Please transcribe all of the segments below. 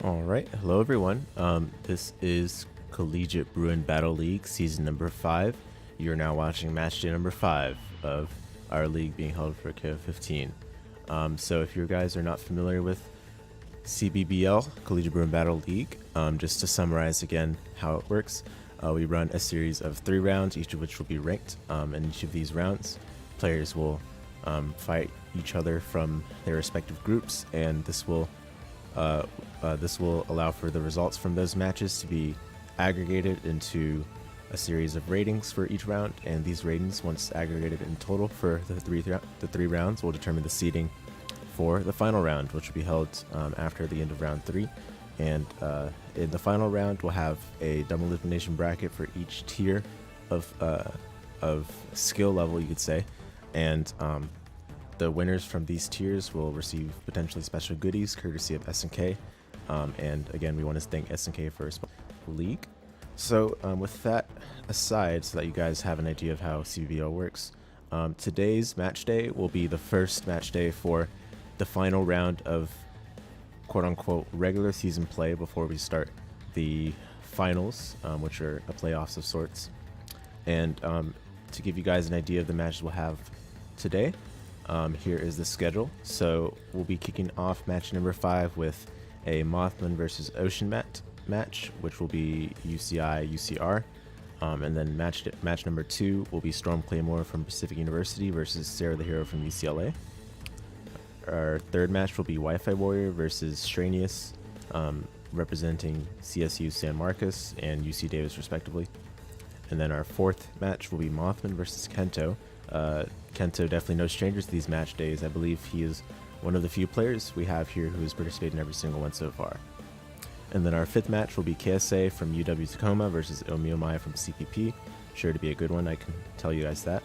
Alright, hello everyone. This is Collegiate Bruin Battle League Season number 5. You're now watching match day number 5 of our league being held for KOF 15. So if you guys are not familiar with CBBL, Collegiate Bruin Battle League, just to summarize again how it works, we run a series of 3 rounds, each of which will be ranked. In each of these rounds, players will fight each other from their respective groups, and this will allow for the results from those matches to be aggregated into a series of ratings for each round, and these ratings, once aggregated in total for the three rounds, will determine the seeding for the final round, which will be held after the end of round 3. And in the final round, we'll have a double elimination bracket for each tier of skill level, you could say, and the winners from these tiers will receive potentially special goodies courtesy of SNK. And again, we want to thank SNK for the league. So with that aside, so that you guys have an idea of how CBBL works, today's match day will be the first match day for the final round of quote-unquote regular season play before we start the finals, which are a playoffs of sorts. And to give you guys an idea of the matches we'll have today, here is the schedule. So we'll be kicking off match number 5 with a Mothman versus Ocean match, which will be UCI UCR, and then match number 2 will be StormClaymore from Pacific University versus SerotheHero from UCLA. Our third match will be Wifi Warrior versus Shreynius, representing CSU San Marcos and UC Davis respectively. And then our fourth match will be Mothman versus Kento. Kento definitely no strangers to these match days. I believe he is one of the few players we have here who has participated in every single one so far. And then our fifth match will be KSA from UW Tacoma versus ohmeohmy from CPP. Sure to be a good one, I can tell you guys that.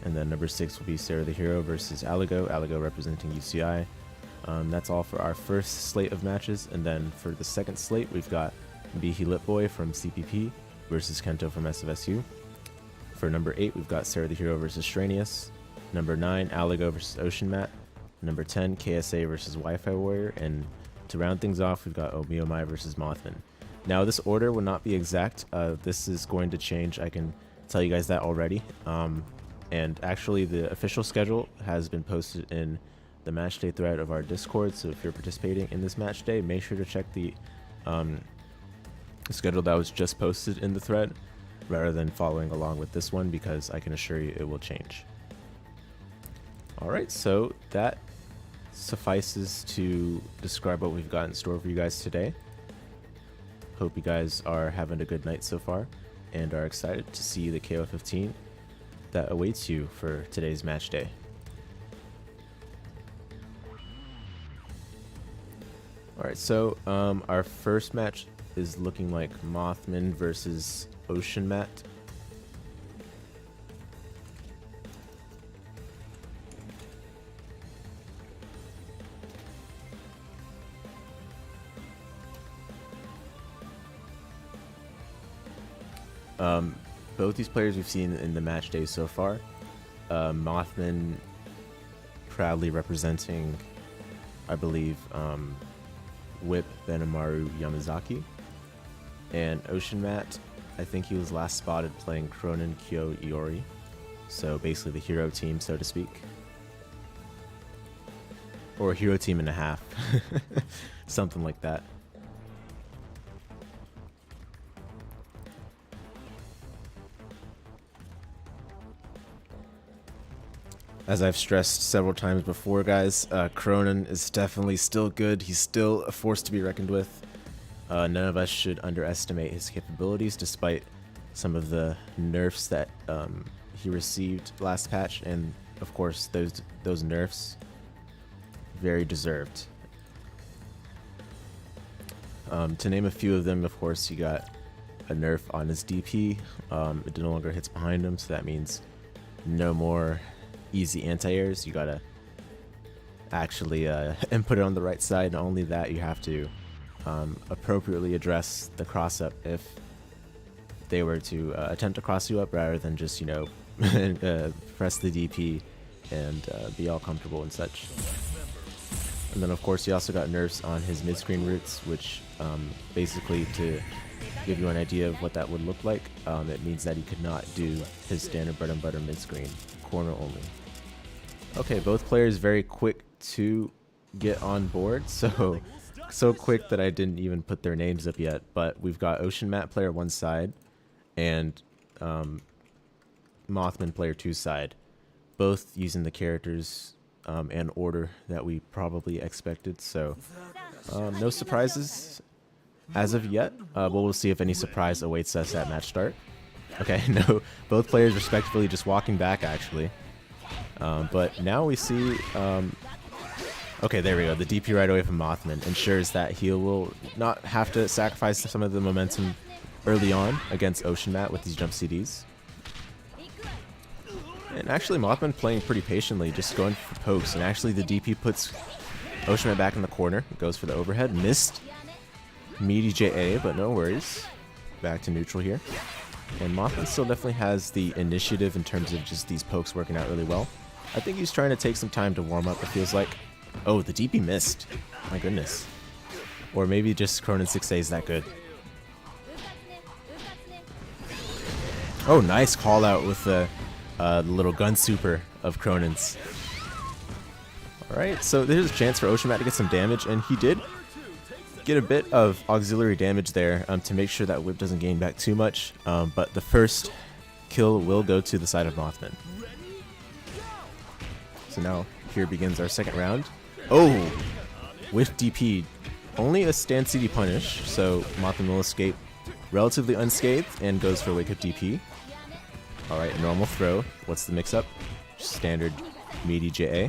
And then number 6 will be SerotheHero versus Alego, Alego representing UCI. That's all for our first slate of matches. And then for the second slate, we've got Behelitboi from CPP versus Kento from SFSU. For number 8, we've got SerotheHero versus Shreynius. Number 9, Alego versus Ocean. Number 10, KSA versus Wifi Warrior. And to round things off, we've got ohmeohmy versus Mothman. Now, this order will not be exact. This is going to change. I can tell you guys that already. And actually, the official schedule has been posted in the matchday thread of our Discord. So if you're participating in this match day, make sure to check the schedule that was just posted in the thread, rather than following along with this one, because I can assure you it will change. Alright, so that suffices to describe what we've got in store for you guys today. Hope you guys are having a good night so far and are excited to see the KOF 15 that awaits you for today's match day. Alright, so our first match is looking like Mothman versus Ocean. Both these players we've seen in the match days so far. Mothman proudly representing, I believe, Whip, Benimaru, Yamazaki. And Ocean, I think he was last spotted playing Krohnen, Iori. So basically the hero team, so to speak. Or a hero team and a half. Something like that. As I've stressed several times before, guys, Krohnen is definitely still good. He's still a force to be reckoned with. None of us should underestimate his capabilities, despite some of the nerfs that he received last patch, and of course those nerfs very deserved. To name a few of them, of course, you got a nerf on his DP. It no longer hits behind him, so that means no more easy anti-airs. You gotta actually input it on the right side, and only that, you have to appropriately address the cross up if they were to attempt to cross you up, rather than just, you know, press the DP and be all comfortable and such. And then of course he also got nerfs on his mid-screen roots, which basically, to give you an idea of what that would look like, it means that he could not do his standard bread and butter mid-screen, corner only. Okay, both players very quick to get on board, so quick that I didn't even put their names up yet. But we've got Ocean Matt player 1 side and Mothman player 2 side, both using the characters and order that we probably expected. So no surprises as of yet. But we'll see if any surprise awaits us at match start. Okay, no, both players respectively just walking back actually. But now we see, okay, there we go. The DP right away from Mothman ensures that he will not have to sacrifice some of the momentum early on against Ocean Matt with these jump CDs. And actually Mothman playing pretty patiently, just going for pokes. And actually the DP puts Ocean Matt back in the corner. Goes for the overhead. Missed meaty JA, but no worries. Back to neutral here. And Mothman still definitely has the initiative in terms of just these pokes working out really well. I think he's trying to take some time to warm up, it feels like. Oh, the DP missed. My goodness. Or maybe just Krohnen 6A is that good. Oh, nice call out with the little gun super of Krohnen's. Alright, so there's a chance for Ocean Matt to get some damage, and he did get a bit of auxiliary damage there to make sure that whip doesn't gain back too much, but the first kill will go to the side of Mothman. So now here begins our second round. Oh, with DP, only a stand CD punish, so Mothman will escape relatively unscathed and goes for wake up DP. Alright, normal throw. What's the mix up? Standard meaty JA.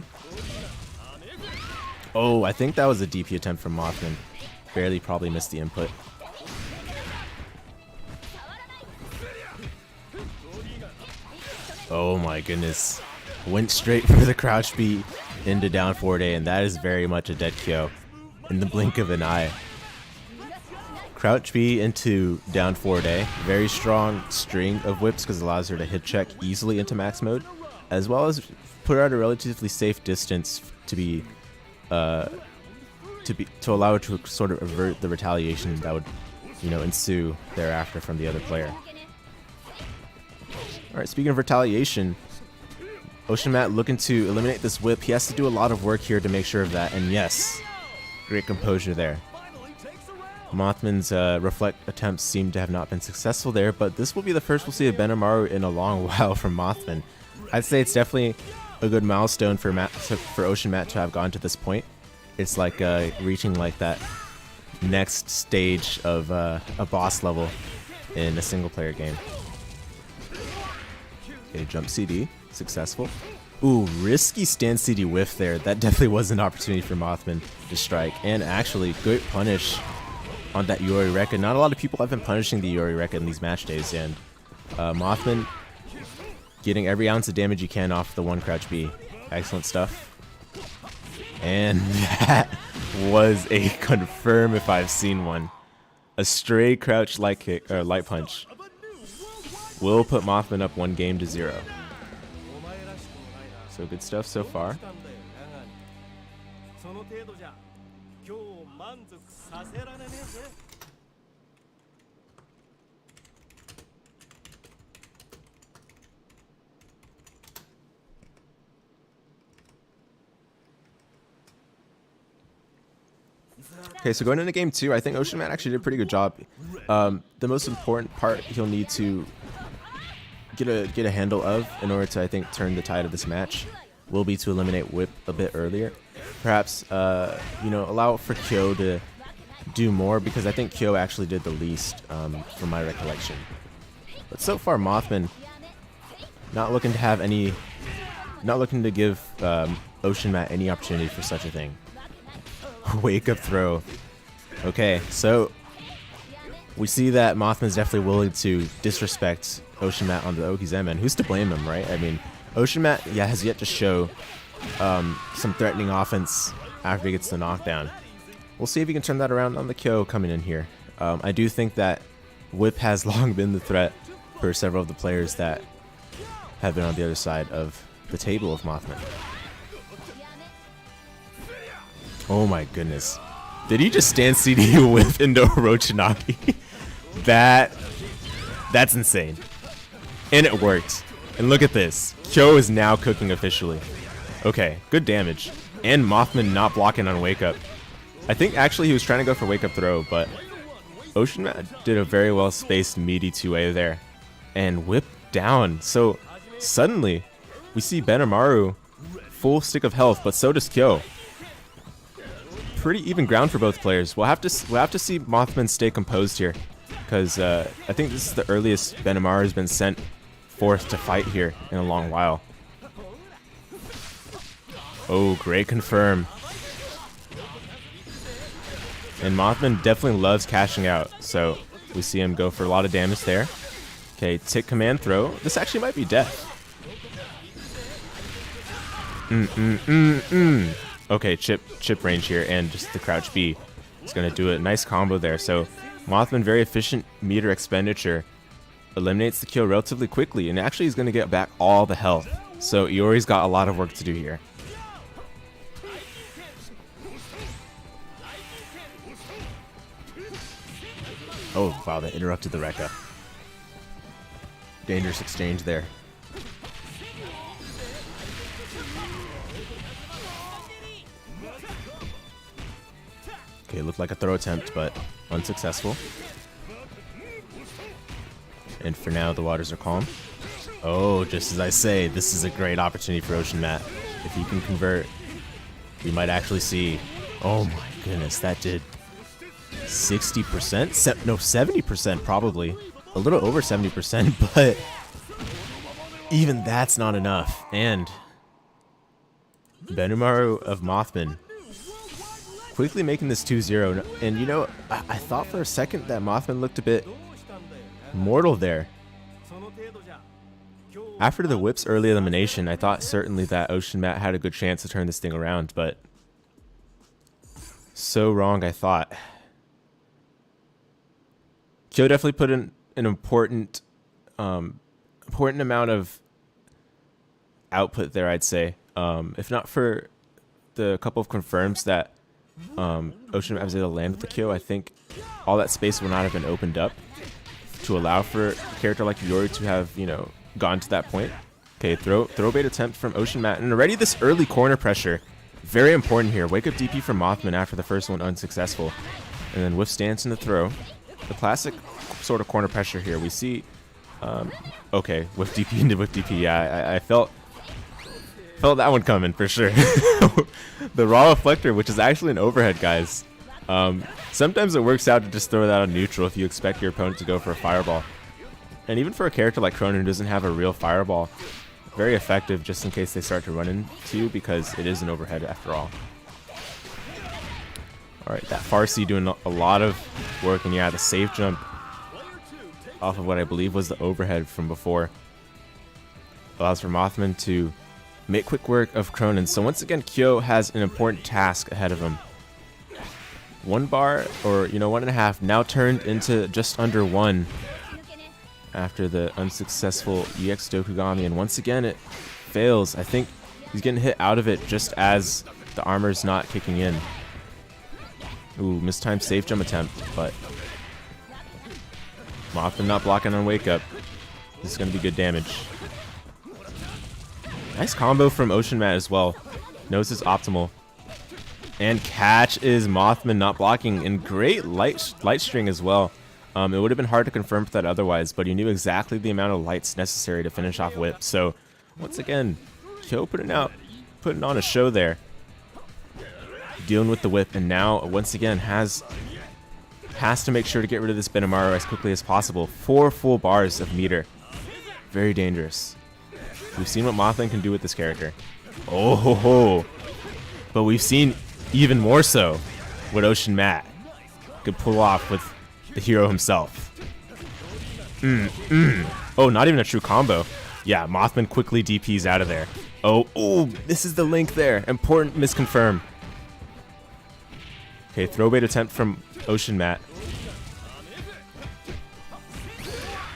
Oh, I think that was a DP attempt from Mothman. Barely probably missed the input. Oh my goodness. Went straight for the crouch beat into down forward A, and that is very much a dead KO in the blink of an eye. Crouch B into down forward A. Very strong string of whips because it allows her to hit check easily into max mode, as well as put her at a relatively safe distance to allow her to sort of avert the retaliation that would, ensue thereafter from the other player. Alright, speaking of retaliation, Ocean Matt looking to eliminate this whip. He has to do a lot of work here to make sure of that, and yes, great composure there. Mothman's reflect attempts seem to have not been successful there, but this will be the first we'll see of Benimaru in a long while from Mothman. I'd say it's definitely a good milestone for Ocean Matt to have gone to this point. It's like reaching like that next stage of a boss level in a single player game. Okay, jump CD, successful. Ooh, risky stand CD whiff there. That definitely was an opportunity for Mothman to strike. And actually, good punish on that Iori record. Not a lot of people have been punishing the Iori record in these match days, and Mothman getting every ounce of damage you can off the one crouch B. Excellent stuff. And that was a confirm if I've seen one. A stray crouch light kick or light punch will put Mothman up 1-0. So good stuff so far. Okay, so going into game 2, I think Ocean Matt actually did a pretty good job. The most important part he'll need to get a handle of in order to, I think, turn the tide of this match will be to eliminate whip a bit earlier. Perhaps, allow for Kyo to do more, because I think Kyo actually did the least from my recollection. But so far, Mothman not looking to give Ocean Matt any opportunity for such a thing. Wake up throw. Okay, so we see that Mothman's definitely willing to disrespect Ocean Matt on the Oki Zenman. Who's to blame him, right? I mean, Ocean Matt, has yet to show some threatening offense after he gets the knockdown. We'll see if he can turn that around on the Kyo coming in here. I do think that whip has long been the threat for several of the players that have been on the other side of the table of Mothman. Oh my goodness. Did he just stand CD whip into Orochinaki? That's insane. And it worked. And look at this. Kyo is now cooking officially. Okay, good damage. And Mothman not blocking on wake up. I think actually he was trying to go for wake up throw, but OceanMat did a very well spaced meaty 2A there. And whip down. So suddenly we see Benimaru full stick of health, but so does Kyo. Pretty even ground for both players. We'll have to see Mothman stay composed here, because I think this is the earliest Benimaru has been sent forth to fight here in a long while. Oh, great confirm. And Mothman definitely loves cashing out, so we see him go for a lot of damage there. Okay, tick command throw. This actually might be death. Okay, chip range here, and just the crouch B is going to do a nice combo there. So Mothman, very efficient meter expenditure, eliminates the kill relatively quickly, and actually is going to get back all the health. So Iori's got a lot of work to do here. Oh wow, that interrupted the Rekka. Dangerous exchange there. Okay, looked like a throw attempt, but unsuccessful. And for now, the waters are calm. Oh, just as I say, this is a great opportunity for OceanMat. If he can convert, we might actually see... Oh my goodness, that did 60%? No, 70% probably. A little over 70%, but even that's not enough. And Benimaru of Mothman quickly making this 2-0. And you know, I thought for a second that Mothman looked a bit mortal there. After the whip's early elimination, I thought certainly that OceanMat had a good chance to turn this thing around, but so wrong I thought. Kyo definitely put in an important amount of output there, I'd say. If not for the couple of confirms that OceanMat was able to land with the Kyo, I think all that space would not have been opened up to allow for a character like Iori to have, you know, gone to that point. Okay, throw bait attempt from OceanMat, and already this early corner pressure, very important here. Wake up DP from Mothman after the first one unsuccessful, and then whiff stance in the throw. The classic sort of corner pressure here. We see, okay, whiff DP into whiff DP. Yeah, I felt that one coming for sure. The raw reflector, which is actually an overhead, guys. Sometimes it works out to just throw that on neutral if you expect your opponent to go for a fireball. And even for a character like Krohnen who doesn't have a real fireball, very effective just in case they start to run into you, because it is an overhead after all. Alright, that Farsi doing a lot of work, and yeah, the safe jump off of what I believe was the overhead from before allows for Mothman to make quick work of Krohnen. So once again, Kyo has an important task ahead of him. 1 bar, or you know, 1.5, now turned into just under 1 after the unsuccessful EX Dokugami, and once again it fails. I think he's getting hit out of it just as the armor's not kicking in. Ooh, mistimed safe jump attempt, but Mothman not blocking on wake up. This is going to be good damage. Nice combo from OceanMat as well. Knows his optimal. And catch is Mothman not blocking, and great light string as well. It would have been hard to confirm that otherwise, but he knew exactly the amount of lights necessary to finish off whip. So once again, Kyo putting on a show there, dealing with the whip, and now once again has to make sure to get rid of this Benimaru as quickly as possible. 4 full bars of meter, very dangerous. We've seen what Mothman can do with this character. Oh ho ho! But we've seen even more so what OceanMat could pull off with the hero himself. Oh, not even a true combo. Yeah, Mothman quickly DPs out of there. Oh, this is the link there. Important misconfirm. Okay, throw bait attempt from OceanMat.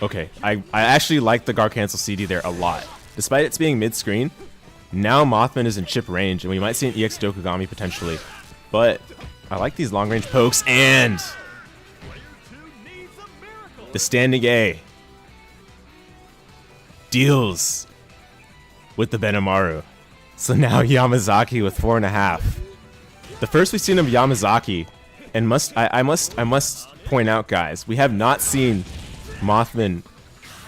Okay, I actually like the guard cancel CD there a lot. Despite it being mid-screen, now Mothman is in chip range, and we might see an EX Dokugami potentially. But I like these long-range pokes, and the standing A deals with the Benimaru. So now Yamazaki with 4.5. The first we've seen of Yamazaki, and I must point out, guys, we have not seen Mothman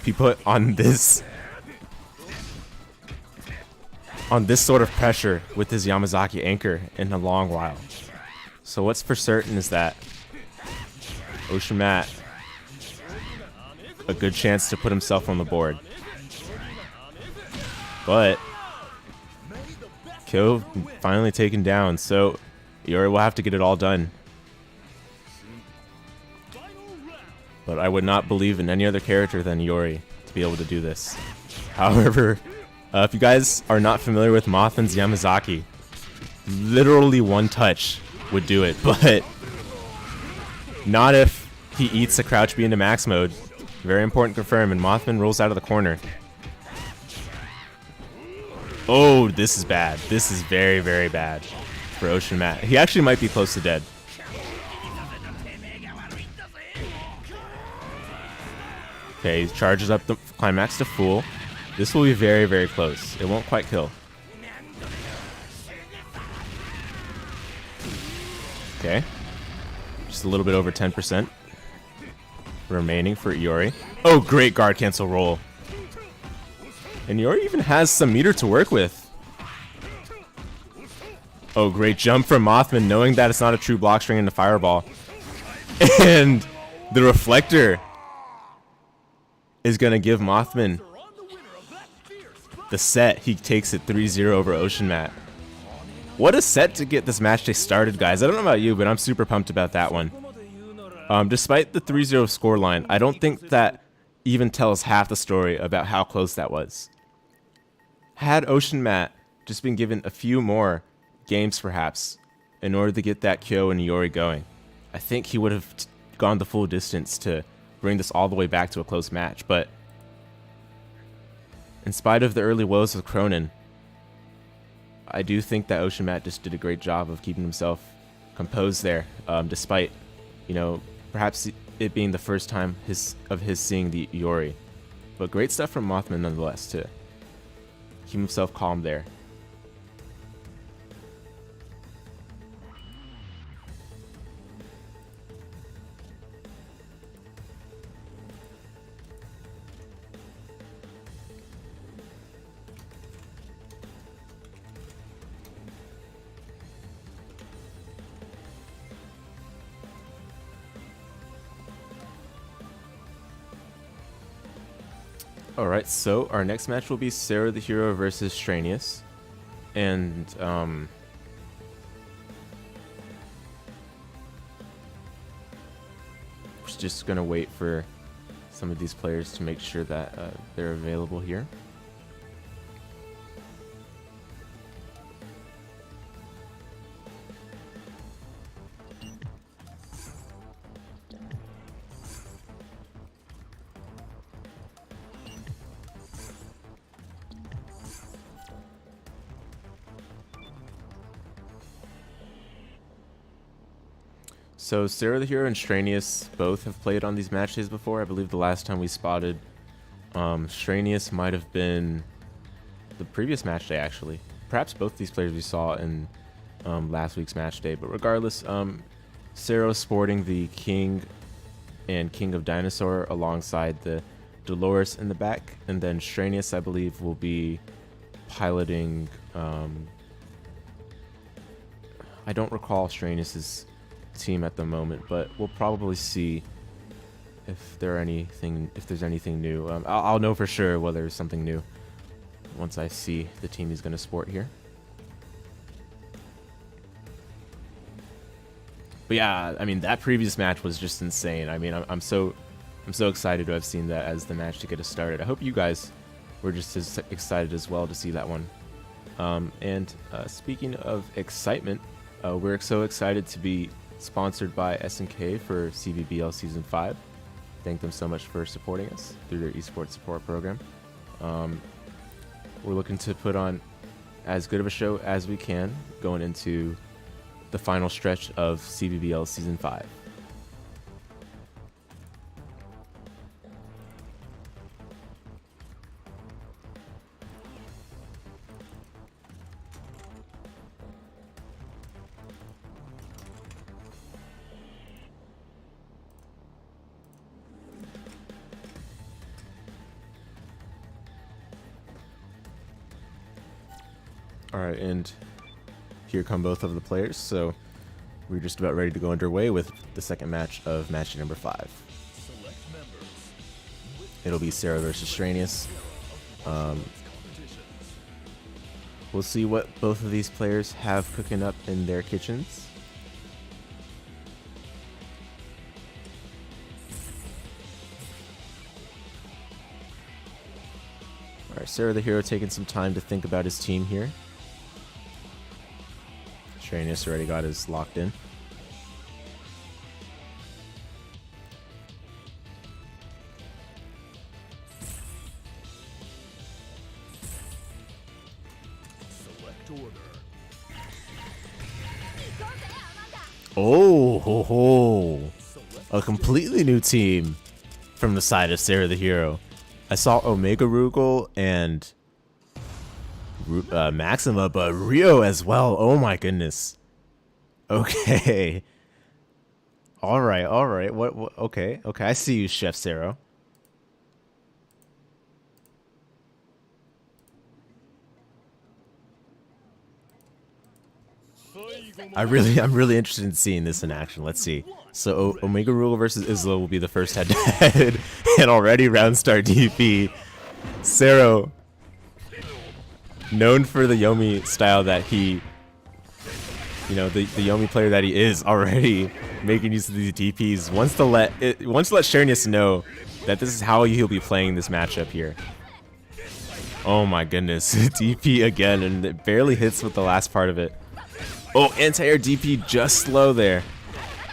be put on this sort of pressure with his Yamazaki anchor in a long while. So what's for certain is that Ocean Matt, a good chance to put himself on the board. But KO finally taken down, so Iori will have to get it all done. But I would not believe in any other character than Iori to be able to do this. However, if you guys are not familiar with Mothman's Yamazaki, literally one touch would do it, but not if he eats a crouch B into max mode. Very important to confirm, and Mothman rolls out of the corner. Oh, this is bad. This is very, very bad for Ocean Matt. He actually might be close to dead. Okay, he charges up the climax to full. This will be very, very close. It won't quite kill. Okay. Just a little bit over 10% remaining for Iori. Oh, great guard cancel roll. And Iori even has some meter to work with. Oh, great jump from Mothman, knowing that it's not a true block string into Fireball. And the reflector is going to give Mothman the set. He takes it 3-0 over Ocean Matt. What a set to get this match day started, guys. I don't know about you, but I'm super pumped about that one. Despite the 3-0 scoreline, I don't think that even tells half the story about how close that was. Had Ocean Matt just been given a few more games, perhaps, in order to get that KO and Iori going, I think he would have gone the full distance to bring this all the way back to a close match. But in spite of the early woes of Krohnen, I do think that Ocean Matt just did a great job of keeping himself composed there, despite, you know, perhaps it being the first time of his seeing the Iori. But great stuff from Mothman nonetheless to keep himself calm there. Alright, so our next match will be SerotheHero versus Shreynius. And, we're just gonna wait for some of these players to make sure that they're available here. So SerotheHero and Shreynius both have played on these match days before. I believe the last time we spotted Shreynius might have been the previous match day, actually. Perhaps both these players we saw in last week's match day. But regardless, Sero sporting the King and King of Dinosaur alongside the Dolores in the back. And then Shreynius, I believe, will be piloting... I don't recall Shreynius's team at the moment, but we'll probably see if there's anything new. I'll know for sure whether there's something new once I see the team he's going to sport here. But yeah, I mean, that previous match was just insane. I mean, I'm so excited to have seen that as the match to get us started. I hope you guys were just as excited as well to see that one. Speaking of excitement, we're so excited to be sponsored by SNK for CBBL Season 5. Thank them so much for supporting us through their esports support program. We're looking to put on as good of a show as we can going into the final stretch of CBBL Season 5. Alright, and here come both of the players, so we're just about ready to go underway with the second match of match number 5. It'll be Sero versus Shreynius. We'll see what both of these players have cooking up in their kitchens. Alright, SerotheHero taking some time to think about his team here. Shreynius already got his locked in. Select order. Oh, ho, ho. A completely new team from the side of SerotheHero. I saw Omega Rugal and Maxima, but Rio as well. Oh my goodness. Okay. All right. What? Okay. I see you, Chef Sero. I'm really interested in seeing this in action. Let's see. So Omega Rugal versus Isla will be the first head-to-head, and already round start DP. Sero, known for the Yomi style that he, the Yomi player that he is, already making use of these DPs. Wants to let Shermie know that this is how he'll be playing this matchup here. Oh my goodness, DP again, and it barely hits with the last part of it. Oh, anti-air DP just slow there.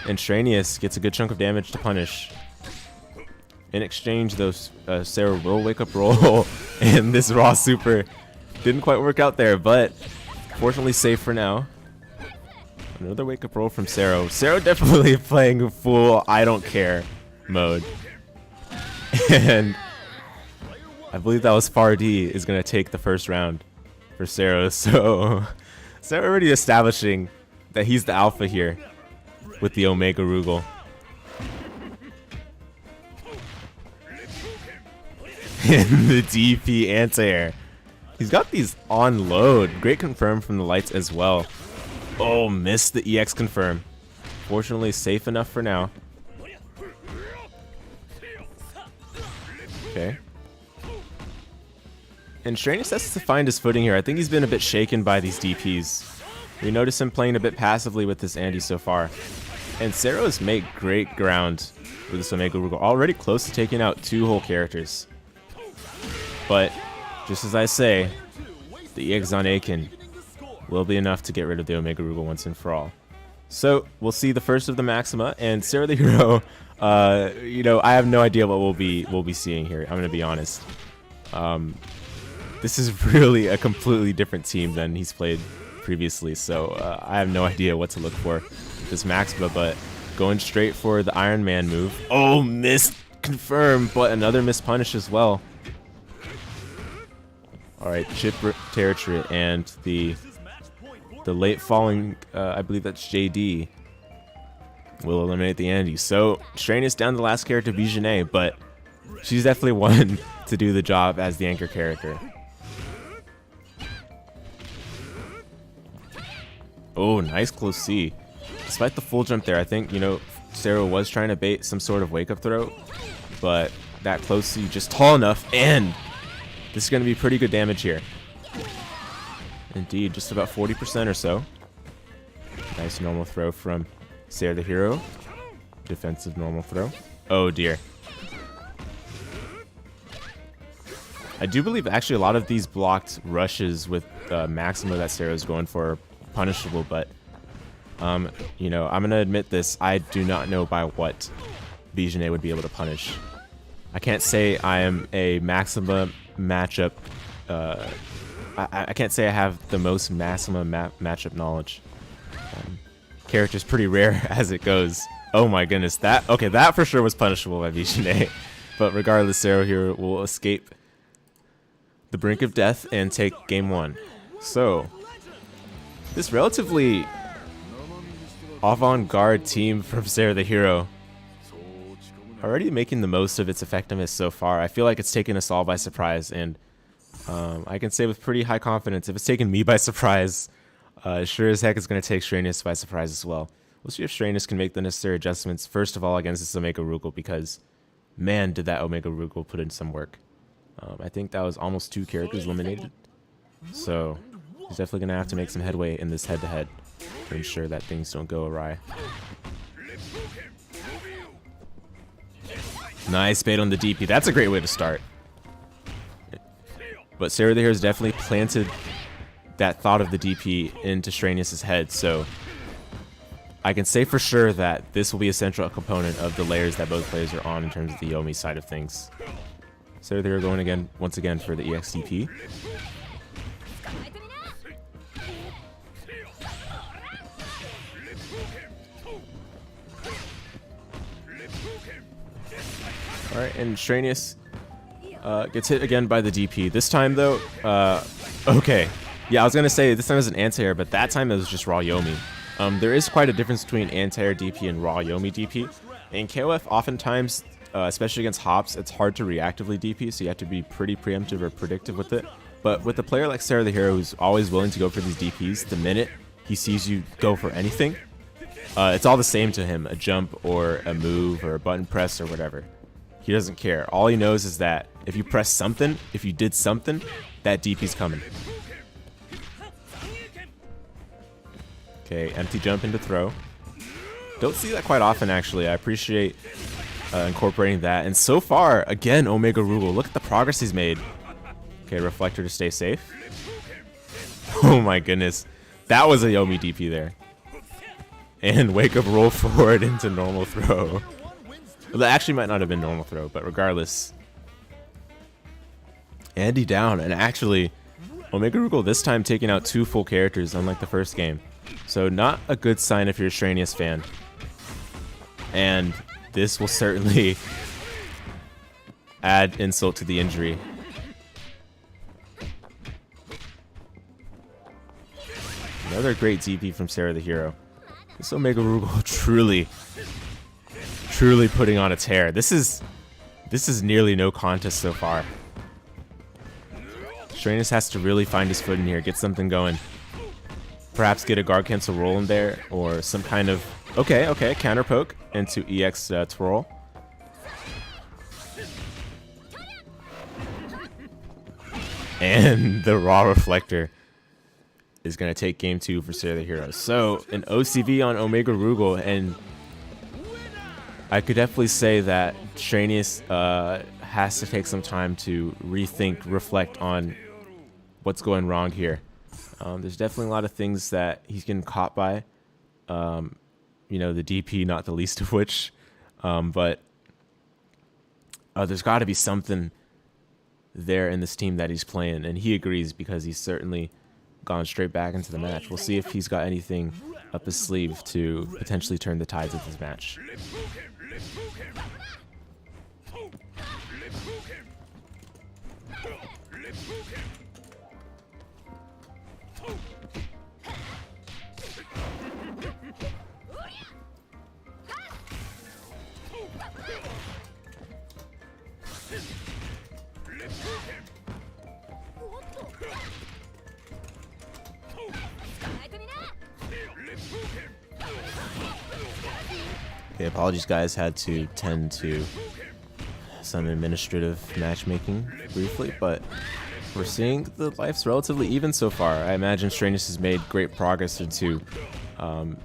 And Shreynius gets a good chunk of damage to punish. In exchange, though, Sero will wake up roll, and this raw super didn't quite work out there, but fortunately safe for now. Another wake up roll from Sero. Sero definitely playing full I don't care mode. And I believe that was Far D is going to take the first round for Sero, so Sero already establishing that he's the alpha here with the Omega Rugal. And the DP anti-air. He's got these on load. Great confirm from the lights as well. Oh, missed the EX confirm. Fortunately, safe enough for now. Okay. And Shreynius has to find his footing here. I think he's been a bit shaken by these DPs. We notice him playing a bit passively with this Andy so far. And Sero's made great ground with this Omega Rugal. Already close to taking out 2 whole characters. But, just as I say, the EX on Aiken will be enough to get rid of the Omega Rugal once and for all. So, we'll see the first of the Maxima, and SerotheHero, I have no idea what we'll be seeing here, I'm going to be honest. This is really a completely different team than he's played previously, so I have no idea what to look for this Maxima, but going straight for the Iron Man move. Oh, missed confirm, but another missed punish as well. Alright, chip territory, and the late falling, I believe that's JD, will eliminate the Andy. So, Shreynius down to the last character, Jenet, but she's definitely one to do the job as the anchor character. Oh, nice close C. Despite the full jump there, I think, Sero was trying to bait some sort of wake-up throw, but that close C just tall enough, and this is going to be pretty good damage here. Indeed, just about 40% or so. Nice normal throw from SerotheHero. Defensive normal throw. Oh dear. I do believe actually a lot of these blocked rushes with Maxima that Sero's going for are punishable, but I'm going to admit this. I do not know by what Jenet would be able to punish. I can't say I am a Maxima matchup. I can't say I have the most Maxima matchup knowledge. character's pretty rare as it goes. Oh my goodness, that for sure was punishable by Jenet. But regardless, SerotheHero will escape the brink of death and take game 1. So, this relatively avant-garde team from SerotheHero already making the most of its effectiveness so far. I feel like it's taken us all by surprise, and I can say with pretty high confidence, if it's taken me by surprise, sure as heck it's going to take Shreynius by surprise as well. We'll see if Shreynius can make the necessary adjustments, first of all, against this Omega Rugal, because, man, did that Omega Rugal put in some work. I think that was almost 2 characters eliminated, so he's definitely going to have to make some headway in this head-to-head to ensure that things don't go awry. Nice bait on the DP. That's a great way to start. But SerotheHero has definitely planted that thought of the DP into Shreynius' head, so I can say for sure that this will be a central component of the layers that both players are on in terms of the ohmeohmy side of things. SerotheHero going once again for the EXDP. Alright, and Shreynius gets hit again by the DP. This time, though, okay. Yeah, I was going to say this time it was an anti-air, but that time it was just raw ohmeohmy. There is quite a difference between anti-air DP and raw ohmeohmy DP. In KOF, oftentimes, especially against hops, it's hard to reactively DP, so you have to be pretty preemptive or predictive with it. But with a player like SerotheHero, who's always willing to go for these DPs, the minute he sees you go for anything, it's all the same to him, a jump or a move or a button press or whatever. He doesn't care. All he knows is that if you press something, if you did something, that DP's coming. Okay, empty jump into throw. Don't see that quite often, actually. I appreciate incorporating that. And so far, again, Omega Rugal. Look at the progress he's made. Okay, reflector to stay safe. Oh my goodness. That was a ohmeohmy DP there. And wake up, roll forward into normal throw. Well, that actually might not have been normal throw, but regardless. Andy down, and actually, Omega Rugal this time taking out 2 full characters, unlike the first game. So not a good sign if you're a Shreynius fan. And this will certainly add insult to the injury. Another great DP from SerotheHero. This Omega Rugal truly putting on a tear. This is nearly no contest so far. Shreynius has to really find his footing here, get something going. Perhaps get a guard cancel roll in there, or some kind of okay, counter poke into EX twirl. And the raw reflector is going to take game 2 for SerotheHero. So an OCV on Omega Rugal, and I could definitely say that Shreynius has to take some time to rethink, reflect on what's going wrong here. There's definitely a lot of things that he's getting caught by. You know, the DP not the least of which. But there's got to be something there in this team that he's playing, and he agrees because he's certainly gone straight back into the match. We'll see if he's got anything up his sleeve to potentially turn the tides of this match. Okay, apologies guys, had to tend to some administrative matchmaking briefly, but we're seeing the life's relatively even so far. I imagine Shreynius has made great progress into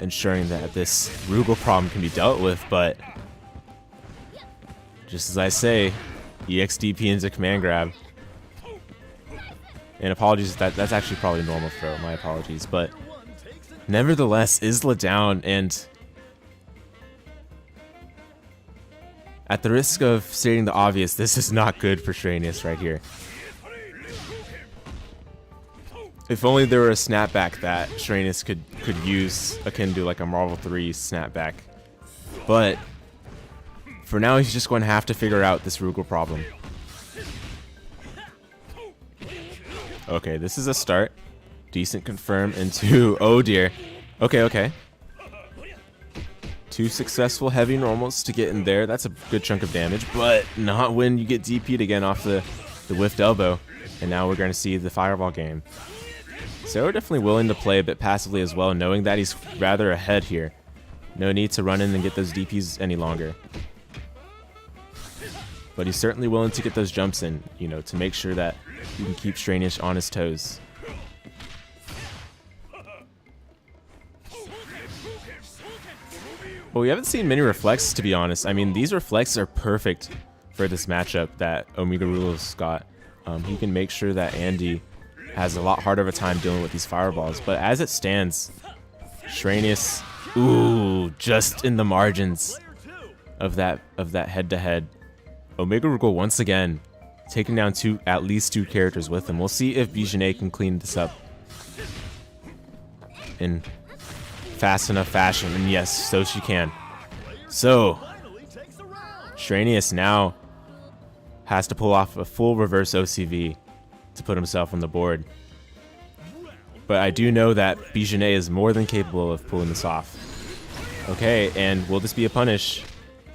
ensuring that this Rugal problem can be dealt with, but just as I say, EXDP into command grab. And apologies, that's actually probably a normal throw, my apologies, but nevertheless, Isla down, and at the risk of stating the obvious, this is not good for Shreynius right here. If only there were a snapback that Shreynius could use akin to like a Marvel 3 snapback. But for now, he's just going to have to figure out this Rugal problem. Okay, this is a start. Decent confirm into... Oh dear. Okay, okay. 2 successful heavy normals to get in there. That's a good chunk of damage, but not when you get DP'd again off the whiffed elbow. And now we're going to see the fireball game. Sero definitely willing to play a bit passively as well, knowing that he's rather ahead here. No need to run in and get those DPs any longer. But he's certainly willing to get those jumps in, you know, to make sure that you can keep Shreynius on his toes. Well, we haven't seen many reflexes, to be honest. I mean, these reflexes are perfect for this matchup that Omega Rugal's got. He can make sure that Andy has a lot harder of a time dealing with these fireballs. But as it stands, Shreynius, ooh, just in the margins of that head-to-head. Omega Rugal once again taking down at least two characters with him. We'll see if Jenet can clean this up in fast enough fashion, and yes, so she can. So Shreynius now has to pull off a full reverse OCV to put himself on the board. But I do know that Jenet is more than capable of pulling this off. Okay, and will this be a punish?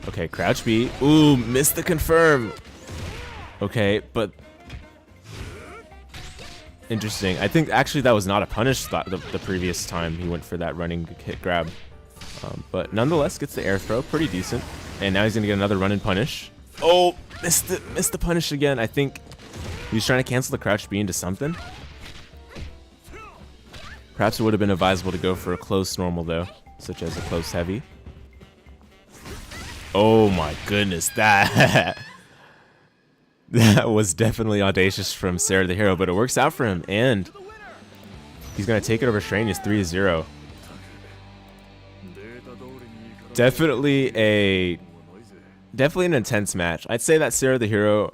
Okay, crouch B. Ooh, missed the confirm. Okay, but interesting. I think actually that was not a punish the previous time he went for that running hit grab. But nonetheless, gets the air throw. Pretty decent. And now he's going to get another run and punish. Oh, missed the punish again. I think he was trying to cancel the crouch B into something. Perhaps it would have been advisable to go for a close normal, though, such as a close heavy. Oh my goodness, that was definitely audacious from SerotheHero, but it works out for him, and he's going to take it over Shreynius 3-0. Definitely an intense match. I'd say that SerotheHero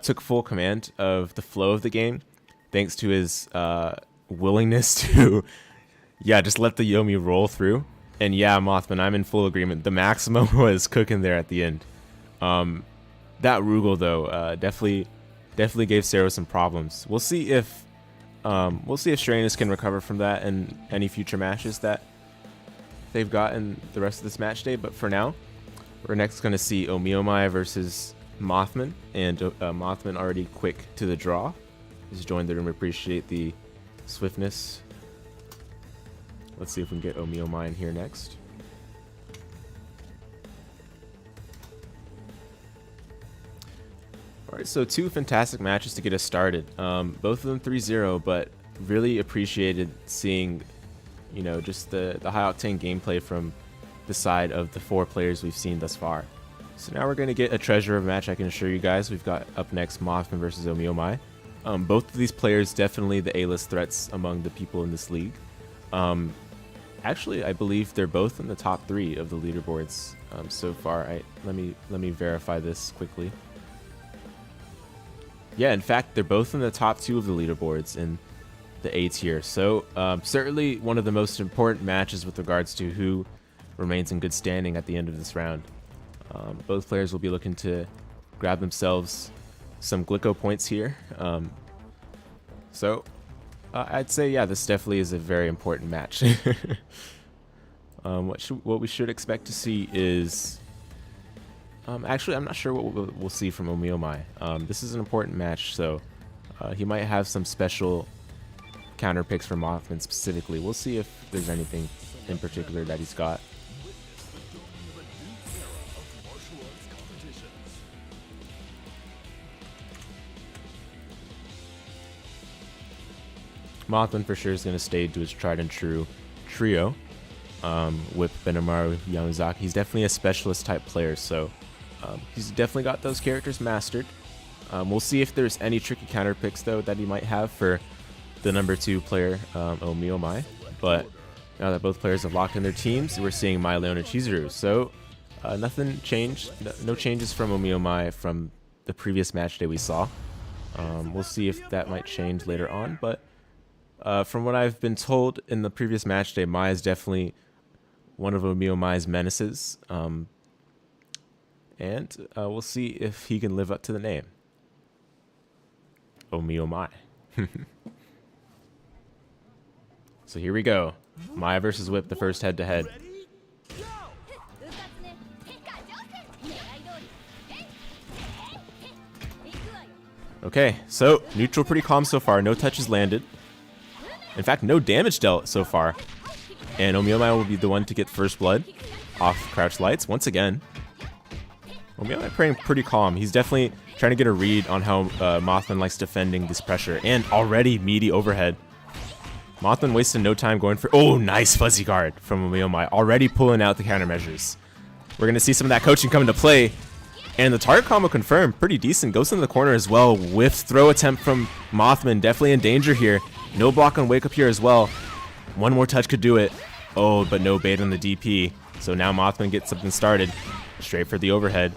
took full command of the flow of the game, thanks to his willingness to, just let the Yomi roll through. And yeah, Mothman, I'm in full agreement. The Maxima was cooking there at the end. That Rugal though, definitely gave Sero some problems. We'll see if Shreynius can recover from that in any future matches that they've got in the rest of this match day. But for now, we're next going to see ohmeohmy versus Mothman, and Mothman already quick to the draw. Just joined the room. Appreciate the swiftness. Let's see if we can get ohmeohmy in here next. Alright, so 2 fantastic matches to get us started. Both of them 3-0, but really appreciated seeing, you know, just the high-octane gameplay from the side of the 4 players we've seen thus far. So now we're going to get a treasure of a match, I can assure you guys. We've got up next Mothman versus ohmeohmy. Both of these players definitely the A-list threats among the people in this league. Actually, I believe they're both in the top 3 of the leaderboards so far. Let me verify this quickly. Yeah, in fact, they're both in the top 2 of the leaderboards in the A tier. So certainly one of the most important matches with regards to who remains in good standing at the end of this round. Both players will be looking to grab themselves some Glico points here. I'd say, yeah, this definitely is a very important match. What we should expect to see is... actually, I'm not sure what we'll see from ohmeohmy. This is an important match, so he might have some special counter picks for Mothman specifically. We'll see if there's anything in particular that he's got. Mothman for sure is going to stay to his tried and true trio with Benimaru, Yamazaki. He's definitely a specialist type player, so he's definitely got those characters mastered. We'll see if there's any tricky counter picks though that he might have for the number 2 player, ohmeohmy. But now that both players have locked in their teams, we're seeing Leona, Chizuru. So nothing changed. No changes from ohmeohmy from the previous match day we saw. We'll see if that might change later on, but From what I've been told in the previous match day, Mai is definitely one of ohmeohmy's menaces. And we'll see if he can live up to the name. ohmeohmy. So here we go. Mai versus Whip, the first head-to-head. Okay, so neutral pretty calm so far. No touches landed. In fact, no damage dealt so far. And ohmeohmy will be the one to get first blood off crouch lights once again. ohmeohmy playing pretty calm. He's definitely trying to get a read on how MOTHMAN likes defending this pressure. And already meaty overhead. MOTHMAN wasted no time going for... Oh, nice fuzzy guard from ohmeohmy. Already pulling out the countermeasures. We're going to see some of that coaching come into play. And the target combo confirmed. Pretty decent. Goes into the corner as well. Whiffed throw attempt from MOTHMAN. Definitely in danger here. No block on wake up here as well. One more touch could do it. Oh, but no bait on the DP. So now MOTHMAN gets something started. Straight for the overhead.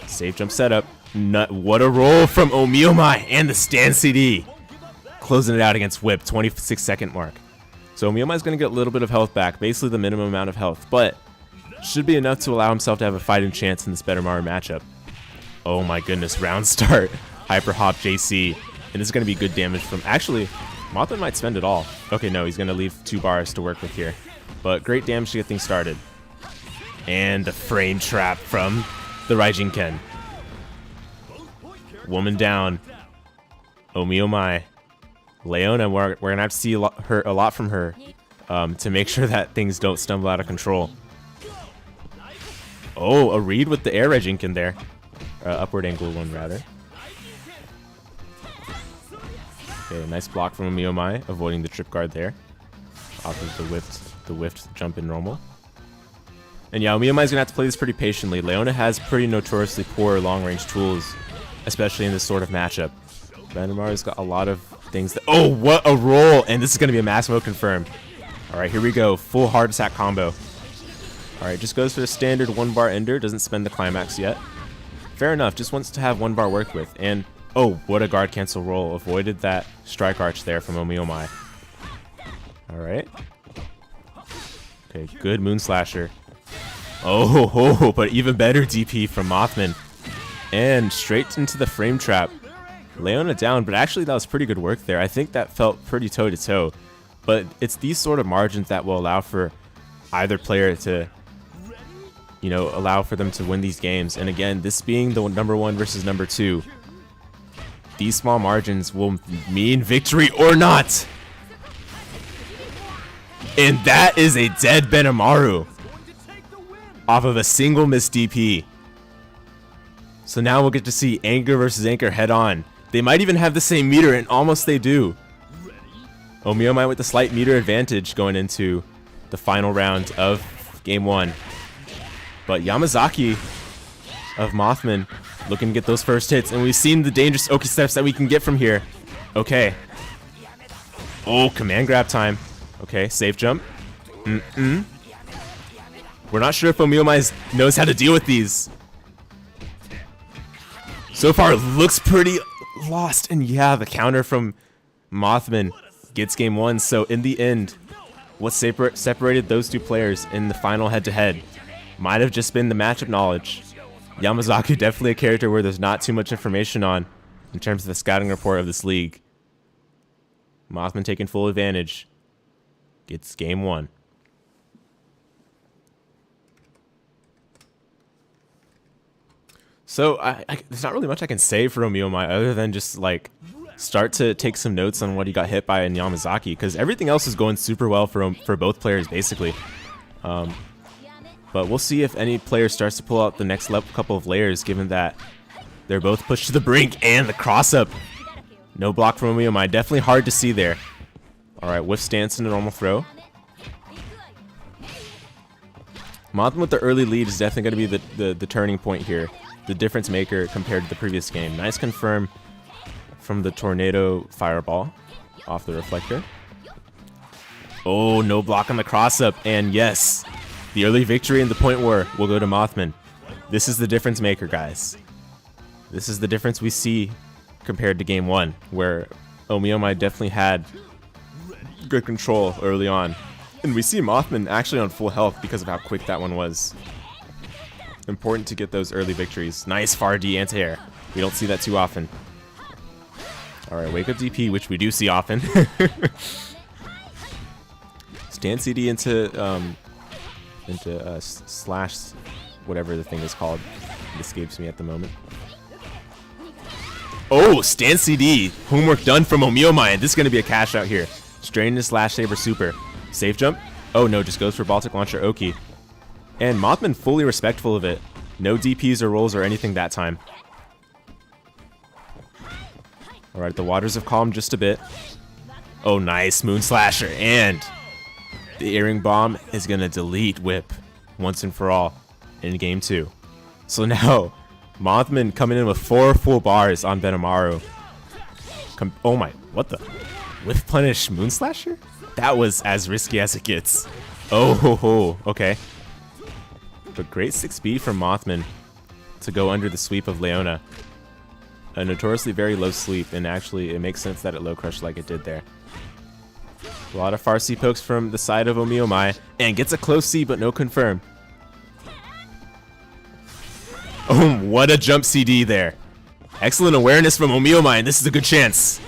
Safe jump setup. What a roll from ohmeohmy. And the stand CD. Closing it out against Whip. 26-second mark. So ohmeohmy is going to get a little bit of health back. Basically the minimum amount of health. But should be enough to allow himself to have a fighting chance in this Benimaru matchup. Oh my goodness. Round start. Hyper hop JC. And this is going to be good damage from... Actually, MOTHMAN might spend it all. Okay, no. He's going to leave 2 bars to work with here. But great damage to get things started. And the frame trap from the Raijin Ken. Woman down. ohmeohmy. Leona, we're going to have to see a lot from her to make sure that things don't stumble out of control. Oh, a read with the air Raijin Ken there. Upward angle one, rather. Okay, nice block from ohmeohmy, avoiding the trip guard there. Off of the whiffed jump in normal. And yeah, ohmeohmy is going to have to play this pretty patiently. Leona has pretty notoriously poor long-range tools, especially in this sort of matchup. Benimaru's got a lot of things that... Oh, what a roll! And this is going to be a Maxima confirmed. Alright, here we go. Full hard attack combo. Alright, just goes for the standard 1-bar ender. Doesn't spend the climax yet. Fair enough. Just wants to have 1 bar worked with. And, oh, what a guard cancel roll. Avoided that strike arch there from ohmeohmy. Alright. Okay, good moon slasher. Oh, but even better DP from MOTHMAN. And straight into the frame trap. Leona down, but actually that was pretty good work there. I think that felt pretty toe-to-toe. But it's these sort of margins that will allow for either player to, you know, allow for them to win these games. And again, this being the number 1 versus number 2, these small margins will mean victory or not. And that is a dead Benimaru off of a single missed DP. So now we'll get to see Anchor versus Anchor head on. They might even have the same meter, and almost they do. ohmeohmy with the slight meter advantage going into the final round of Game 1. But Yamazaki of MOTHMAN looking to get those first hits, and we've seen the dangerous Oki steps that we can get from here. Okay. Oh, command grab time. Okay, safe jump. We're not sure if ohmeohmy knows how to deal with these. So far, it looks pretty lost. And yeah, the counter from MOTHMAN gets Game 1. So in the end, what separated those 2 players in the final head-to-head might have just been the matchup knowledge. Yamazaki definitely a character where there's not too much information on in terms of the scouting report of this league. MOTHMAN taking full advantage. Gets Game 1. So there's not really much I can say for ohmeohmy other than just like start to take some notes on what he got hit by in Yamazaki, because everything else is going super well for both players basically. But we'll see if any player starts to pull out the next couple of layers, given that they're both pushed to the brink. And the cross up, no block from ohmeohmy, definitely hard to see there. All right, whiff stance in a normal throw. MOTHMAN with the early lead is definitely going to be the turning point here. The difference maker compared to the previous game. Nice confirm from the tornado fireball off the reflector. Oh, no block on the cross up. And yes, the early victory in the point war will go to MOTHMAN. This is the difference maker, guys. This is the difference we see compared to Game 1, where ohmeohmy definitely had good control early on. And we see Mothman actually on full health because of how quick that one was. Important to get those early victories. Nice far D anti-air. We don't see that too often. Alright, wake up DP, which we do see often. Stand CD into slash, whatever the thing is called. It escapes me at the moment. Oh, stand CD. Homework done from ohmeohmy. This is going to be a cash out here. Shreynius slash saber super. Safe jump. Oh no, just goes for Baltic launcher Oki. And Mothman fully respectful of it. No DPs or rolls or anything that time. Alright, the waters have calmed just a bit. Oh, nice. Moon Slasher. And the earring bomb is going to delete Whip once and for all in game 2. So now, Mothman coming in with 4 full bars on Benimaru. Oh my, what the? With punish Moon Slasher? That was as risky as it gets. Oh ho ho, okay. But great 6B from Mothman to go under the sweep of Leona. A notoriously very low sleep, and actually it makes sense that it low crushed like it did there. A lot of far C pokes from the side of ohmeohmy, and gets a close C but no confirm. Oh, what a jump CD there. Excellent awareness from ohmeohmy, and this is a good chance.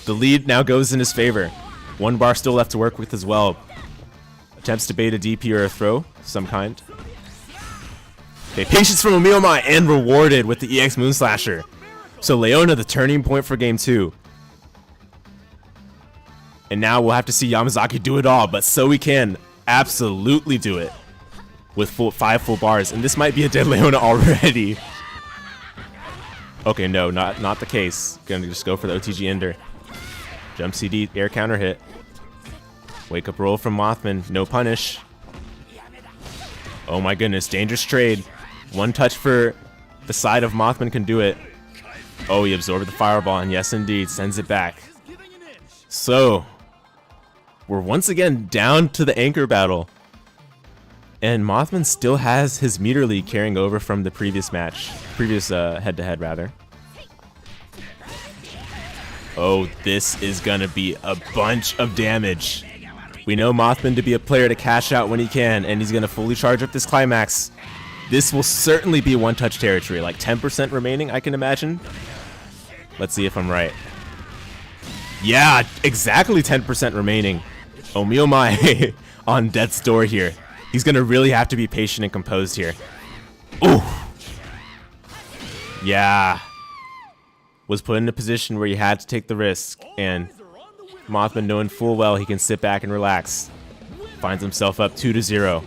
The lead now goes in his favor. 1 bar still left to work with as well. Attempts to bait a DP or a throw, some kind. Okay, patience from ohmeohmy and rewarded with the EX Moon Slasher. So Leona, the turning point for game 2. And now we'll have to see Yamazaki do it all, but so we can absolutely do it with 5 full bars. And this might be a dead Leona already. Okay, no, not the case. Gonna just go for the OTG ender. Jump CD, air counter hit. Wake up roll from Mothman, no punish. Oh my goodness, dangerous trade. 1 touch for the side of Mothman can do it. Oh, he absorbed the fireball, and yes indeed, sends it back. So, we're once again down to the anchor battle. And Mothman still has his meter lead carrying over from the previous match. Previous head-to-head, rather. Oh, this is gonna be a bunch of damage. We know Mothman to be a player to cash out when he can, and he's gonna fully charge up this climax. This will certainly be 1-touch territory, like 10% remaining, I can imagine. Let's see if I'm right. Yeah, exactly 10% remaining. ohmeohmy on death's door here. He's gonna really have to be patient and composed here. Ooh. Yeah. Was put in a position where he had to take the risk, and Mothman, knowing full well he can sit back and relax, finds himself up 2-0.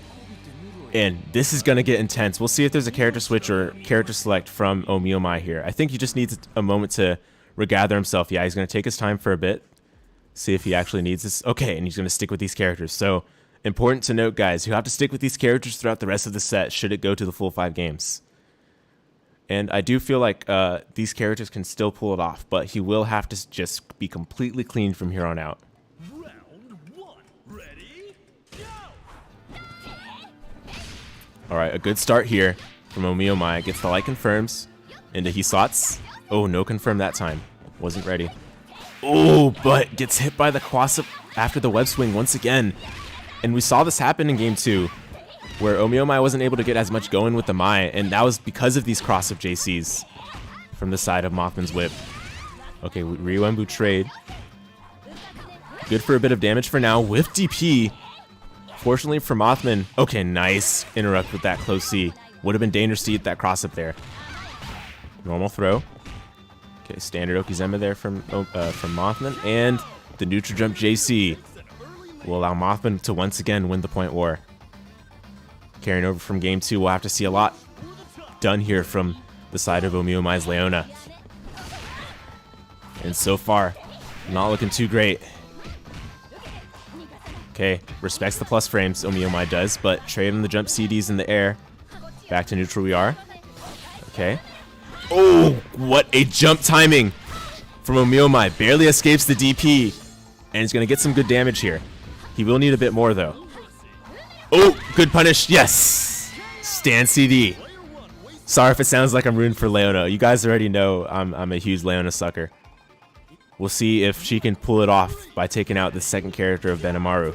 And this is gonna get intense. We'll see if there's a character switch or character select from ohmeohmy here. I think he just needs a moment to regather himself. Yeah, he's gonna take his time for a bit, see if he actually needs this. Okay, and he's gonna stick with these characters. So important to note, guys, you have to stick with these characters throughout the rest of the set should it go to the full 5 games. And I do feel like these characters can still pull it off, but he will have to just be completely clean from here on out. Round 1. Ready? Go! Alright, a good start here from ohmeohmy. Gets the light confirms into Hisatsu. Oh, no confirm that time. Wasn't ready. Oh, but gets hit by the cross-up after the web swing once again. And we saw this happen in game 2, where ohmeohmy wasn't able to get as much going with the Mai, and that was because of these cross-up JCs from the side of Mothman's whip. Okay, Ryuembu trade. Good for a bit of damage for now with DP. Fortunately for Mothman, okay, nice interrupt with that close C. Would have been dangerous to eat that cross-up there. Normal throw. Okay, standard Okizeme there from Mothman, and the neutral jump JC will allow Mothman to once again win the point war. Carrying over from game 2, we'll have to see a lot done here from the side of ohmeohmy's Leona. And so far, not looking too great. Okay, respects the plus frames, ohmeohmy does, but trading the jump CDs in the air. Back to neutral we are. Okay. Oh, what a jump timing from ohmeohmy. Barely escapes the DP, and he's going to get some good damage here. He will need a bit more, though. Oh, good punish. Yes. Stand CD. Sorry if it sounds like I'm rooting for Leona. You guys already know I'm a huge Leona sucker. We'll see if she can pull it off by taking out the second character of Benimaru.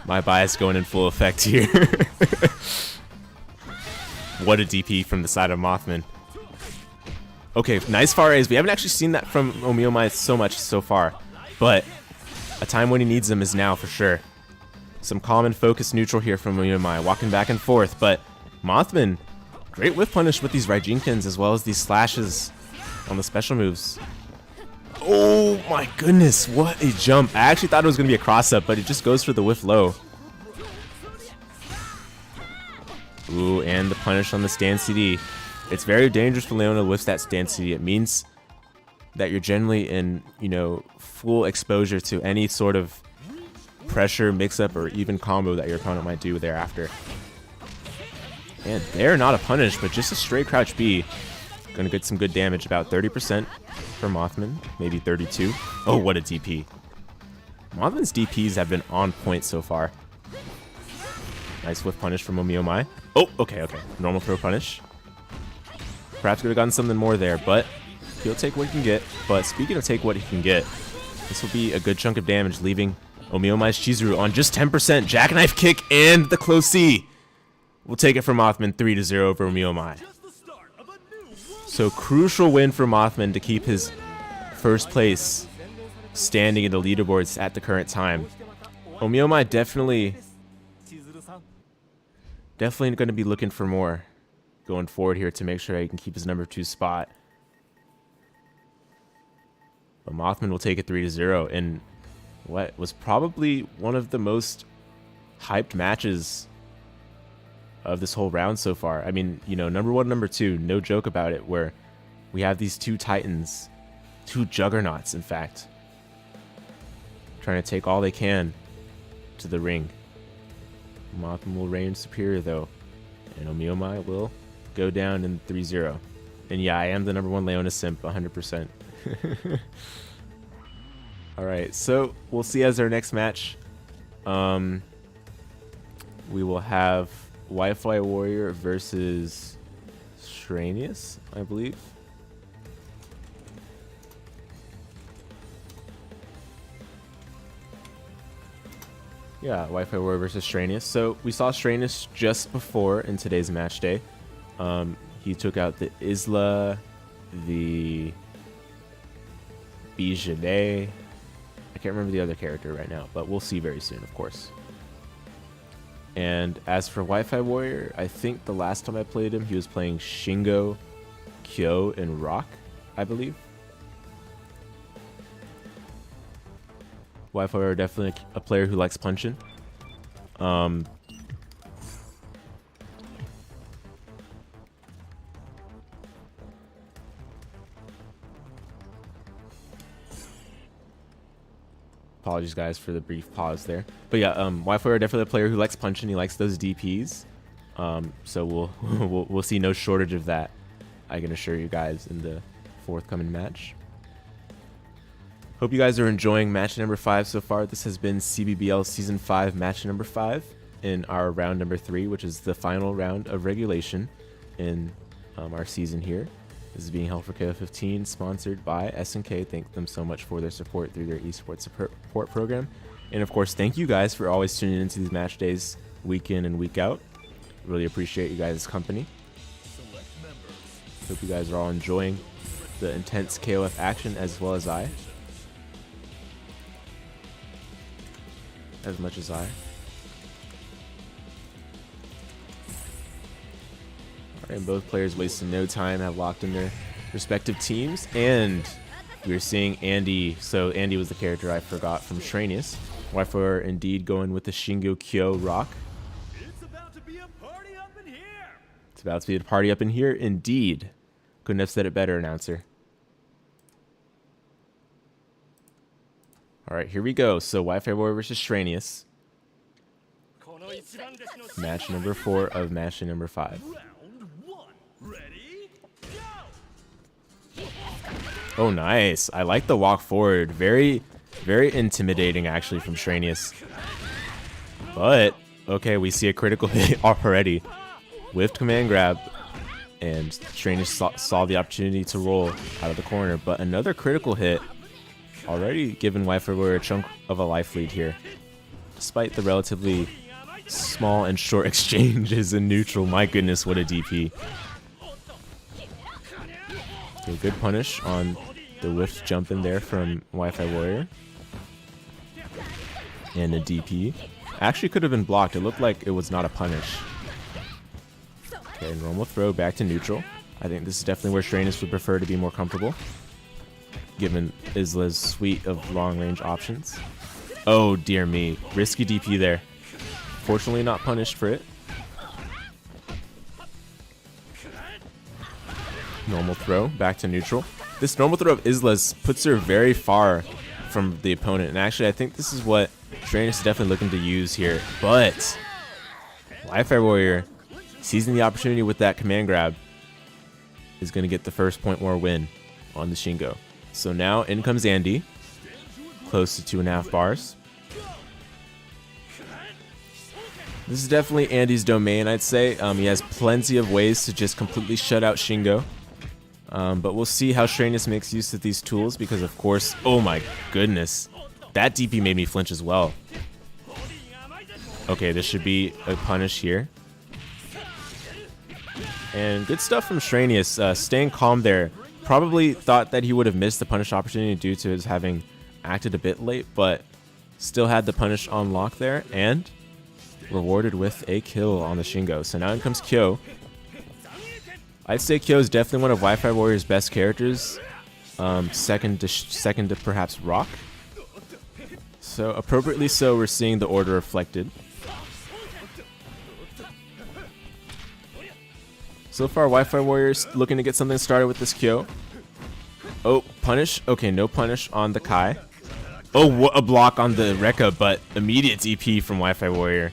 My bias going in full effect here. What a DP from the side of Mothman. Okay, nice far A's. We haven't actually seen that from ohmeohmy so much so far, but a time when he needs them is now for sure. Some calm and focused neutral here from ohmeohmy, walking back and forth, but Mothman, great whiff punish with these Raijinkins as well as these slashes on the special moves. Oh my goodness, what a jump. I actually thought it was going to be a cross-up, but it just goes for the whiff low. Ooh, and the punish on the stand CD. It's very dangerous for Leona to whiff that stand CD. It means that you're generally in, you know, full exposure to any sort of pressure, mix-up, or even combo that your opponent might do thereafter. And they're not a punish, but just a straight crouch B. Gonna get some good damage, about 30% for Mothman, maybe 32. Oh, what a DP. Mothman's DPs have been on point so far. Nice whiff punish from ohmeohmy. Oh, okay. Normal throw punish. Perhaps could have gotten something more there, but he'll take what he can get. But speaking of take what he can get, this will be a good chunk of damage, leaving ohmeohmy's Chizuru on just 10%. Jackknife kick and the close C. We'll take it from Mothman 3-0 over ohmeohmy. So crucial win for Mothman to keep his first place standing in the leaderboards at the current time. ohmeohmy definitely going to be looking for more going forward here to make sure he can keep his number 2 spot. But Mothman will take it 3-0 in what was probably one of the most hyped matches of this whole round so far. I mean, you know, number 1, number 2, no joke about it, where we have these two titans, two juggernauts, in fact, trying to take all they can to the ring. Mothman will reign superior, though, and ohmeohmy will go down in 3-0. And yeah, I am the number 1 Leona simp, 100%. Alright, so we'll see as our next match. We will have Wi-Fi Warrior versus Shreynius, I believe. Yeah, Wi-Fi Warrior versus Shreynius. So we saw Shreynius just before in today's match day. He took out the Isla, the Jenet. I can't remember the other character right now, but we'll see very soon, of course. And as for Wi-Fi Warrior, I think the last time I played him, he was playing Shingo, Kyo, and Rock, I believe. Wi-Fi Warrior definitely a player who likes punching. Apologies, guys, for the brief pause there. But yeah, Wi-Fi are definitely a player who likes punching. He likes those DPs. So we'll see no shortage of that, I can assure you guys, in the forthcoming match. Hope you guys are enjoying match number 5 so far. This has been CBBL Season 5 match number 5 in our round number 3, which is the final round of regulation in our season here. This is being held for KOF 15, sponsored by SNK. Thank them so much for their support through their esports support program. And of course, thank you guys for always tuning into these match days week in and week out. Really appreciate you guys' company. Hope you guys are all enjoying the intense KOF action as well as I. As much as I. And both players wasting no time, have locked in their respective teams. And we're seeing Andy. So Andy was the character I forgot from Shreynius. Wi-Fi are indeed going with the Shingo Kyo Rock. It's about to be a party up in here. It's about to be a party up in here, indeed. Couldn't have said it better, announcer. All right, here we go. So Wi-Fi Warrior versus Shreynius. Match number 4 of match number 5. Ready, go! Oh, nice. I like the walk forward. Very, very intimidating, actually, from Shreynius. But, okay, we see a critical hit already. Whiffed command grab. and Shreynius saw the opportunity to roll out of the corner. But another critical hit already given Wifi Warrior a chunk of a life lead here. Despite the relatively small and short exchanges in neutral. My goodness, what a DP. Okay, good punish on the whiff jump in there from Wifi Warrior. And a DP. Actually could have been blocked. It looked like it was not a punish. Okay, normal throw back to neutral. I think this is definitely where Shreynius would prefer to be more comfortable, given Isla's suite of long-range options. Oh, dear me. Risky DP there. Fortunately not punished for it. Normal throw back to neutral. This normal throw of Isla's puts her very far from the opponent. And actually, I think this is what Shreynius is definitely looking to use here. But Wifi Warrior, seizing the opportunity with that command grab, is going to get the first point war win on the Shingo. So now in comes Andy, close to 2.5 bars. This is definitely Andy's domain, I'd say. He has plenty of ways to just completely shut out Shingo. But we'll see how Shreynius makes use of these tools because, of course, oh my goodness. That DP made me flinch as well. Okay, this should be a punish here. And good stuff from Shreynius, staying calm there. Probably thought that he would have missed the punish opportunity due to his having acted a bit late, but still had the punish on lock there, and rewarded with a kill on the Shingo. So now in comes Kyo. I'd say Kyo is definitely one of Wifi Warrior's best characters, second to perhaps Rock. So appropriately so, we're seeing the order reflected. So far, Wifi Warrior's looking to get something started with this Kyo. Oh, punish. Okay, no punish on the Kai. Oh, what a block on the Rekka, but immediate DP from Wifi Warrior.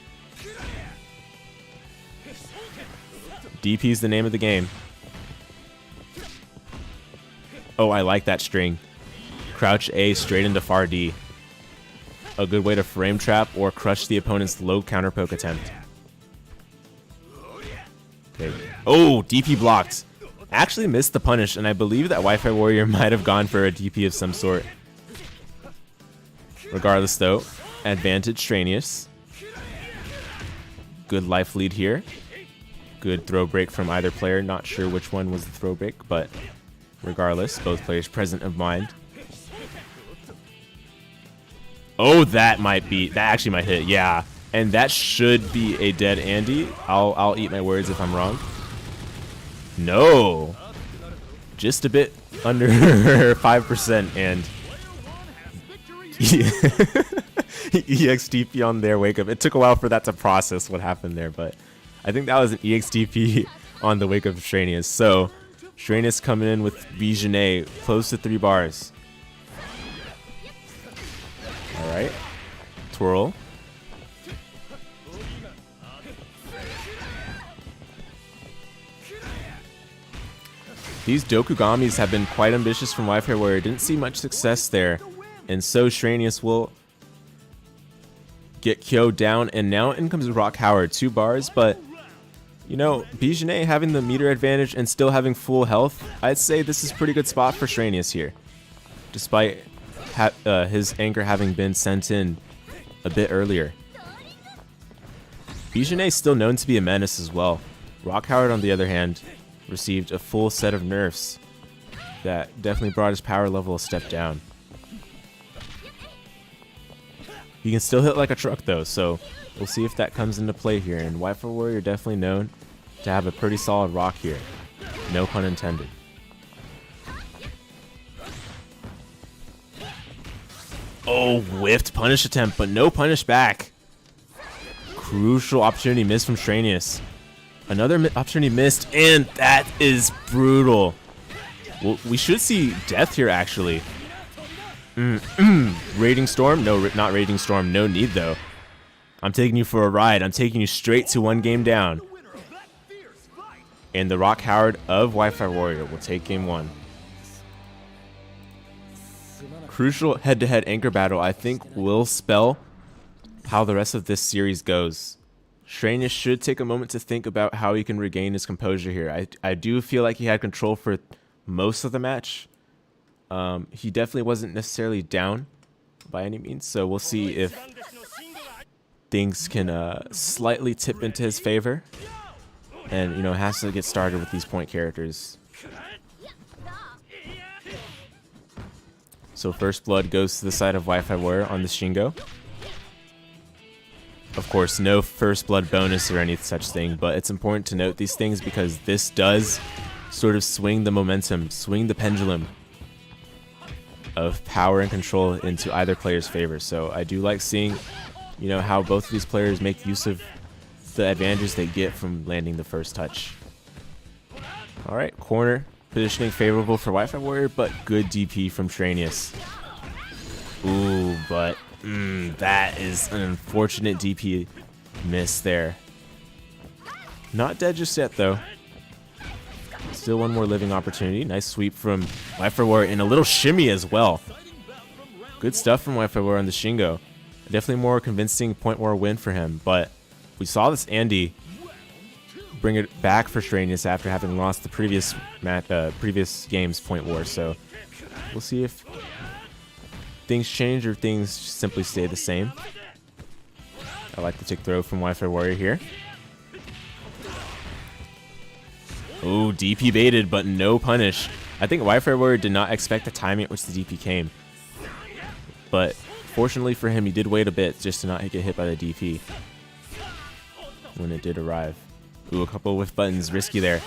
DP is the name of the game. Oh, I like that string. Crouch A straight into far D. A good way to frame trap or crush the opponent's low counter poke attempt. Okay. Oh, DP blocked. Actually missed the punish, and I believe that Wifi Warrior might have gone for a DP of some sort. Regardless, though, advantage Shreynius. Good life lead here. Good throw break from either player. Not sure which one was the throw break, but regardless, both players present of mind. Oh, that actually might hit, yeah. And that should be a dead Andy. I'll eat my words if I'm wrong. No. Just a bit under 5% and EXDP on their wake up. It took a while for that to process what happened there, but I think that was an EXDP on the wake up of Shreynius. So Shreynius coming in with Jenet close to 3 bars. Alright. Twirl. These Dokugamis have been quite ambitious from Wifi Warrior. Didn't see much success there. And so Shreynius will get Kyo down. And now in comes Rock Howard. 2 bars, but you know, Jenet having the meter advantage and still having full health, I'd say this is a pretty good spot for Shreynius here. Despite his anchor having been sent in a bit earlier. Jenet is still known to be a menace as well. Rock Howard, on the other hand, received a full set of nerfs that definitely brought his power level a step down. He can still hit like a truck though, so we'll see if that comes into play here. And Wifi Warrior definitely known to have a pretty solid rock here. No pun intended. Oh, whiffed punish attempt, but no punish back. Crucial opportunity missed from Shreynius. Another opportunity missed, and that is brutal. Well, we should see death here, actually. Raging Storm? No, not Raging Storm. No need, though. I'm taking you for a ride. I'm taking you straight to 1 game down. And the Rock Howard of Wifi Warrior will take game 1. Crucial head-to-head anchor battle, I think, will spell how the rest of this series goes. Shreynius should take a moment to think about how he can regain his composure here. I do feel like he had control for most of the match. He definitely wasn't necessarily down by any means, so we'll see if things can slightly tip into his favor. And, you know, has to get started with these point characters. So first blood goes to the side of Wi-Fi Warrior on the Shingo. Of course, no first blood bonus or any such thing, but it's important to note these things because this does sort of swing the momentum, swing the pendulum of power and control into either player's favor. So I do like seeing, you know, how both of these players make use of the advantages they get from landing the first touch. All right, corner positioning favorable for Wi-Fi Warrior, but good DP from Shreynius. Ooh, but that is an unfortunate DP miss there. Not dead just yet, though. Still one more living opportunity. Nice sweep from Wi-Fi Warrior and a little shimmy as well. Good stuff from Wi-Fi Warrior on the Shingo. Definitely more convincing point war win for him, but we saw this Andy bring it back for Shreynius after having lost the previous game's point war. So we'll see if things change or things simply stay the same. I like the tick throw from Wi-Fi Warrior here. Oh, DP baited, but no punish. I think Wi-Fi Warrior did not expect the timing at which the DP came. But fortunately for him, he did wait a bit just to not get hit by the DP when it did arrive. Ooh, a couple whiff buttons, risky there.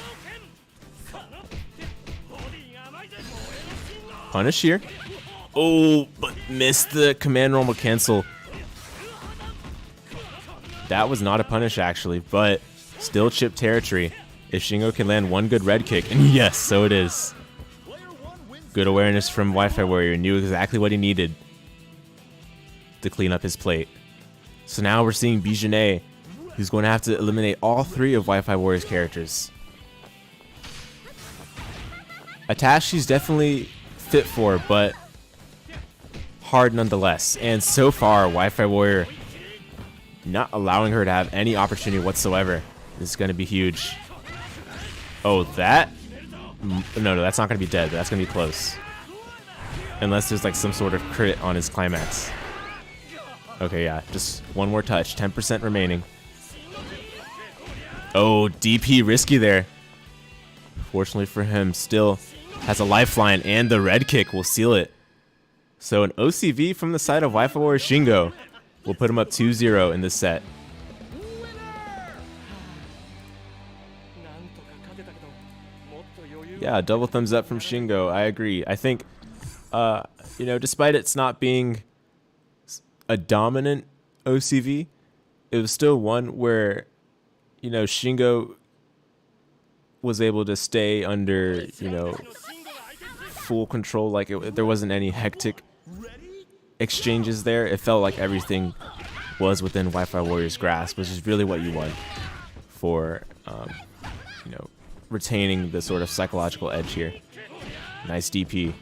Punish here. Oh, but missed the command normal cancel. That was not a punish actually, but still chip territory. If Shingo can land one good red kick, and yes, so it is. Good awareness from Wi-Fi Warrior, knew exactly what he needed to clean up his plate. So now we're seeing Jenet, who's going to have to eliminate all three of Wi-Fi Warrior's characters. A task she's definitely fit for, but hard nonetheless. And so far, Wi-Fi Warrior not allowing her to have any opportunity whatsoever. This is going to be huge. Oh, that? No, that's not going to be dead. That's going to be close. Unless there's like some sort of crit on his climax. Okay, yeah, just one more touch. 10% remaining. Oh, DP risky there. Fortunately for him, still has a lifeline, and the red kick will seal it. So an OCV from the side of Wi-Fi Warrior Shingo will put him up 2-0 in this set. Yeah, double thumbs up from Shingo. I agree. I think, you know, despite it's not being a dominant OCV, it was still one where, you know, Shingo was able to stay under, you know, full control. Like there wasn't any hectic exchanges there. It felt like everything was within Wi-Fi Warrior's grasp, which is really what you want for, you know, retaining the sort of psychological edge here. Nice DP.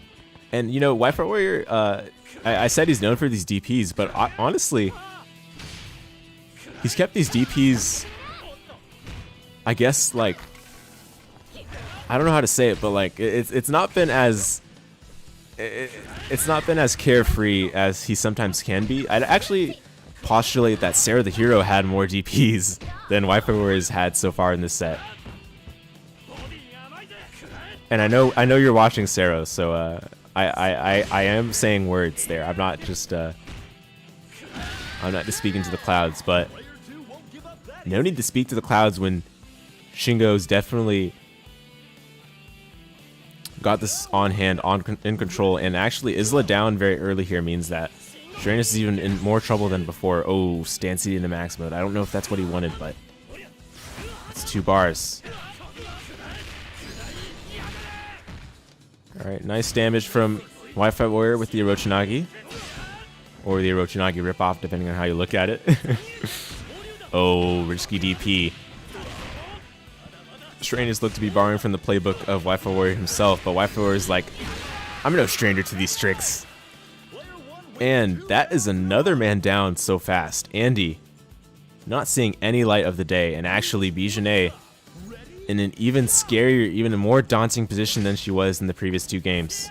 And, you know, Wi-Fi Warrior, I said he's known for these DPs, but honestly, he's kept these DPs, I guess, like, I don't know how to say it, but like it's not been as carefree as he sometimes can be. I'd actually postulate that SerotheHero had more DPs than Wi-Fi Warriors had so far in this set. And I know you're watching Sero, so I am saying words there. I'm not just speaking to the clouds, but no need to speak to the clouds when Shingo's definitely got this on hand, in control, and actually Isla down very early here means that Shreynius is even in more trouble than before. Oh, stance into max mode. I don't know if that's what he wanted, but it's 2 bars. Alright, nice damage from Wi-Fi Warrior with the Orochinagi. Or the Orochinagi ripoff, depending on how you look at it. Oh, risky DP. Shreynius looked to be borrowing from the playbook of Wi-Fi Warrior himself, but Wi-Fi Warrior is like, I'm no stranger to these tricks. And that is another man down so fast. Andy, not seeing any light of the day, and actually Jenet in an even scarier, even a more daunting position than she was in the previous 2 games.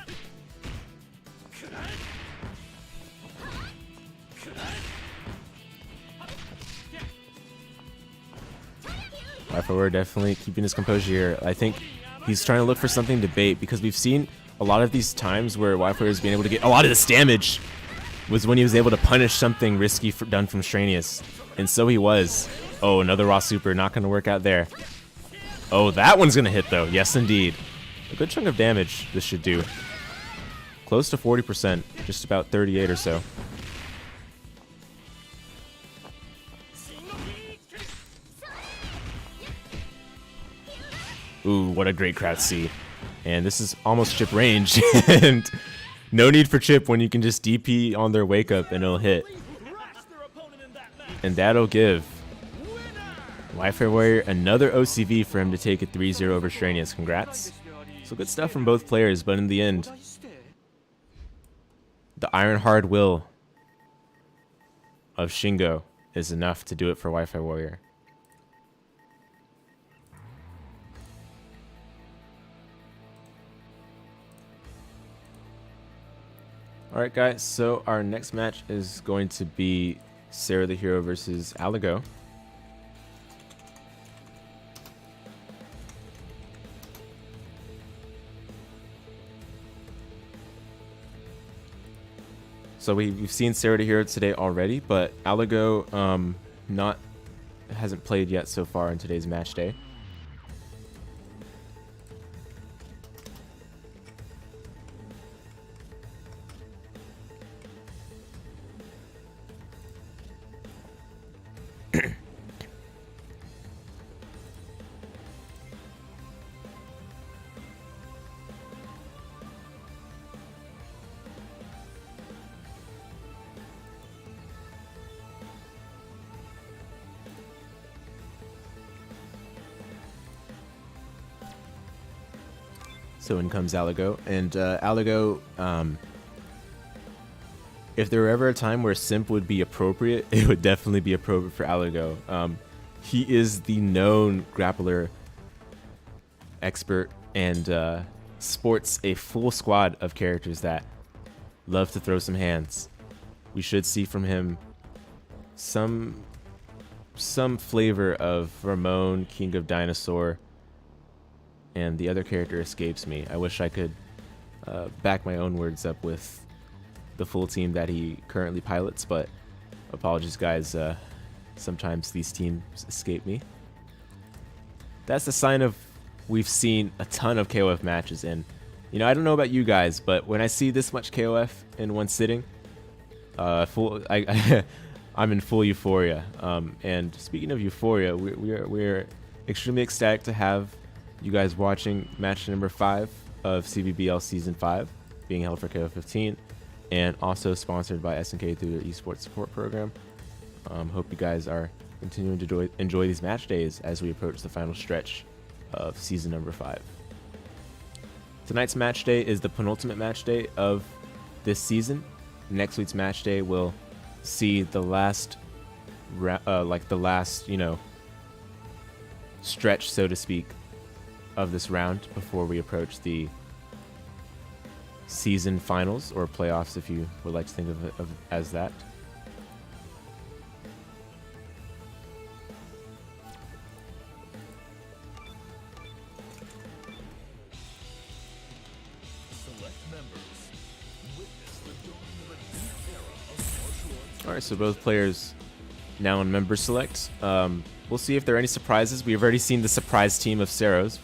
Wifi Warrior definitely keeping his composure here. I think he's trying to look for something to bait, because we've seen a lot of these times where Wifi Warrior has been able to get a lot of this damage was when he was able to punish something risky done from Shreynius. And so he was. Oh, another raw super, not going to work out there. Oh, that one's going to hit though. Yes, indeed. A good chunk of damage this should do. Close to 40%, just about 38 or so. Ooh, what a great crouch C. And this is almost chip range. And no need for chip when you can just DP on their wake up and it'll hit. And that'll give Wifi Warrior another OCV for him to take a 3-0 over Shreynius. Congrats. So good stuff from both players, but in the end, the iron hard will of Shingo is enough to do it for Wifi Warrior. Alright guys, so our next match is going to be SerotheHero versus Alego. So we've seen SerotheHero today already, but Alego hasn't played yet so far in today's match day. So in comes Alego, and Alego, if there were ever a time where simp would be appropriate, it would definitely be appropriate for Alego. He is the known grappler expert and sports a full squad of characters that love to throw some hands. We should see from him some flavor of Ramón, King of Dinosaur, and the other character escapes me. I wish I could back my own words up with the full team that he currently pilots, but apologies guys, sometimes these teams escape me. That's a sign of we've seen a ton of KOF matches, and you know, I don't know about you guys, but when I see this much KOF in one sitting, I'm in full euphoria. And speaking of euphoria, we're extremely ecstatic to have you guys watching match number 5 of CBBL Season 5, being held for KOF 15, and also sponsored by SNK through the esports support program. Hope you guys are continuing to enjoy these match days as we approach the final stretch of season number 5. Tonight's match day is the penultimate match day of this season. Next week's match day will see the last, you know, stretch, so to speak, of this round before we approach the season finals, or playoffs if you would like to think of it as that. Alright, so both players now in member select. We'll see if there are any surprises. We've already seen the surprise team of Seros.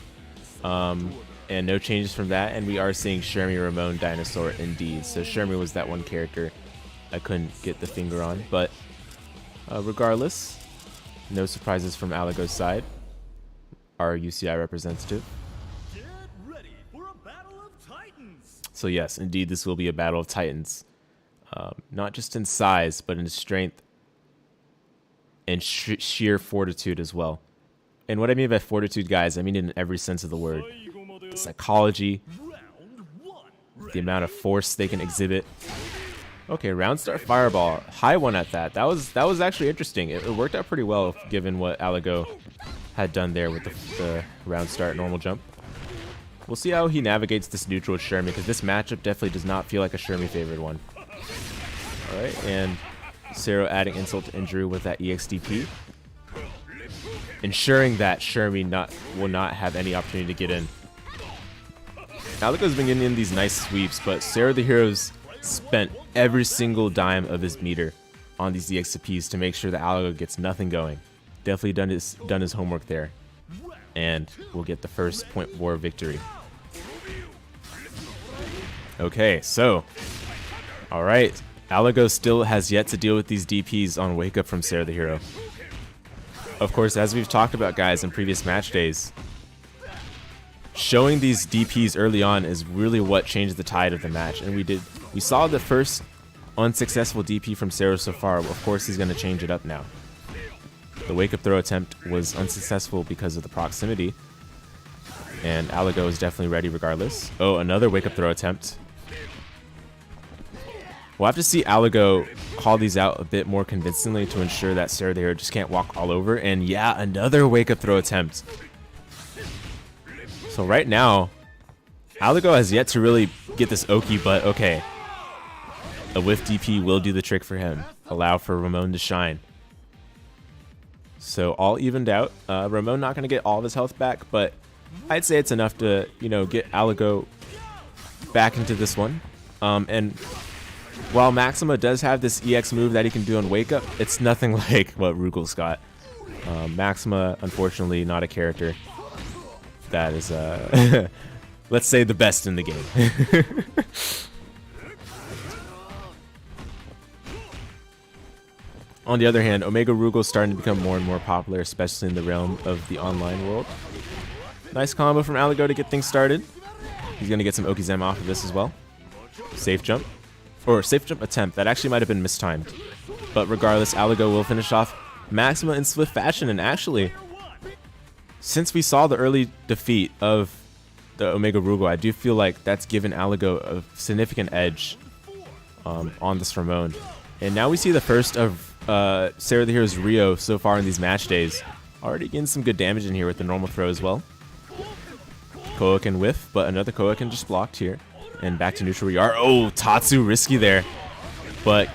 And no changes from that, and we are seeing Shermie, Ramón, Dinosaur, indeed. So Shermie was that one character I couldn't get the finger on, but regardless, no surprises from Alego's side, our UCI representative. Get ready for a battle of titans. So yes, indeed, this will be a battle of titans, not just in size, but in strength and sheer fortitude as well. And what I mean by fortitude, guys, I mean in every sense of the word. The psychology, the amount of force they can exhibit, Okay, round start fireball. High one at that. That was actually interesting. It worked out pretty well given what Alego had done there with the round start normal jump. We'll see how he navigates this neutral with Shermie, because this matchup definitely does not feel like a Shermie favored one. Alright, and Sero adding insult to injury with that EXDP, ensuring that Shermie will not have any opportunity to get in. Alego's been getting in these nice sweeps, but SerotheHero's spent every single dime of his meter on these EXDPs to make sure that Alego gets nothing going. Definitely done his homework there, and we'll get the first point war victory. Okay, so alright, Alego still has yet to deal with these DPs on wake up from SerotheHero. Of course, as we've talked about, guys, in previous match days, showing these DPs early on is really what changed the tide of the match, and we saw the first unsuccessful DP from Sero so far. Of course, he's going to change it up now. The wake-up throw attempt was unsuccessful because of the proximity, and Alego is definitely ready regardless. Oh, another wake-up throw attempt. We'll have to see Alego call these out a bit more convincingly to ensure that SerotheHero just can't walk all over. And yeah, another wake-up throw attempt. So right now, Alego has yet to really get this Oki, but okay. A whiff DP will do the trick for him. Allow for Ramón to shine. So all evened out. Ramón not going to get all of his health back, but I'd say it's enough to, you know, get Alego back into this one. And while Maxima does have this EX move that he can do on Wake Up, it's nothing like what Rugal's got. Maxima, unfortunately, not a character that is, let's say, the best in the game. On the other hand, Omega Rugal is starting to become more and more popular, especially in the realm of the online world. Nice combo from Alego to get things started. He's going to get some Okizeme off of this as well. Safe jump. Or safe jump attempt. That actually might have been mistimed. But regardless, Alego will finish off Maxima in swift fashion. And actually, since we saw the early defeat of the Omega Rugal, I do feel like that's given Alego a significant edge on this Ramón. And now we see the first of SerotheHero's Rio so far in these match days. Already getting some good damage in here with the normal throw as well. Kowakin whiff, but another Kowakin just blocked here. And back to neutral we are. Oh, Tatsu risky there. But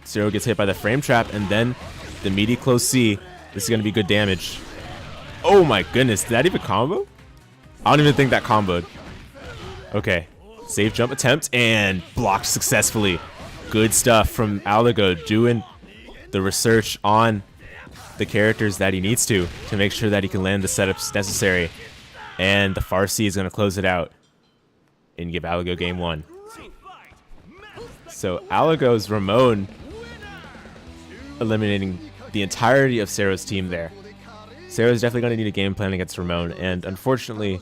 Sero gets hit by the frame trap, and then the meaty close C. This is going to be good damage. Oh my goodness, did that even combo? I don't even think that comboed. Okay, safe jump attempt, and blocked successfully. Good stuff from Alego, doing the research on the characters that he needs to make sure that he can land the setups necessary. And the Farsi is going to close it out and give Alego game one. So Alego's Ramón eliminating the entirety of Sero's team there. Sero's definitely going to need a game plan against Ramón, and unfortunately,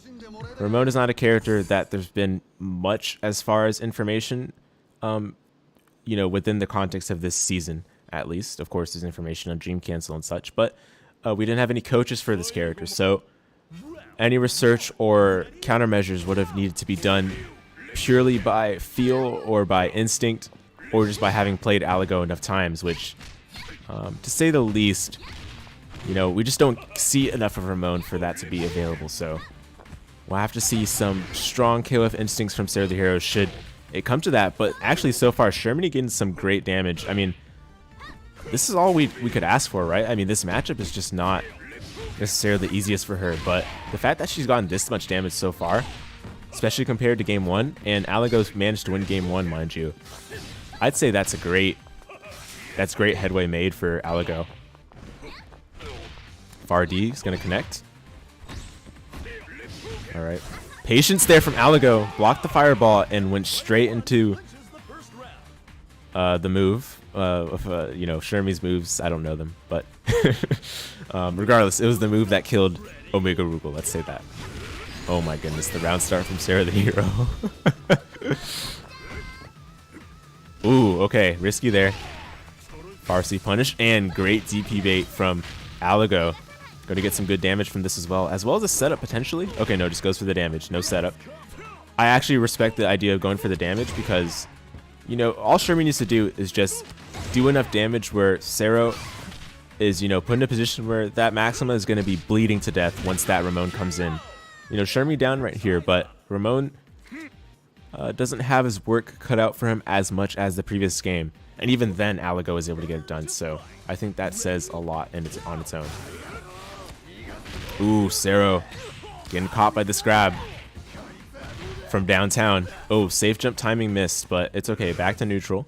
Ramón is not a character that there's been much as far as information, you know, within the context of this season, at least. Of course, there's information on Dream Cancel and such, but we didn't have any coaches for this character, so any research or countermeasures would have needed to be done purely by feel or by instinct, or just by having played Alego enough times, which, to say the least, you know, we just don't see enough of Ramón for that to be available. So we'll have to see some strong KOF instincts from SerotheHero should it come to that. But actually, so far, Shermie getting some great damage. I mean, this is all we could ask for, right? I mean, this matchup is just not necessarily the easiest for her, but the fact that she's gotten this much damage so far, especially compared to game one, and Alego's managed to win game one, mind you, I'd say that's great headway made for Alego. Vardy is going to connect. All right. Patience there from Alego. Blocked the fireball and went straight into the move of, you know, Shermie's moves. I don't know them, but regardless, it was the move that killed Omega Rugal. Let's say that. Oh my goodness, the round start from SerotheHero. Ooh, okay, risky there. Farsi punish, and great DP bait from Alego. Going to get some good damage from this as well as a setup potentially. Okay, no, just goes for the damage, no setup. I actually respect the idea of going for the damage because You know, all Shermie needs to do is just do enough damage where Sero is, you know, put in a position where that Maxima is going to be bleeding to death once that Ramón comes in. You know, Shermie down right here, but Ramón doesn't have his work cut out for him as much as the previous game. And even then, Alego was able to get it done. So I think that says a lot and it's on its own. Ooh, Sero getting caught by this grab from downtown. Oh, safe jump timing missed, but it's okay. Back to neutral.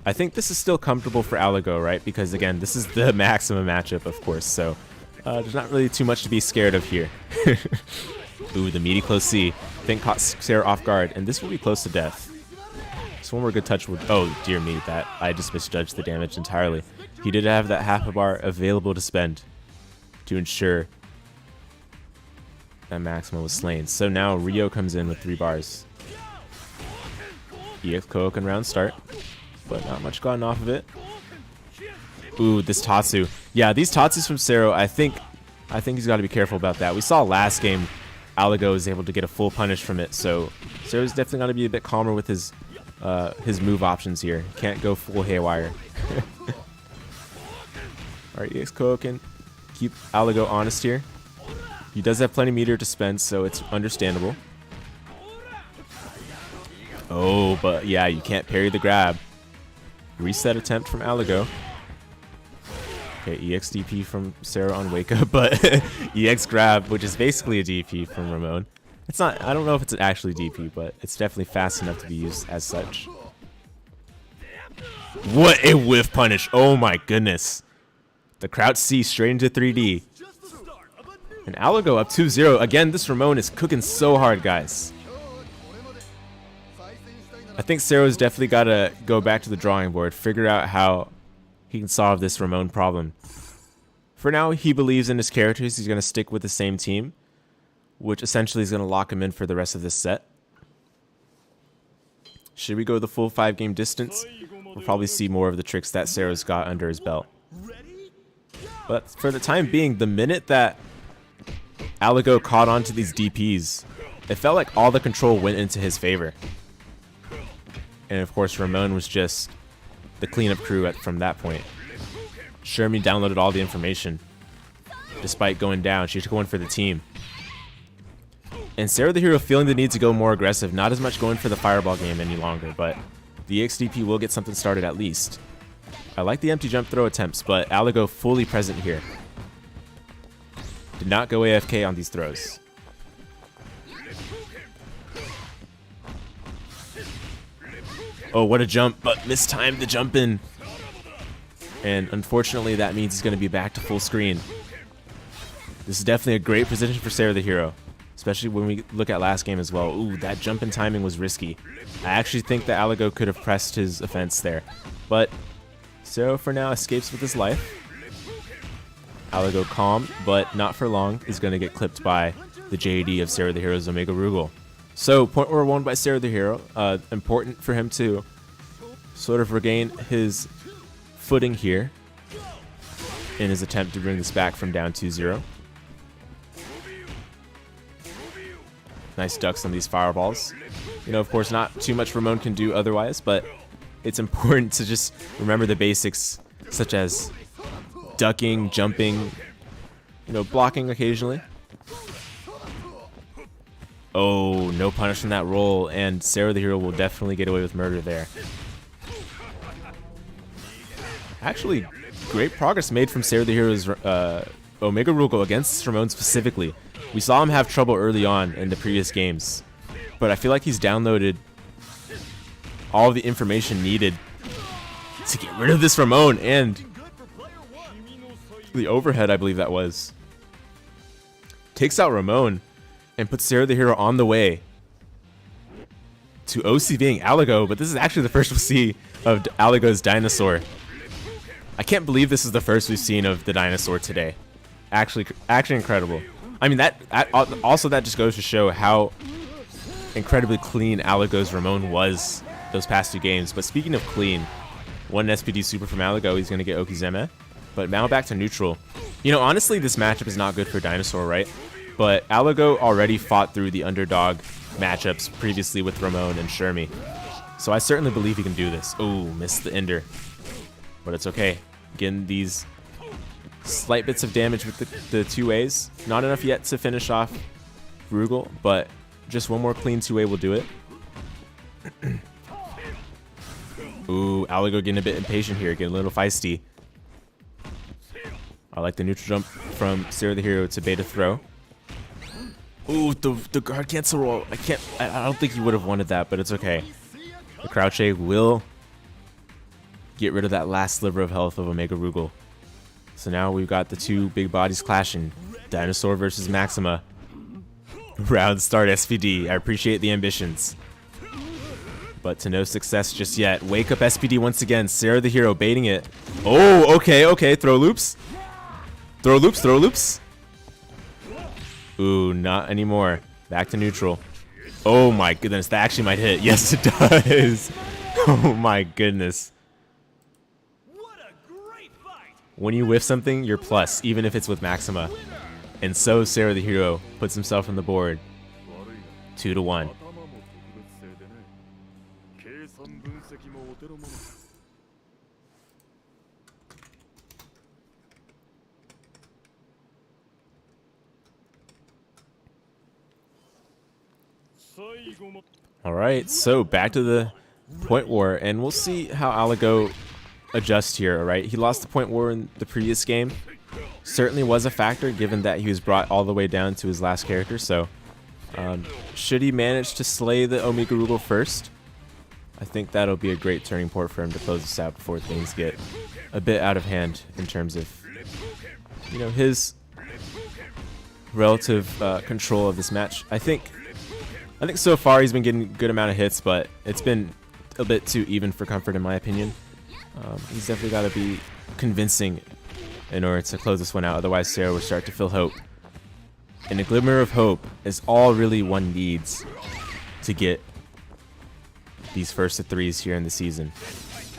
I think this is still comfortable for Alego, right? Because again, this is the Maxima matchup, of course. So there's not really too much to be scared of here. Ooh, the meaty close C. I think caught Sero off guard, and this will be close to death. So one more good touch would... Oh, dear me, that I just misjudged the damage entirely. He did have that half a bar available to spend to ensure that Maxima was slain. So now Rio comes in with 3 bars. EX Koken round start, but not much gotten off of it. Ooh, this Tatsu. Yeah, these Tatsus from Sero, I think he's got to be careful about that. We saw last game Alego was able to get a full punish from it, so Sero's definitely got to be a bit calmer with his move options here. Can't go full haywire. Alright, EX Koken. Keep Alego honest here. He does have plenty of meter to spend, so it's understandable. Oh, but yeah, you can't parry the grab. Reset attempt from Alego. Okay, EX DP from Sero on wake up, but EX grab, which is basically a DP from Ramón. It's not, I don't know if it's actually DP, but it's definitely fast enough to be used as such. What a whiff punish. Oh my goodness. The crouch C straight into 3D. And Alego up 2-0. Again, this Ramón is cooking so hard, guys. I think Sero's definitely got to go back to the drawing board, figure out how he can solve this Ramón problem. For now, he believes in his characters. He's going to stick with the same team, which essentially is going to lock him in for the rest of this set. Should we go the full 5-game distance? We'll probably see more of the tricks that Sero's got under his belt. But for the time being, the minute that Alego caught on to these DPs, it felt like all the control went into his favor. And of course, Ramón was just the cleanup crew from that point. Shermie downloaded all the information. Despite going down, she took one for the team. And SerotheHero feeling the need to go more aggressive, not as much going for the fireball game any longer, but the XDP will get something started at least. I like the empty jump throw attempts, but Alego fully present here. Did not go AFK on these throws. Oh, what a jump, but mistimed the jump in. And unfortunately, that means he's going to be back to full screen. This is definitely a great position for SerotheHero, especially when we look at last game as well. Ooh, that jump in timing was risky. I actually think that Alego could have pressed his offense there. But Sero, for now, escapes with his life. Alego calm, but not for long, is going to get clipped by the JD of SerotheHero's Omega Rugal. So, point order won by SerotheHero. Important for him to sort of regain his footing here in his attempt to bring this back from down 2-0. Nice ducks on these fireballs. You know, of course, not too much Ramón can do otherwise, but it's important to just remember the basics, such as ducking, jumping, you know, blocking occasionally. Oh, no punish from that roll, and SerotheHero will definitely get away with murder there. Actually, great progress made from SerotheHero's Omega Rugal against Ramón specifically. We saw him have trouble early on in the previous games, but I feel like he's downloaded all the information needed to get rid of this Ramón, and the overhead, I believe that was. Takes out Ramón and puts SerotheHero on the way to OCVing Alego, but this is actually the first we'll see of Alego's Dinosaur. I can't believe this is the first we've seen of the Dinosaur today. Actually incredible. I mean, that just goes to show how incredibly clean Alego's Ramón was those past 2 games. But speaking of clean, one SPD super from Alego, he's going to get Okizeme. But now back to neutral. You know, honestly, this matchup is not good for Dinosaur, right? But Alego already fought through the underdog matchups previously with Ramón and Shermie. So I certainly believe he can do this. Oh, missed the ender. But it's okay. Getting these slight bits of damage with the 2As. Not enough yet to finish off Rugal, but just one more clean 2A will do it. Ooh, Alego getting a bit impatient here, getting a little feisty. I like the neutral jump from SerotheHero to beta throw. Ooh, the guard cancel roll. I don't think he would have wanted that, but it's okay. The crouch A will get rid of that last sliver of health of Omega Rugal. So now we've got the two big bodies clashing. Dinosaur versus Maxima. Round start SPD. I appreciate the ambitions. But to no success just yet. Wake up SPD once again. SerotheHero baiting it. Oh, okay. Throw loops. Throw loops. Ooh, not anymore. Back to neutral. Oh my goodness, that actually might hit. Yes, it does. Oh my goodness. What a great fight! When you whiff something, you're plus, even if it's with Maxima. And so SerotheHero puts himself on the board. 2-1. Alright, so back to the point war, and we'll see how Alego adjusts here, alright? He lost the point war in the previous game. Certainly was a factor, given that he was brought all the way down to his last character, so should he manage to slay the Omega Rugal first, I think that'll be a great turning point for him to close this out before things get a bit out of hand in terms of, you know, his relative control of this match. I think so far he's been getting a good amount of hits, but it's been a bit too even for comfort in my opinion. He's definitely got to be convincing in order to close this one out, otherwise Sero will start to feel hope. And a glimmer of hope is all really one needs to get these first of threes here in the season.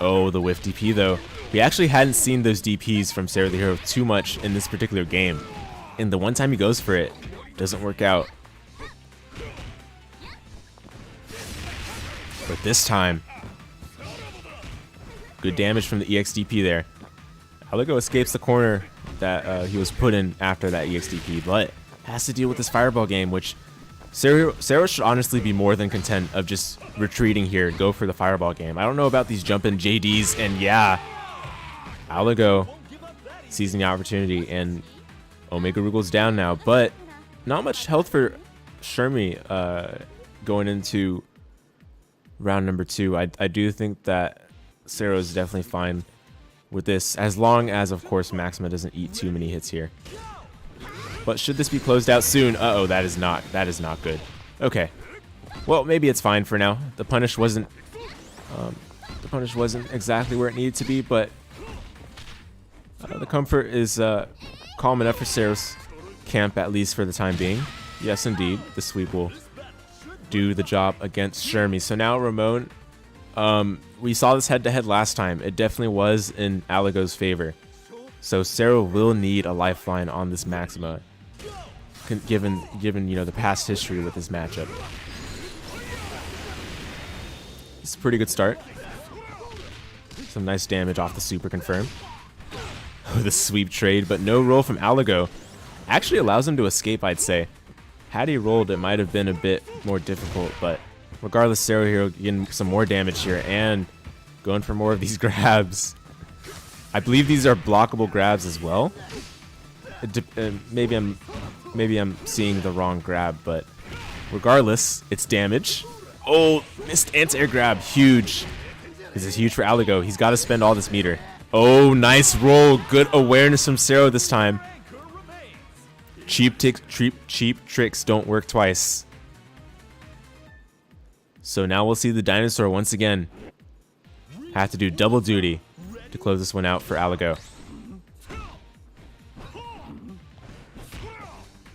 Oh, the whiff DP though. We actually hadn't seen those DPs from SerotheHero too much in this particular game. And the one time he goes for it, doesn't work out. But this time, good damage from the EXDP there. Alego escapes the corner that he was put in after that EXDP, but has to deal with this fireball game, which Sero should honestly be more than content of just retreating here, go for the fireball game. I don't know about these jumping JDs, and yeah, Alego seizing the opportunity, and Omega Rugal's down now, but not much health for Shermie going into round number 2. I do think that Sero is definitely fine with this, as long as, of course, Maxima doesn't eat too many hits here. But should this be closed out soon? Uh-oh, that is not good. Okay. Well, maybe it's fine for now. The punish wasn't exactly where it needed to be, but the comfort is calm enough for Sero's camp, at least for the time being. Yes, indeed, the sweep will do the job against Shermie. So now Ramón, we saw this head-to-head last time. It definitely was in Alego's favor. So Sero will need a lifeline on this Maxima, given you know the past history with this matchup. It's a pretty good start. Some nice damage off the super confirm. The sweep trade, but no roll from Alego. Actually allows him to escape, I'd say. Had he rolled, it might have been a bit more difficult, but regardless, SerotheHero getting some more damage here and going for more of these grabs. I believe these are blockable grabs as well. Maybe I'm seeing the wrong grab, but regardless, it's damage. Oh, missed anti-air grab, huge. This is huge for Alego. He's got to spend all this meter. Oh, nice roll. Good awareness from Sero this time. Cheap tricks don't work twice. So now we'll see the Dinosaur once again have to do double duty to close this one out for Alego.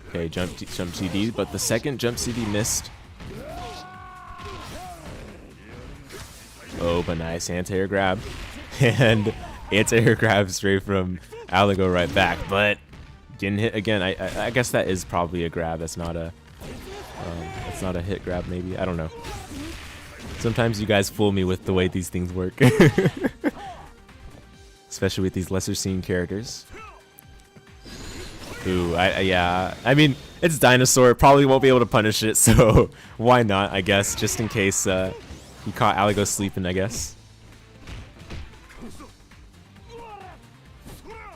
Okay, jump CD, but the second jump CD missed. Oh, but nice anti-air grab. And anti-air grab straight from Alego right back, but didn't hit again. I guess that is probably a grab. That's not a hit grab, maybe. I don't know. Sometimes you guys fool me with the way these things work. Especially with these lesser seen characters. Ooh, yeah. I mean, it's Dinosaur. Probably won't be able to punish it, so why not, I guess. Just in case he caught Alego sleeping, I guess.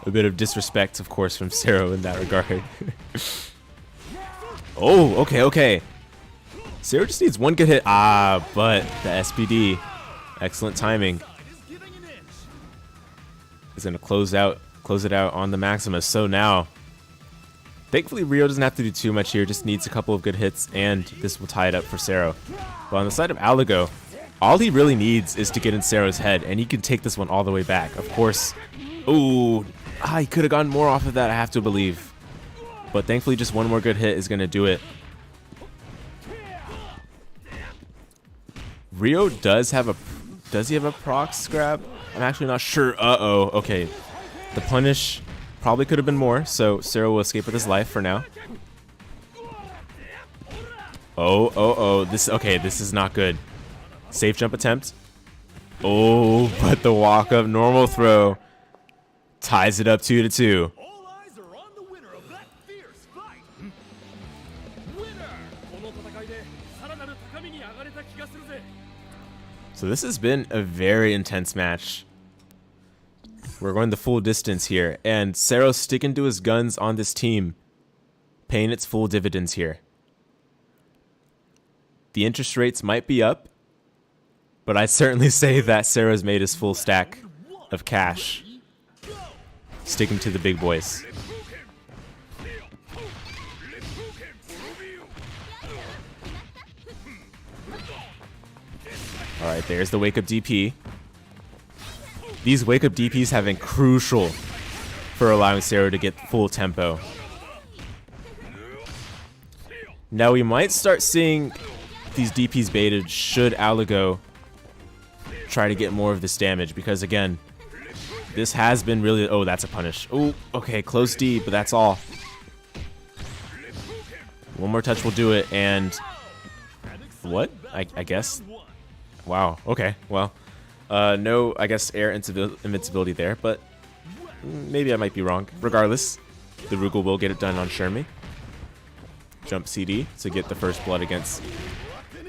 A bit of disrespect, of course, from Sero in that regard. Oh, okay. Sero just needs one good hit. Ah, but the SPD. Excellent timing. Is going to close it out on the Maxima. So now, thankfully, Rio doesn't have to do too much here. Just needs a couple of good hits, and this will tie it up for Sero. But on the side of Alego, all he really needs is to get in Sero's head, and he can take this one all the way back. Of course. Ooh. He could have gotten more off of that, I have to believe. But thankfully, just one more good hit is going to do it. Rio does he have a procs grab? I'm actually not sure. Uh-oh. Okay. The punish probably could have been more, so Sero will escape with his life for now. Oh. This is not good. Safe jump attempt. Oh, but the walk up normal throw ties it up 2-2. All eyes are on the winner of that fierce fight. So this has been a very intense match. We're going the full distance here, and Sero's sticking to his guns on this team, paying its full dividends here. The interest rates might be up, but I certainly say that Sero's made his full stack of cash, sticking to the big boys. Alright, there's the wake up DP. These wake up DPs have been crucial for allowing Sero to get full tempo. Now we might start seeing these DPs baited should Alego try to get more of this damage, because again, this has been really... Oh, that's a punish. Oh, okay, close D, but that's all. One more touch will do it, and... What? I guess... Wow, okay, well. No, I guess air invincibility there, but maybe I might be wrong. Regardless, the Rugal will get it done on Shermie. Jump CD to get the first blood against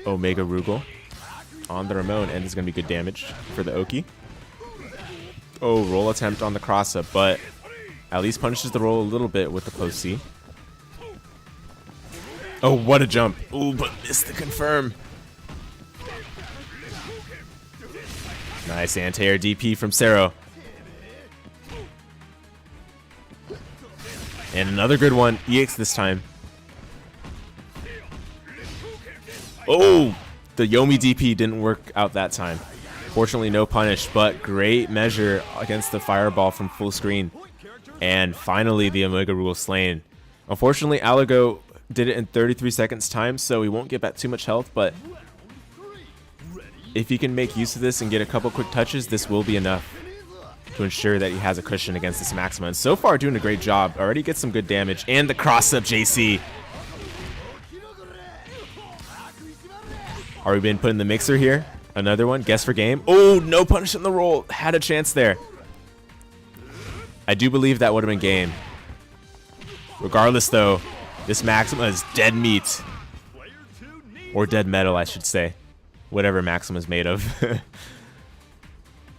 Omega Rugal on the Ramón, and this is going to be good damage for the Oki. Oh, roll attempt on the cross-up, but at least punishes the roll a little bit with the post C. Oh, what a jump. Oh, but missed the confirm. Nice anti-air DP from Sero. And another good one. EX this time. Oh, the Yomi DP didn't work out that time. Fortunately, no punish, but great measure against the fireball from full screen. And finally, the Omega Rugal slain. Unfortunately, Alego did it in 33 seconds time, so he won't get back too much health, but if he can make use of this and get a couple quick touches, this will be enough to ensure that he has a cushion against this Maxima. And so far, doing a great job. Already gets some good damage. And the cross-up JC. Are we being put in the mixer here? Another one. Guess for game. Oh, no punish in the roll. Had a chance there. I do believe that would have been game. Regardless, though, this Maxima is dead meat. Or dead metal, I should say. Whatever Maxima is made of.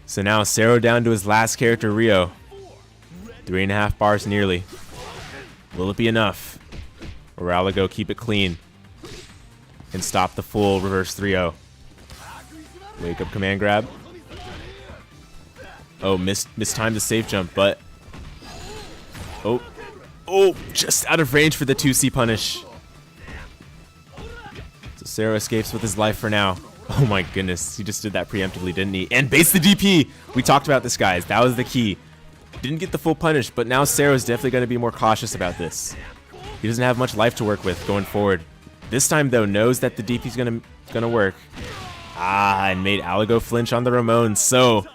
So now Sero down to his last character, Rio. 3.5 bars nearly. Will it be enough? Or Alego keep it clean and stop the full reverse 3-0. Wake up command grab. Oh, mistimed the safe jump, but... Oh, just out of range for the 2C punish. So Sero escapes with his life for now. Oh my goodness, he just did that preemptively, didn't he? And base the DP! We talked about this, guys. That was the key. Didn't get the full punish, but now Sero's definitely going to be more cautious about this. He doesn't have much life to work with going forward. This time, though, knows that the DP's gonna work. Ah, and made Alego flinch on the Ramón. So,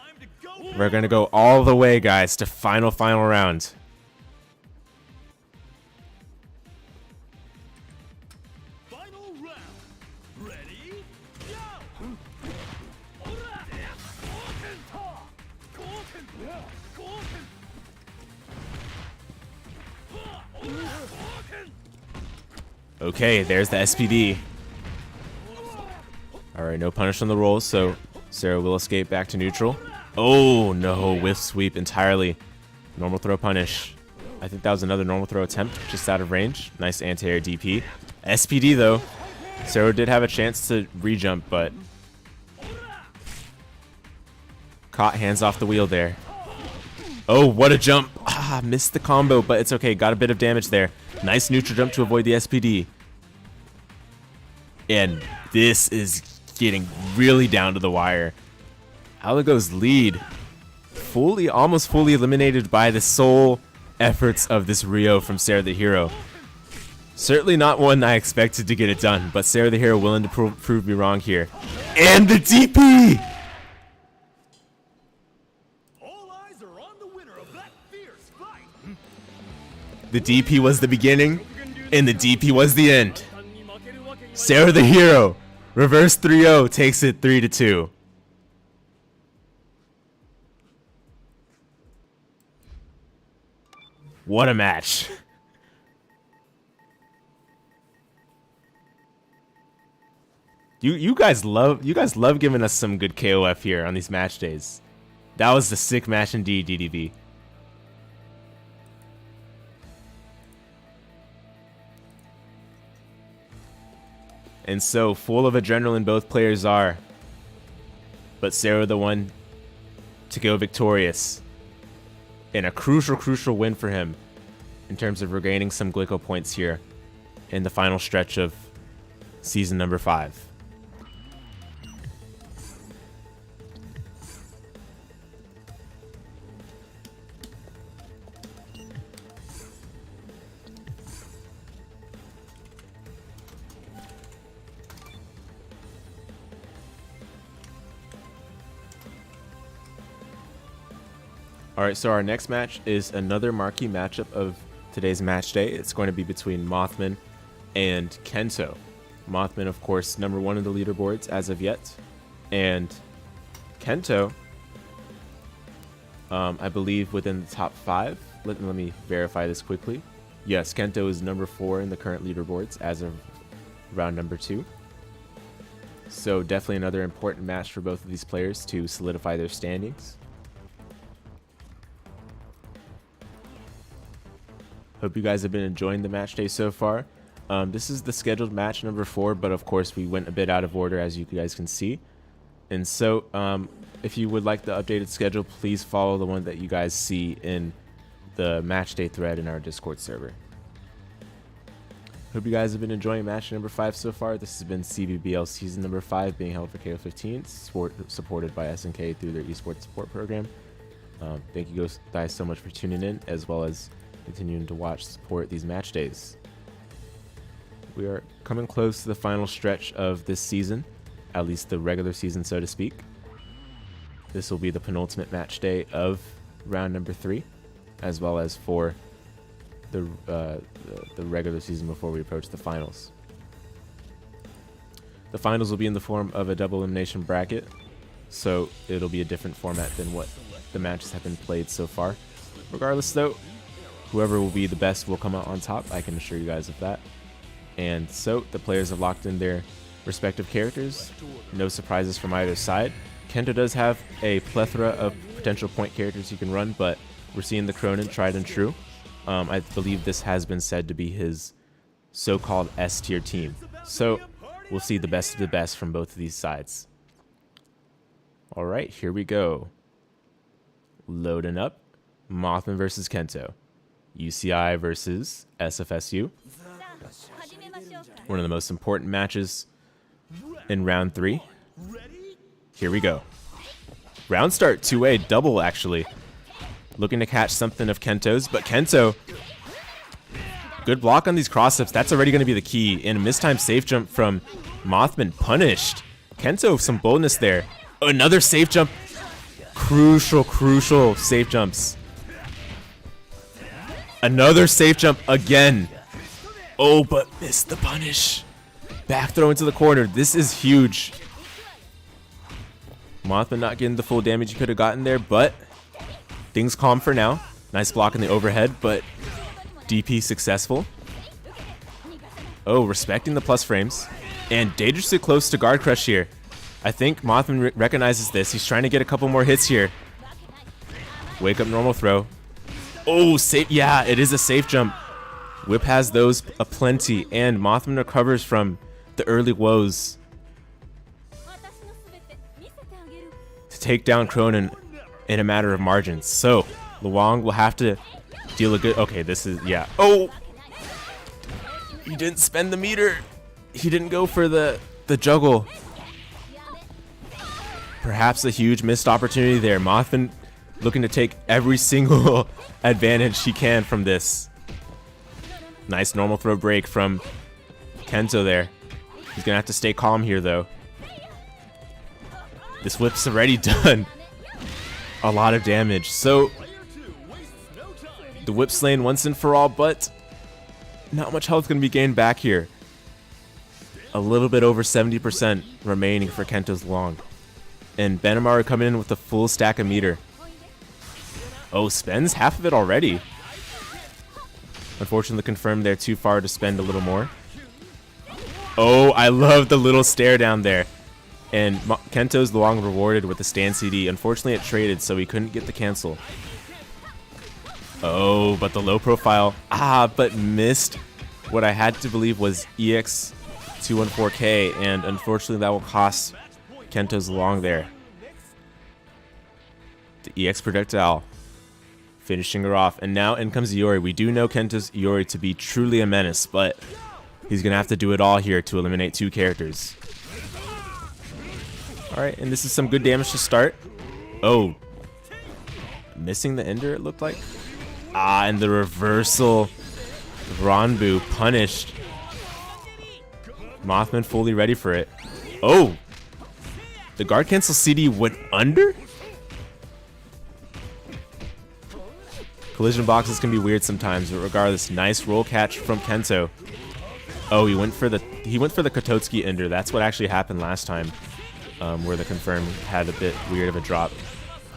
we're going to go all the way, guys, to final round. Okay, there's the SPD. Alright, no punish on the roll, so Sero will escape back to neutral. Oh no, whiff sweep entirely. Normal throw punish. I think that was another normal throw attempt, just out of range. Nice anti-air DP. SPD though. Sero did have a chance to re-jump, but caught hands off the wheel there. Oh, what a jump. Ah, missed the combo, but it's okay. Got a bit of damage there. Nice neutral jump to avoid the SPD. And this is getting really down to the wire. Alego's lead almost fully eliminated by the sole efforts of this Rio from SerotheHero. Certainly not one I expected to get it done, but SerotheHero willing to prove me wrong here. And the DP! All eyes are on the winner of that fierce fight. The DP was the beginning, and the DP was the end. SerotheHero, reverse 3-0, takes it 3-2. What a match. You guys love giving us some good KOF here on these match days. That was the sick match indeed, DDB. And so full of adrenaline both players are. But Sero the one to go victorious. And a crucial win for him in terms of regaining some Glico points here in the final stretch of season number 5. Alright, so our next match is another marquee matchup of today's match day. It's going to be between MOTHMAN and Kento. MOTHMAN, of course, number 1 in the leaderboards as of yet. And Kento, I believe within the top 5. Let me verify this quickly. Yes, Kento is number 4 in the current leaderboards as of round number 2. So definitely another important match for both of these players to solidify their standings. Hope you guys have been enjoying the match day so far. This is the scheduled match number 4, but of course we went a bit out of order, as you guys can see. And so if you would like the updated schedule, please follow the one that you guys see in the match day thread in our Discord server. Hope you guys have been enjoying match number 5 so far. This has been CBBL season number 5 being held for KOF 15, supported by SNK through their esports support program. Thank you guys so much for tuning in, as well as continuing to watch, support these match days. We are coming close to the final stretch of this season, at least the regular season, so to speak. This will be the penultimate match day of round number 3, as well as for the regular season before we approach the finals. The finals will be in the form of a double elimination bracket, so it'll be a different format than what the matches have been played so far. Regardless though, whoever will be the best will come out on top, I can assure you guys of that. And so the players have locked in their respective characters. No surprises from either side. Kento does have a plethora of potential point characters he can run, but we're seeing the Krohnen tried and true. I believe this has been said to be his so-called S-tier team. So we'll see the best of the best from both of these sides. Alright, here we go. Loading up. MOTHMAN versus Kento. UCI versus SFSU. One of the most important matches in round 3. Here we go. Round start 2A double, actually. Looking to catch something of Kento's, but Kento, good block on these cross-ups. That's already going to be the key. And a mistimed safe jump from MOTHMAN punished. Kento, some boldness there. Another safe jump. Crucial safe jumps. Another safe jump again. Oh, but missed the punish. Back throw into the corner. This is huge. MOTHMAN not getting the full damage he could have gotten there, but Things calm for now. Nice block in the overhead, but DP successful. Oh, respecting the plus frames. And dangerously close to guard crush here. I think Mothman recognizes this. He's trying to get a couple more hits here. Wake up normal throw. Oh, safe. Yeah, it is a safe jump. Whip has those aplenty, and Mothman recovers from the early woes to take down Krohnen in a matter of margins. So, Luong will have to deal a good... Okay, this is... Yeah. Oh! He didn't spend the meter. He didn't go for the juggle. Perhaps a huge missed opportunity there. Mothman looking to take every single advantage he can from this. Nice normal throw break from Kento there. He's going to have to stay calm here, though. This whip's already done a lot of damage. So, the whip slain once and for all, but not much health going to be gained back here. A little bit over 70% remaining for Kento's Luong. And Benimaru coming in with a full stack of meter. Oh, spends half of it already. Unfortunately, confirmed they're too far to spend a little more. Oh, I love the little stare down there. And Kento's Luong rewarded with the stand CD. Unfortunately, it traded, so he couldn't get the cancel. Oh, but the low profile. But missed what I had to believe was EX214K. And unfortunately, that will cost Kento's Luong there. The EX projectile finishing her off. And now in comes Iori. We do know Kento's Iori to be truly a menace, but he's going to have to do it all here to eliminate two characters. Alright, and this is some good damage to start. Oh. Missing the ender, it looked like. And the reversal. Ranbu punished. Mothman fully ready for it. Oh. The guard cancel CD went under? Collision boxes can be weird sometimes, but regardless, nice roll catch from Kento. Oh, he went for the Kototsuki ender. That's what actually happened last time, where the confirm had a bit weird of a drop.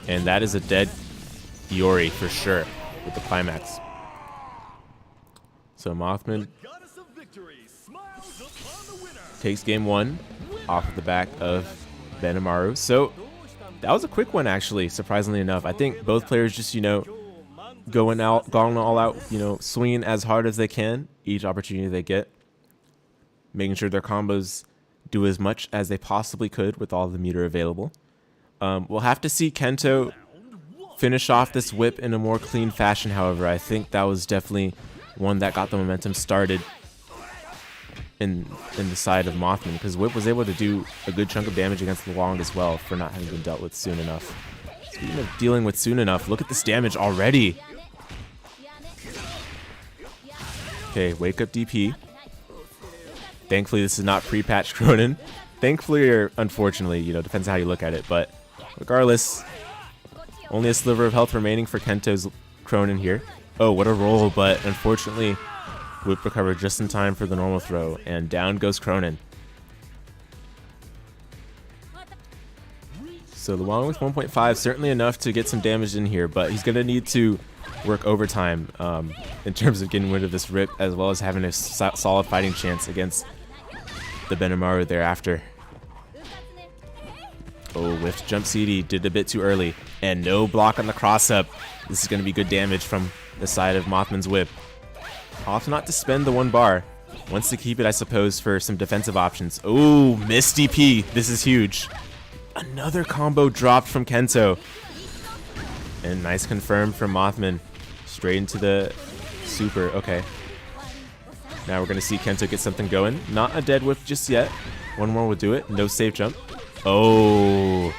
And that is a dead Iori for sure with the climax. So Mothman takes game one off of the back of Benimaru. So that was a quick one, actually, surprisingly enough. I think both players just, going all out, swinging as hard as they can each opportunity they get, making sure their combos do as much as they possibly could with all the meter available. We'll have to see Kento finish off this whip in a more clean fashion, however. I think that was definitely one that got the momentum started in the side of Mothman, because Whip was able to do a good chunk of damage against Luong as well for not having been dealt with soon enough. Speaking of dealing with soon enough, look at this damage already. Okay, wake up DP. Thankfully, this is not pre-patch Krohnen. Thankfully or unfortunately, depends how you look at it. But regardless, only a sliver of health remaining for Kento's Krohnen here. Oh, what a roll, but unfortunately, Whip recovered just in time for the normal throw, and down goes Krohnen. So Luong with 1.5, certainly enough to get some damage in here, but he's going to need to work overtime in terms of getting rid of this rip, as well as having a solid fighting chance against the Benimaru thereafter. Oh, whiffed jump CD, did a bit too early, and no block on the cross-up. This is going to be good damage from the side of Mothman's whip. Off not to spend the one bar. Wants to keep it, I suppose, for some defensive options. Oh, missed DP. This is huge. Another combo dropped from Kento. And nice confirm from Mothman. Straight into the super. Okay. Now we're going to see Kento get something going. Not a dead whip just yet. One more will do it. No safe jump. Oh.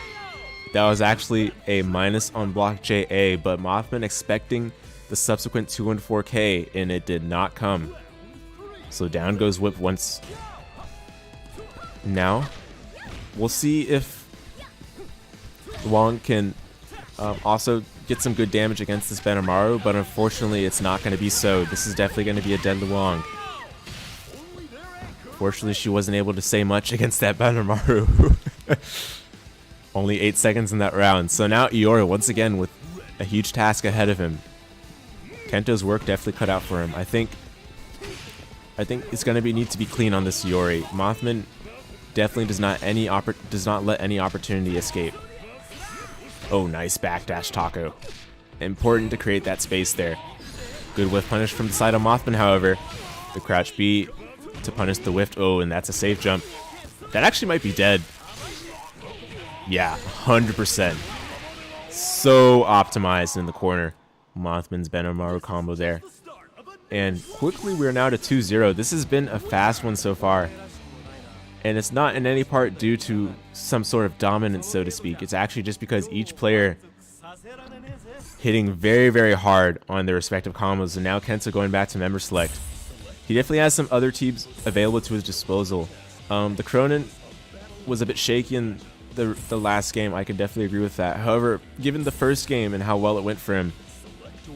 That was actually a minus on block JA, but Mothman expecting the subsequent 2 and 4K, and it did not come. So down goes Whip once. Now, we'll see if Luong can also get some good damage against this Benimaru, but unfortunately it's not going to be so. This is definitely going to be a dead Luong. Fortunately, she wasn't able to say much against that Benimaru. Only 8 seconds in that round. So now Iori once again with a huge task ahead of him. Kento's work definitely cut out for him. I think it's gonna need to be clean on this Iori. Mothman definitely does not let any opportunity escape. Oh, nice backdash taco. Important to create that space there. Good whiff punish from the side of Mothman, however. The crouch B to punish the whiff. Oh, and that's a safe jump. That actually might be dead. Yeah, 100%. So optimized in the corner. Mothman's Benimaru combo there. And quickly we're now to 2-0. This has been a fast one so far. And it's not in any part due to some sort of dominance, so to speak. It's actually just because each player hitting very, very hard on their respective combos. And now Kento going back to member select. He definitely has some other teams available to his disposal. The Krohnen was a bit shaky in the last game. I can definitely agree with that. However, given the first game and how well it went for him.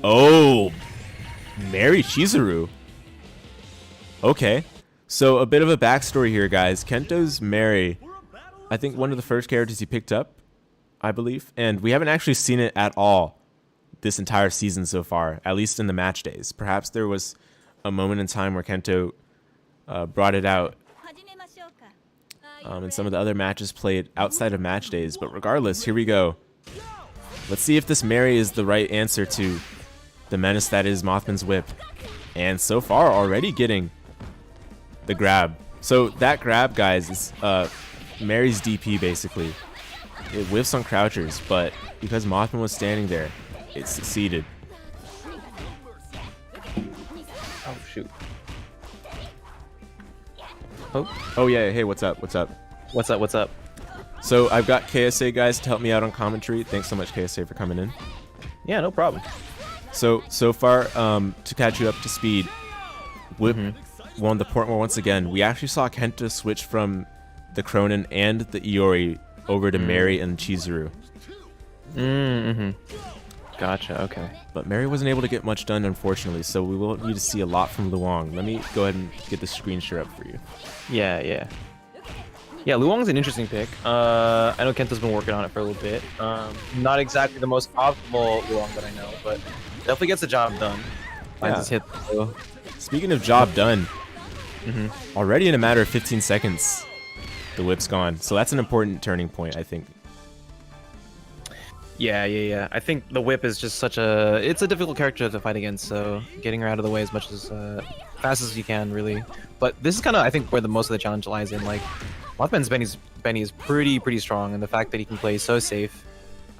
Oh, Mary Chizuru. Okay. So a bit of a backstory here, guys. Kento's Mary, I think one of the first characters he picked up, I believe. And we haven't actually seen it at all this entire season so far, at least in the match days. Perhaps there was a moment in time where Kento brought it out in some of the other matches played outside of match days. But regardless, here we go. Let's see if this Mary is the right answer to the menace that is Mothman's whip. And so far, already getting the grab. So that grab, guys, is Mary's DP, basically. It whiffs on crouchers, but because Mothman was standing there, it succeeded. Oh, shoot. Oh yeah, hey, what's up? What's up? What's up? What's up? So I've got KSA guys to help me out on commentary. Thanks so much, KSA, for coming in. Yeah, no problem. So far, to catch you up to speed, Whip won the Portmore once again. We actually saw Kento switch from the Krohnen and the Iori over to Mary and Chizuru. Gotcha, okay. But Mary wasn't able to get much done, unfortunately, so we will need to see a lot from Luong. Let me go ahead and get the screen share up for you. Yeah. Yeah, Luong's an interesting pick. I know Kento's been working on it for a little bit. Not exactly the most optimal Luong that I know, but definitely gets the job done. Finds his hit though. Speaking of job done, already in a matter of 15 seconds, the whip's gone. So that's an important turning point, I think. Yeah. I think the whip is just it's a difficult character to fight against, so getting her out of the way as much as fast as you can, really. But this is kind of, I think, where the most of the challenge lies in. Like, Mothman's Benny is pretty strong, and the fact that he can play so safe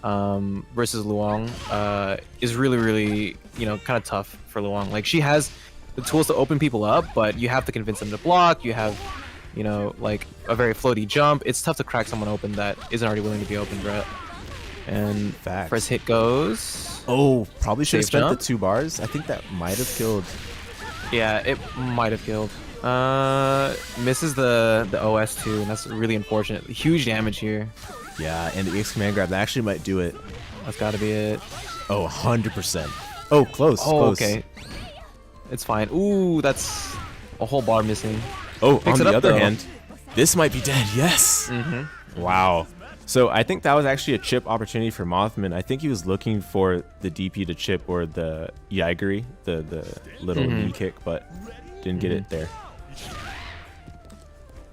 versus Luong is really, kind of tough for Luong. Like, she has the tools to open people up, but you have to convince them to block. You have, like a very floaty jump. It's tough to crack someone open that isn't already willing to be opened, right? And first hit goes. Oh, probably should have spent jump. the 2 bars. I think that might have killed. Yeah, it might have killed. Misses the OS too, and that's really unfortunate. Huge damage here. Yeah, and the EX command grab, that actually might do it. That's got to be it. Oh, 100%. Oh, close. Oh, close. okay. It's fine. Ooh, that's a whole bar missing. Oh, Picks on it the up, other though. hand, this might be dead. Yes. Wow. So I think that was actually a chip opportunity for Mothman. I think he was looking for the DP to chip or the Yaigiri, the little knee kick, but didn't get it there.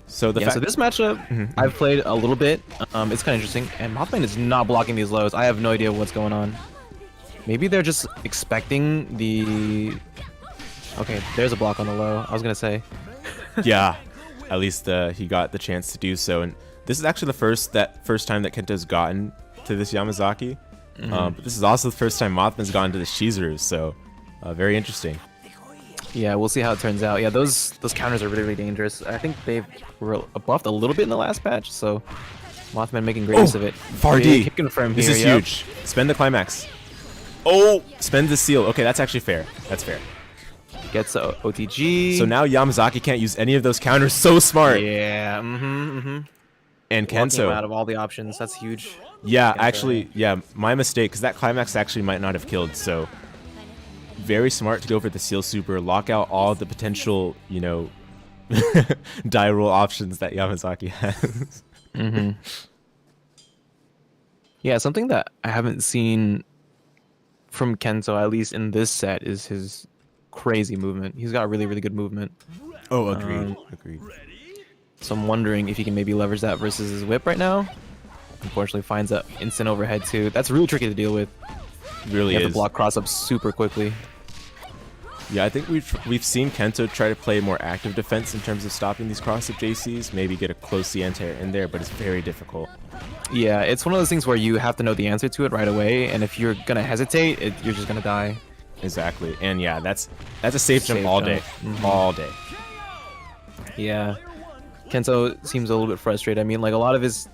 So so this matchup I've played a little bit. It's kind of interesting, and Mothman is not blocking these lows. I have no idea what's going on. Maybe they're just expecting the. Okay, there's a block on the low. I was gonna say. Yeah, at least he got the chance to do so, and this is actually the first time that Kento's gotten to this Yamazaki. But this is also the first time Mothman's gotten to the Chizuru, so very interesting. Yeah, we'll see how it turns out. Yeah, those counters are really dangerous. I think they were buffed a little bit in the last patch, so Mothman making great use of it. Far Okay, D. kick confirm This here, is yep. huge. Spend the climax. Oh, spend the seal. Okay, that's actually fair. That's fair. Gets the OTG. So now Yamazaki can't use any of those counters. So smart. Yeah, And Walking him Kento. out of all the options, that's huge. Yeah, Kento. actually, yeah, my mistake, because that climax actually might not have killed, so very smart to go for the seal super, lock out all the potential, die roll options that Yamazaki has. Yeah, something that I haven't seen from Kento, at least in this set, is his crazy movement. He's got really, really good movement. Oh, agreed. Agreed. So I'm wondering if he can maybe leverage that versus his whip right now. Unfortunately, finds that instant overhead too. That's really tricky to deal with. Really you is. have to block cross up super quickly. Yeah, I think we've seen Kento try to play more active defense in terms of stopping these cross-up JCs, maybe get a close anti in there, but it's very difficult. Yeah, it's one of those things where you have to know the answer to it right away, and if you're gonna hesitate, you're just gonna die. Exactly, and yeah, that's a safe jump all day, all day. Yeah, Kento seems a little bit frustrated. I mean, like a lot of his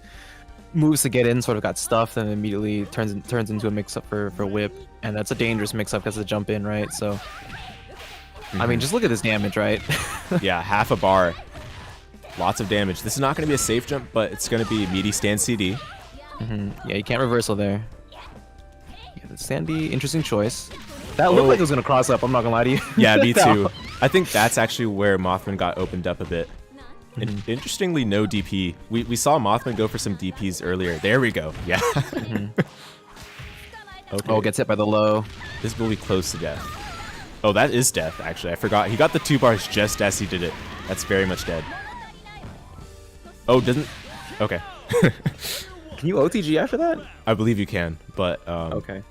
moves to get in sort of got stuffed and immediately turns into a mix-up for whip, and that's a dangerous mix-up because of the jump in, right? So. I mean, just look at this damage, right? Yeah, half a bar. Lots of damage. This is not going to be a safe jump, but it's going to be meaty stand CD. Yeah, you can't reversal there. Yeah, the stand D, interesting choice. That looked like it was going to cross up, I'm not going to lie to you. Yeah, me too. I think that's actually where Mothman got opened up a bit. Interestingly, no DP. We saw Mothman go for some DPs earlier. There we go. Yeah. Okay. Oh, gets hit by the low. This will be close to death. Oh, that is death, actually. I forgot. He got the 2 bars just as he did it. That's very much dead. Oh, doesn't... Okay. Can you OTG after that? I believe you can, but... Okay.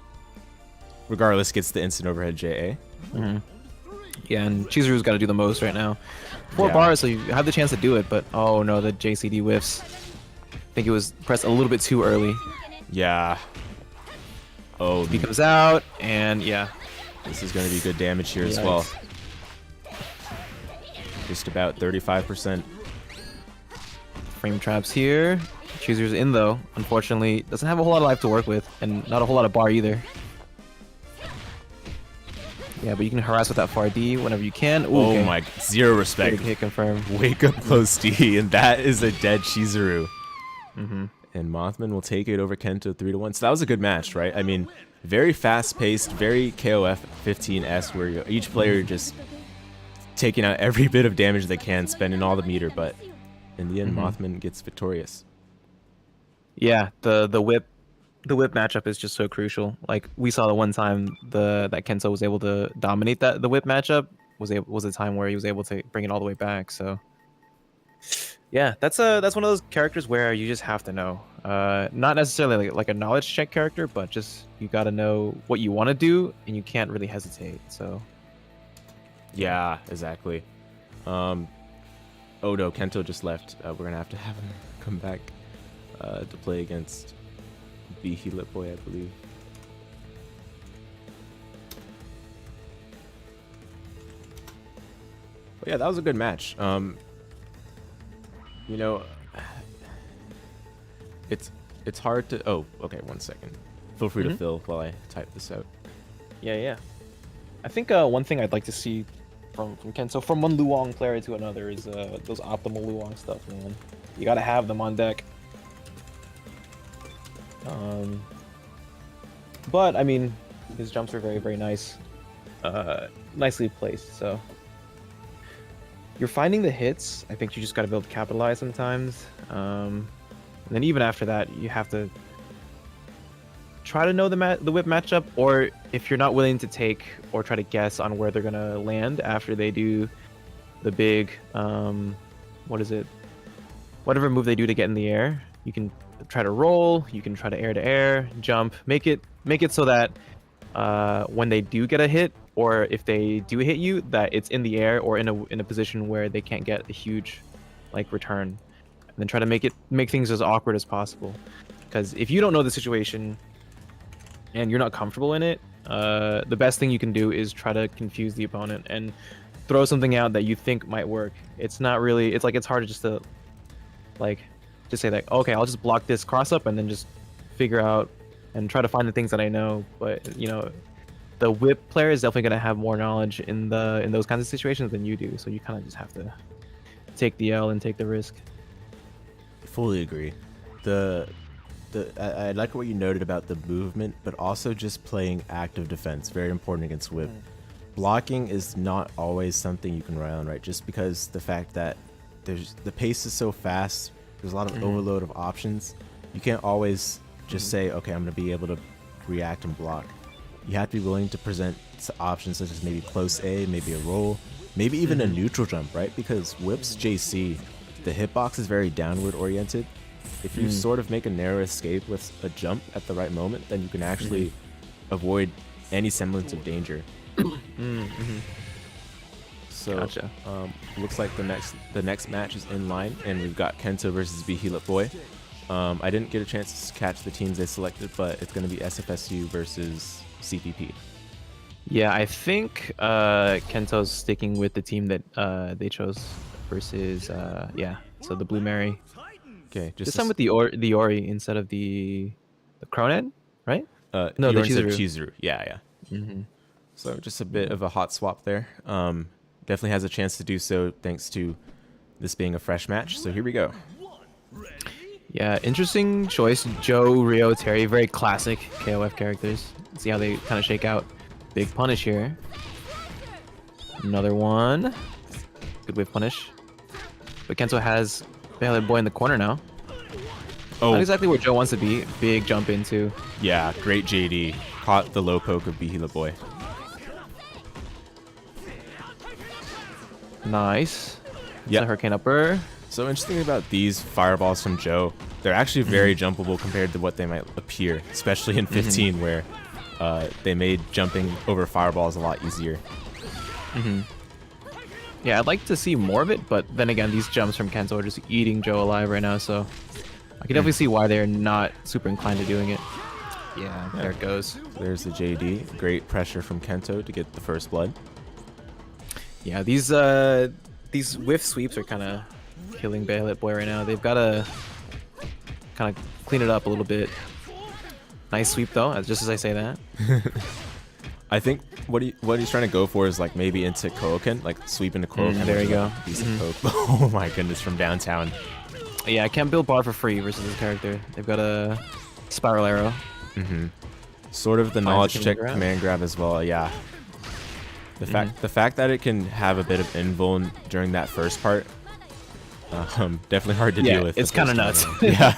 Regardless, gets the instant overhead JA. Yeah, and Chizuru's got to do the most right now. 4 bars, so you have the chance to do it, but... Oh, no, the JCD whiffs. I think it was pressed a little bit too early. Yeah. Oh, He comes out, and yeah. This is going to be good damage here as well. Just about 35%. Frame traps here. Chizuru's in though. Unfortunately, doesn't have a whole lot of life to work with, and not a whole lot of bar either. Yeah, but you can harass with that far D whenever you can. Ooh, Oh my, zero respect. Hit confirmed. Wake up close D, and that is a dead Chizuru. And Mothman will take it over Kento 3-1. So that was a good match, right? I mean, very fast-paced, very KOF 15S, where each player just taking out every bit of damage they can, spending all the meter, but in the end, Mothman gets victorious. Yeah, the whip matchup is just so crucial. Like we saw the one time that Kento was able to dominate the whip matchup was a time where he was able to bring it all the way back. So yeah, that's one of those characters where you just have to know. Not necessarily like a knowledge check character, but just you got to know what you want to do, and you can't really hesitate. So yeah, exactly. Oh no, Kento just left. We're gonna have him come back to play against Behelitboi, I believe. But yeah, that was a good match. You know, it's hard to... Oh, okay, 1 second. Feel free to fill while I type this out. yeah. I think one thing I'd like to see from Kento, from one Luong player to another, is those optimal Luong stuff, man. You gotta have them on deck. But I mean, his jumps are very, very nice, nicely placed. So you're finding the hits. I think you just gotta be able to capitalize sometimes. And then even after that, you have to try to know the whip matchup, or if you're not willing to take or try to guess on where they're gonna land after they do the big what is it, whatever move they do to get in the air, you can try to roll, you can try to air jump, make it so that when they do get a hit, or if they do hit you, that it's in the air or in a position where they can't get a huge like return, and then try to make things as awkward as possible. Because if you don't know the situation and you're not comfortable in it, the best thing you can do is try to confuse the opponent and throw something out that you think might work. It's not really, it's hard just to say that, okay, I'll just block this cross up and then just figure out and try to find the things that I know. But you know, the whip player is definitely going to have more knowledge in those kinds of situations than you do, so you kind of just have to take the L and take the risk. Fully agree. I like what you noted about the movement, but also just playing active defense, very important against whip. Blocking is not always something you can rely on, right? Just because the fact that the pace is so fast, there's a lot of overload of options. You can't always just say, okay, I'm going to be able to react and block. you have to be willing to present options such as maybe close A, maybe a roll, maybe even a neutral jump, right? Because Whip's JC, the hitbox is very downward oriented. If you sort of make a narrow escape with a jump at the right moment, then you can actually avoid any semblance of danger. So Gotcha. looks like the next match is in line, and we've got Kento versus Behelitboi. I didn't get a chance to catch the teams they selected, but it's going to be SFSU versus CPP. Yeah, I think Kento's sticking with the team that they chose versus yeah. So the Blue Mary. Okay, This time with the Iori instead of the Krohnen, right? No, the Chizuru. Chizuru. Yeah. So just a bit of a hot swap there. Definitely has a chance to do so thanks to this being a fresh match. So here we go. Yeah, interesting choice. Joe, Rio, Terry, very classic KOF characters. Let's see how they kind of shake out. Big punish here. Another one. Good wave punish. But Kento has Behelitboi in the corner now. Oh, Not exactly where Joe wants to be. Big jump into. yeah, great JD. Caught the low poke of Behelitboi. Nice. Yeah. A hurricane upper. So interesting about these fireballs from Joe, they're actually very jumpable compared to what they might appear, especially in 15 where they made jumping over fireballs a lot easier. Yeah, I'd like to see more of it, but then again, these jumps from Kento are just eating Joe alive right now, so I can definitely see why they're not super inclined to doing it. Yeah, there it goes. There's the JD. Great pressure from Kento to get the first blood. Yeah, these whiff sweeps are kind of killing Behelitboi right now. They've got to kind of clean it up a little bit. Nice sweep though, just as I say that. I think what he's trying to go for is like maybe into Koken, like sweep into Koken. There you go. Decent poke. Oh my goodness, from downtown. Yeah, I can't build bar for free versus this character. They've got a spiral arrow. Sort of the knowledge check grab. command grab as well. Yeah. The fact that it can have a bit of invuln during that first part, definitely hard to deal with. It's kind of nuts. Yeah.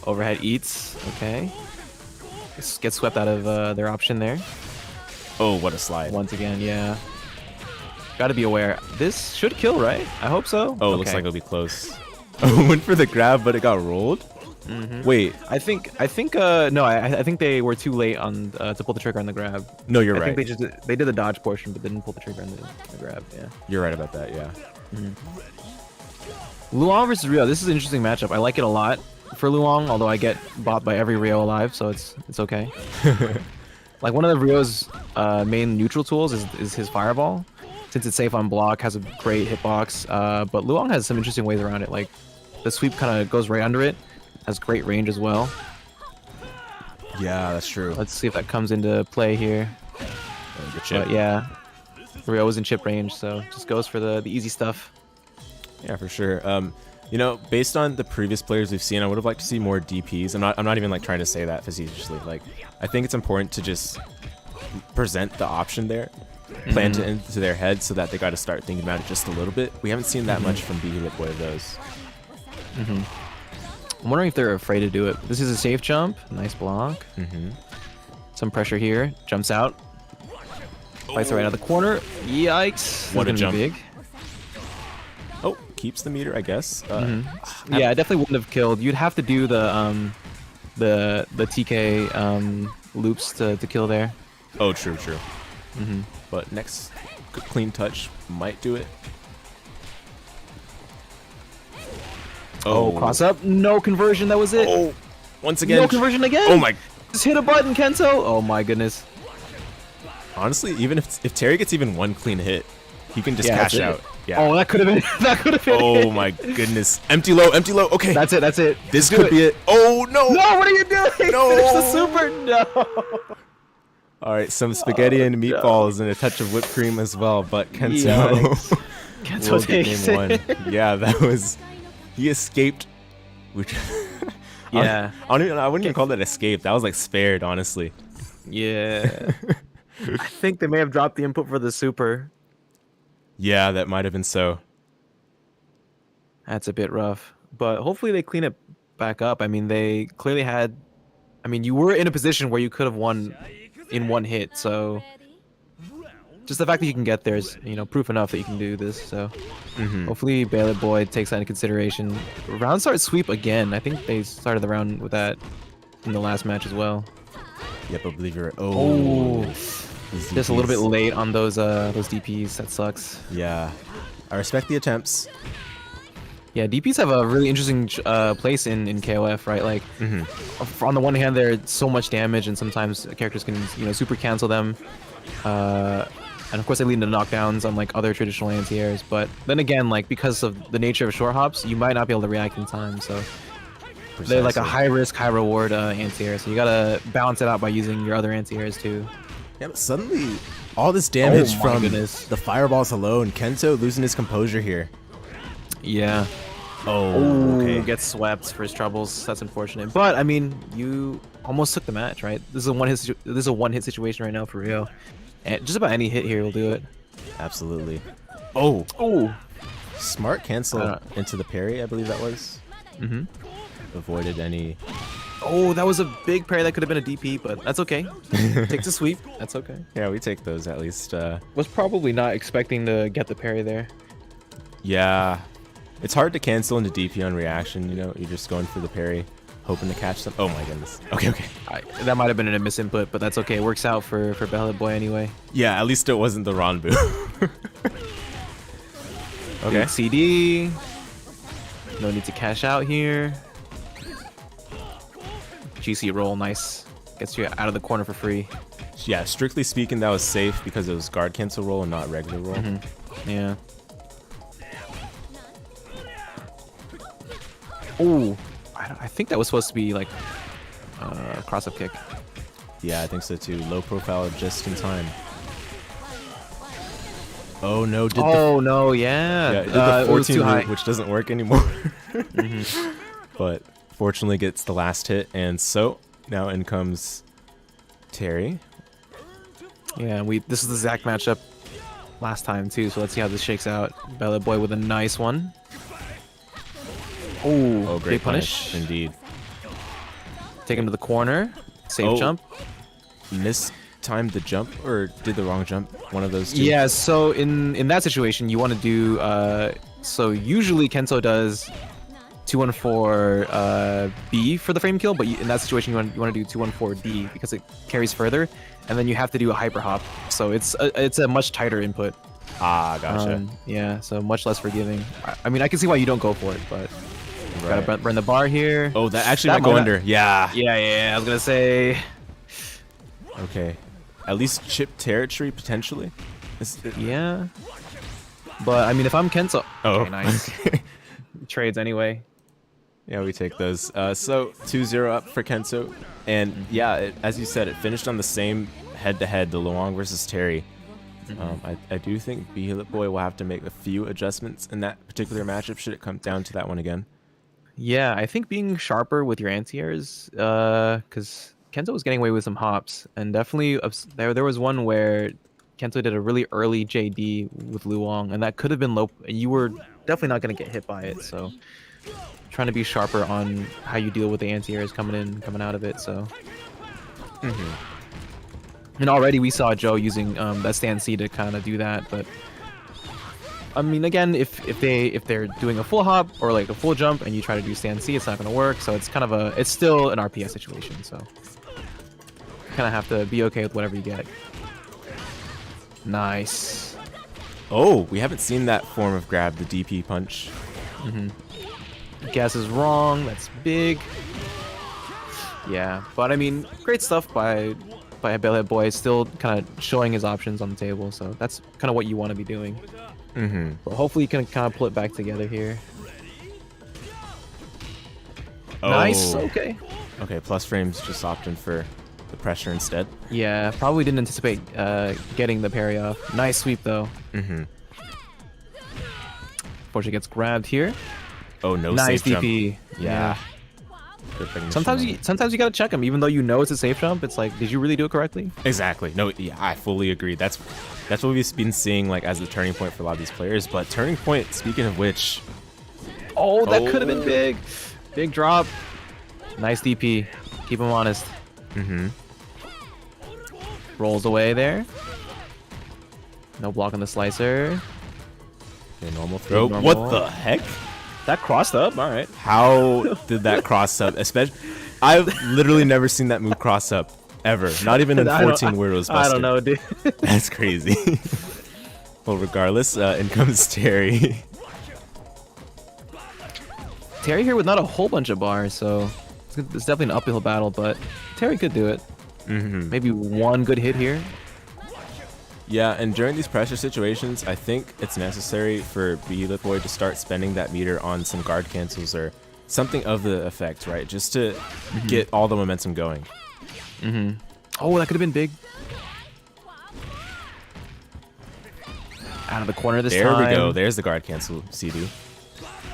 Overhead eats. Okay. Gets swept out of their option there. Oh, what a slide. Once again, yeah. Got to be aware. This should kill, right? I hope so. Oh, looks like it'll be close. Oh, went for the grab, but it got rolled. Wait, I think no, I think they were too late on to pull the trigger on the grab. no, you're I right. think they did the dodge portion, but didn't pull the trigger on the grab. Yeah. You're right about that. Yeah. Luong versus Rio. This is an interesting matchup. I like it a lot for Luong, although I get bought by every Rio alive, so it's okay. Like one of the Rio's main neutral tools is his fireball, since it's safe on block, has a great hitbox. But Luong has some interesting ways around it. Like the sweep kind of goes right under it, has great range as well. Yeah, that's true. Let's see if that comes into play here. Good chip. But yeah, Rio was in chip range, so just goes for the easy stuff. Yeah, for sure. You know, based on the previous players we've seen, I would have liked to see more DPs. I'm not even like trying to say that facetiously. Like, I think it's important to just present the option there, plant it into their head so that they got to start thinking about it just a little bit. We haven't seen that much from Behelitboi of those. I'm wondering if they're afraid to do it. This is a safe jump. Nice block. Some pressure here. Jumps out. Fights right out of the corner. Yikes. What a This is gonna jump. be big. Oh, keeps the meter, I guess. Yeah, I definitely wouldn't have killed. You'd have to do the TK loops to kill there. Oh, true. But next clean touch might do it. Oh, cross up. No conversion. That was it. Oh, once again. No conversion again. Oh my. Just hit a button, Kento. Oh my goodness. Honestly, even if Terry gets even one clean hit, he can just Yeah, cash that's out. it. Yeah. Oh, that could have been. That could have been. Oh it. my goodness. Empty low. Okay. That's it. That's it. This Do could it. be it. Oh no. No, what are you doing? No. Finish the super. No. All right, some spaghetti and meatballs and a touch of whipped cream as well. But Kento Kento will get takes game it. one. Yeah, that was. He escaped. Which. Yeah. I wouldn't even call that escape. That was like spared, honestly. Yeah. I think they may have dropped the input for the super. Yeah, that might have been so. That's a bit rough. But hopefully they clean it back up. I mean, they clearly had... I mean, you were in a position where you could have won in one hit. So just the fact that you can get there is, you know, proof enough that you can do this. So hopefully Behelitboi takes that into consideration. Round start sweep again. I think they started the round with that in the last match as well. Yep, I believe you're. Just a little bit late on those DPs. That sucks. Yeah, I respect the attempts. Yeah, DPs have a really interesting place in KOF, right? Like, on the one hand, they're so much damage, and sometimes characters can, you know, super cancel them. And of course, they lead into knockdowns unlike other traditional anti-airs. But then again, like, because of the nature of short hops, you might not be able to react in time. So they're like a high risk, high reward anti-air. So you gotta balance it out by using your other anti-airs too. Yeah, but suddenly all this damage from goodness. the fireballs alone. Kento losing his composure here. Yeah. Okay. Gets swept for his troubles. That's unfortunate. But I mean, you almost took the match, right? This is a one hit situation right now for Rio. And just about any hit here will do it. Absolutely. Smart cancel into the parry, I believe that was. Avoided any. Oh, that was a big parry. That could have been a DP, but that's okay. Takes a sweep. That's okay. Yeah, we take those at least. Was probably not expecting to get the parry there. Yeah. It's hard to cancel into DP on reaction, you know? You're just going for the parry, hoping to catch them. Oh my goodness. Okay. That might have been a misinput, but that's okay. It works out for Behelitboi anyway. Yeah, at least it wasn't the Ranbu. Okay. CD. No need to cash out here. GC roll, nice. Gets you out of the corner for free. Yeah, strictly speaking, that was safe because it was guard cancel roll and not regular roll. Yeah. Oh, I think that was supposed to be like a cross-up kick. Yeah, I think so too. Low profile just in time. Oh no! No, yeah. Yeah, it did the 14 too high, which doesn't work anymore. But fortunately gets the last hit, and so now in comes Terry. Yeah, this is the exact matchup last time too, so let's see how this shakes out. Behelitboi with a nice one. Oh, great big punish. Indeed. Take him to the corner. Safe jump. Mistimed the jump or did the wrong jump? One of those two. Yeah, so in that situation, you want to do... so usually Kento does 214 B for the frame kill, but in that situation, you want to do 214 D because it carries further, and then you have to do a hyper hop. So it's a much tighter input. Ah, gotcha. Yeah, so much less forgiving. I mean, I can see why you don't go for it, but... Gotta burn the bar here. Oh, that actually might go under. Yeah. Yeah, I was gonna say. Okay. At least chip territory, potentially? Yeah. But, I mean, if I'm Kento... Oh, okay, nice. Trades anyway. Yeah, we take those. So, 2-0 up for Kento. And, yeah, as you said, it finished on the same head-to-head, the Luong versus Terry. I do think Behelitboi will have to make a few adjustments in that particular matchup should it come down to that one again. Yeah, I think being sharper with your anti-airs, because Kento was getting away with some hops, and definitely there was one where Kento did a really early JD with Luong, and that could have been low, and you were definitely not going to get hit by it, so trying to be sharper on how you deal with the anti-airs coming out of it, so. And already we saw Joe using that stand C to kind of do that, but I mean, again, if they're doing a full hop or like a full jump and you try to do stand C, it's not going to work. So it's kind of it's still an RPS situation. So you kind of have to be okay with whatever you get. Nice. Oh, we haven't seen that form of grab, the DP punch. Guess is wrong. That's big. Yeah, but I mean, great stuff by Behelitboi, still kind of showing his options on the table. So that's kind of what you want to be doing. But hopefully you can kind of pull it back together here. Nice. Okay. Okay, plus frames just opting for the pressure instead. Yeah, probably didn't anticipate getting the parry off. Nice sweep though. Fortunately gets grabbed here. Oh no! Nice safe DP. Jump. Yeah. Sometimes you gotta check them, even though you know it's a safe jump. It's like, did you really do it correctly? Exactly. No, yeah, I fully agree. That's what we've been seeing like as the turning point for a lot of these players. But turning point, speaking of which, that could have been big. Big drop. Nice DP. Keep him honest. Rolls away there. No block on the slicer. Okay, normal throw. Normal. What the heck? That crossed up. All right. How did that cross up? Especially, I've literally never seen that move cross up ever. Not even in 14 where it was busted. I don't know, dude. That's crazy. Well, regardless, in comes Terry. Terry here with not a whole bunch of bars, so it's definitely an uphill battle, but Terry could do it. Maybe one good hit here. Yeah, and during these pressure situations, I think it's necessary for Behelitboi to start spending that meter on some guard cancels or something of the effect, right? Just to get all the momentum going. Oh, that could have been big. Out of the corner this time. There we go. There's the guard cancel, CD.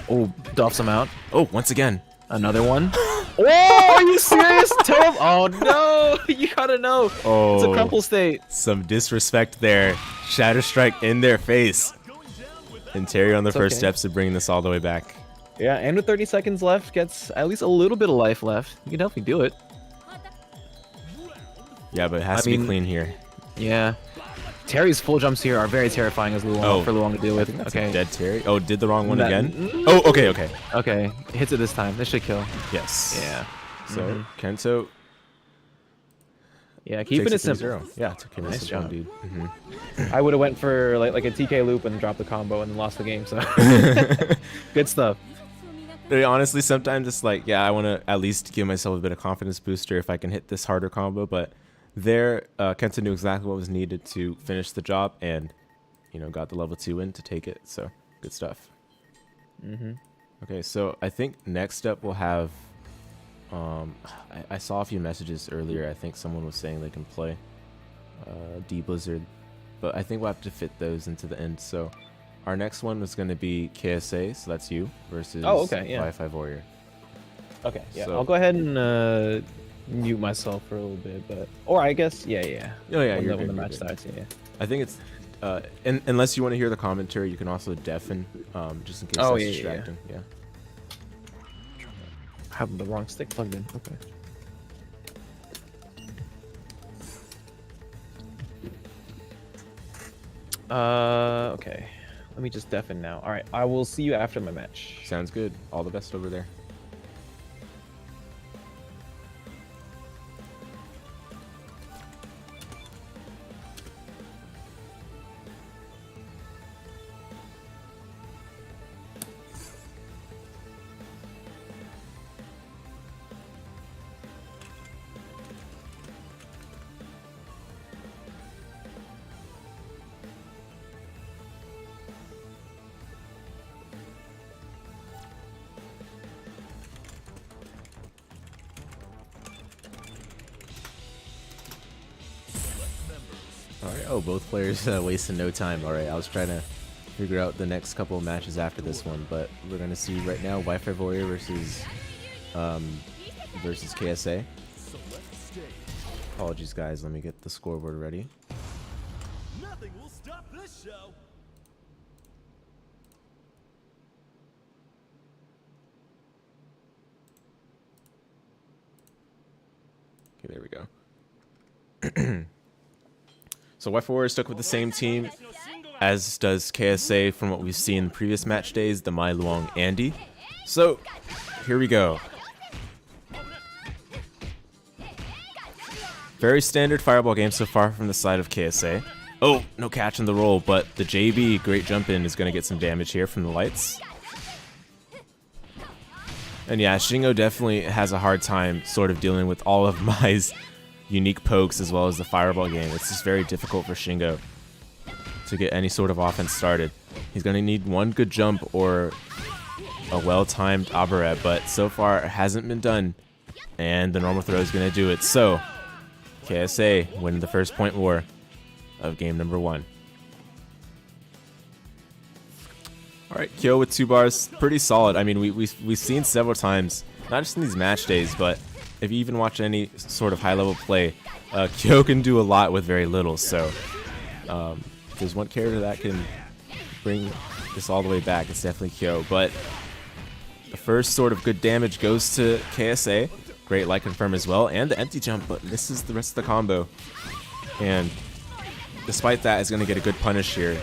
Oh, duffs him out. Oh, once again. Another one. Oh, are you serious? Tell him. Oh, no. You gotta know. Oh, it's a crumple state. Some disrespect there. Shatter Strike in their face. And Terry on the first steps to bring this all the way back. Yeah, and with 30 seconds left, gets at least a little bit of life left. You can definitely do it. Yeah, but it has to be clean here. Yeah. Terry's full jumps here are very terrifying as Luong for Luong to deal with. Okay. Dead Terry. Oh, did the wrong one again? Oh, okay, okay. Okay, hits it this time. This should kill. Yes. Yeah. So Kento. Yeah, keeping it simple. 0. Yeah, took him Nice job, dude. I would have went for like a TK loop and dropped the combo and then lost the game. So good stuff. But honestly, sometimes it's like, yeah, I want to at least give myself a bit of confidence booster if I can hit this harder combo, but. There, Kento knew exactly what was needed to finish the job, and got the level 2 win to take it. So good stuff. Okay, so I think next up we'll have. I saw a few messages earlier. I think someone was saying they can play dBLIZZARD, but I think we'll have to fit those into the end. So our next one was going to be KSA, so that's you versus Wifi Warrior. Okay, yeah, so, I'll go ahead and. Mute myself for a little bit, but I guess yeah. Oh yeah, when the match starts, yeah. I think it's unless you want to hear the commentary, you can also deafen just in case that's distracting. Yeah. I have the wrong stick plugged in. Okay. Okay. Let me just deafen now. All right, I will see you after my match. Sounds good. All the best over there. Alright, oh, both players wasting no time. Alright, I was trying to figure out the next couple of matches after this one, but we're going to see right now Wifi Warrior versus KSA. Apologies, guys. Let me get the scoreboard ready. Nothing will stop this show. Okay, there we go. So Wifi Warrior stuck with the same team, as does KSA from what we've seen in previous match days, the Mai Luong Andy. So, here we go. Very standard fireball game so far from the side of KSA. Oh, no catch in the roll, but the JB, great jump in, is going to get some damage here from the lights. And yeah, Shingo definitely has a hard time sort of dealing with all of Mai's unique pokes as well as the fireball game. It's just very difficult for Shingo to get any sort of offense started. He's going to need one good jump or a well-timed Abaret, but so far it hasn't been done, and the normal throw is going to do it. So, KSA winning the first point war of game number 1. Alright, Kyo with 2 bars, pretty solid. I mean, we've seen several times, not just in these match days, but if you even watch any sort of high-level play, Kyo can do a lot with very little. So, if there's one character that can bring this all the way back, it's definitely Kyo. But the first sort of good damage goes to KSA. Great light confirm as well, and the empty jump, but misses the rest of the combo. and despite that, is going to get a good punish here.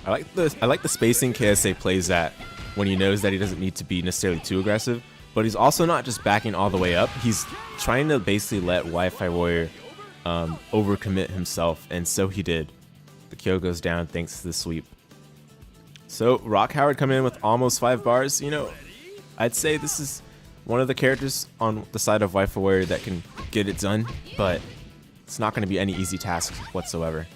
I like the spacing KSA plays at when he knows that he doesn't need to be necessarily too aggressive, but he's also not just backing all the way up. He's trying to basically let Wi-Fi Warrior overcommit himself, and so he did. The KO goes down thanks to the sweep. So Rock Howard coming in with almost 5 bars. You know, I'd say this is one of the characters on the side of Wi-Fi Warrior that can get it done, but it's not going to be any easy task whatsoever.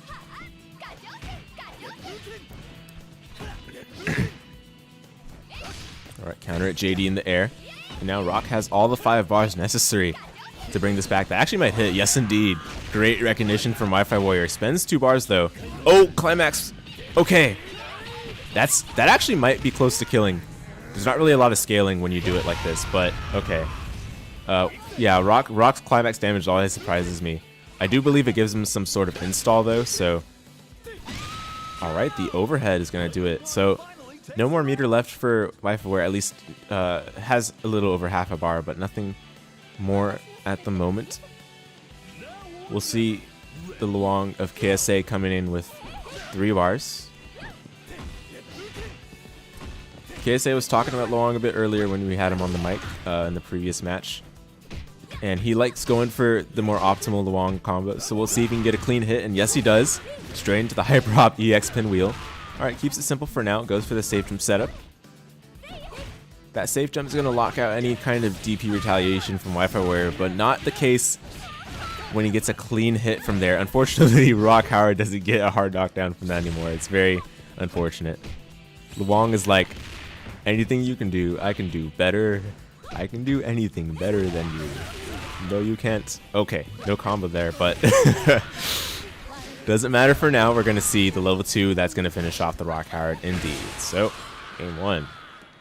Alright, counter at JD in the air. And now Rock has all the 5 bars necessary to bring this back. That actually might hit. Yes, indeed. Great recognition from Wi-Fi Warrior. Spends 2 bars, though. Oh, climax. Okay. That actually might be close to killing. There's not really a lot of scaling when you do it like this, but okay. Yeah, Rock's climax damage always surprises me. I do believe it gives him some sort of install, though, so... Alright, the overhead is going to do it. So... No more meter left for Wi-Fi Warrior, at least has a little over half a bar, but nothing more at the moment. We'll see the Luong of KSA coming in with 3 bars. KSA was talking about Luong a bit earlier when we had him on the mic in the previous match. And he likes going for the more optimal Luong combo, so we'll see if he can get a clean hit, and yes he does. Straight into the Hyper Hop EX pinwheel. Alright, keeps it simple for now. Goes for the safe jump setup. That safe jump is going to lock out any kind of DP retaliation from Wi-Fi Warrior, but not the case when he gets a clean hit from there. Unfortunately, Rock Howard doesn't get a hard knockdown from that anymore. It's very unfortunate. Luong is like, anything you can do, I can do better. I can do anything better than you. No, you can't. Okay, no combo there, but... Doesn't matter for now. We're going to see the level 2 that's going to finish off the Rock Howard indeed. So, game 1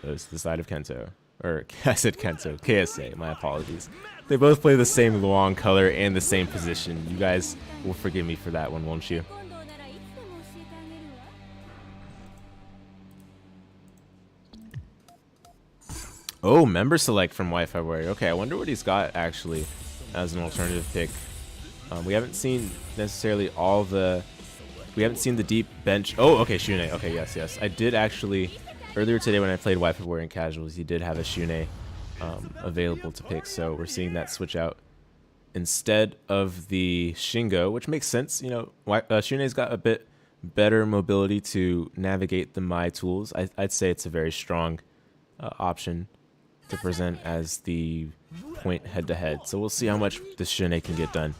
goes to the side of Kento. Or, I said Kento. KSA, my apologies. They both play the same Luong color and the same position. You guys will forgive me for that one, won't you? Oh, member select from Wi-Fi Warrior. Okay, I wonder what he's got, actually, as an alternative pick. We haven't seen necessarily all the... We haven't seen the deep bench... Oh, okay, Shun'ei. Okay, yes. I did actually... Earlier today when I played Wi-Fi Warrior in Casuals, he did have a Shun'ei available to pick, so we're seeing that switch out instead of the Shingo, which makes sense. You know, Shun'ei's got a bit better mobility to navigate the Mai tools. I'd say it's a very strong option to present as the point head-to-head. So we'll see how much this Shun'ei can get done.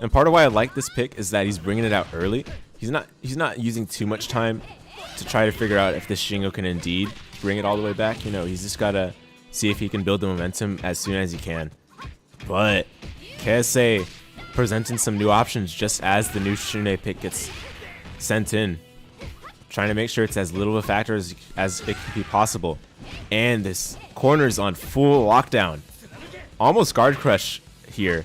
And part of why I like this pick is that he's bringing it out early. He's not using too much time to try to figure out if this Shingo can indeed bring it all the way back. You know, he's just got to see if he can build the momentum as soon as he can. But KSA presenting some new options just as the new Shun'ei pick gets sent in. Trying to make sure it's as little of a factor as it can be possible. And this corner's on full lockdown. Almost guard crush here.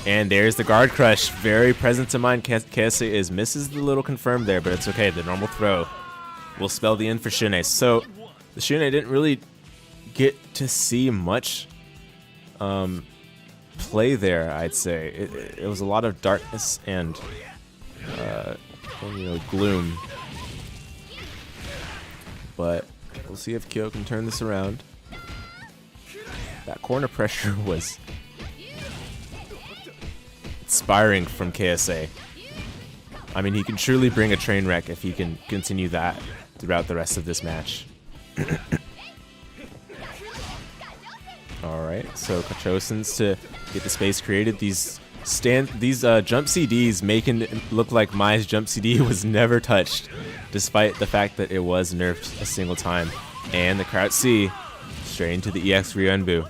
And there's the guard crush. Very present to mind. KSA misses the little confirm there, but it's okay. The normal throw will spell the end for Shun'ei. So the Shun'ei didn't really get to see much play there, I'd say. It was a lot of darkness and you know, gloom. But we'll see if Kyo can turn this around. That corner pressure was inspiring from KSA. I mean, he can truly bring a train wreck if he can continue that throughout the rest of this match. Alright, so Kachosin's to get the space created. These jump CDs making it look like Mai's jump CD was never touched, despite the fact that it was nerfed a single time. And the crouch C straight into the EX Ryuenbu.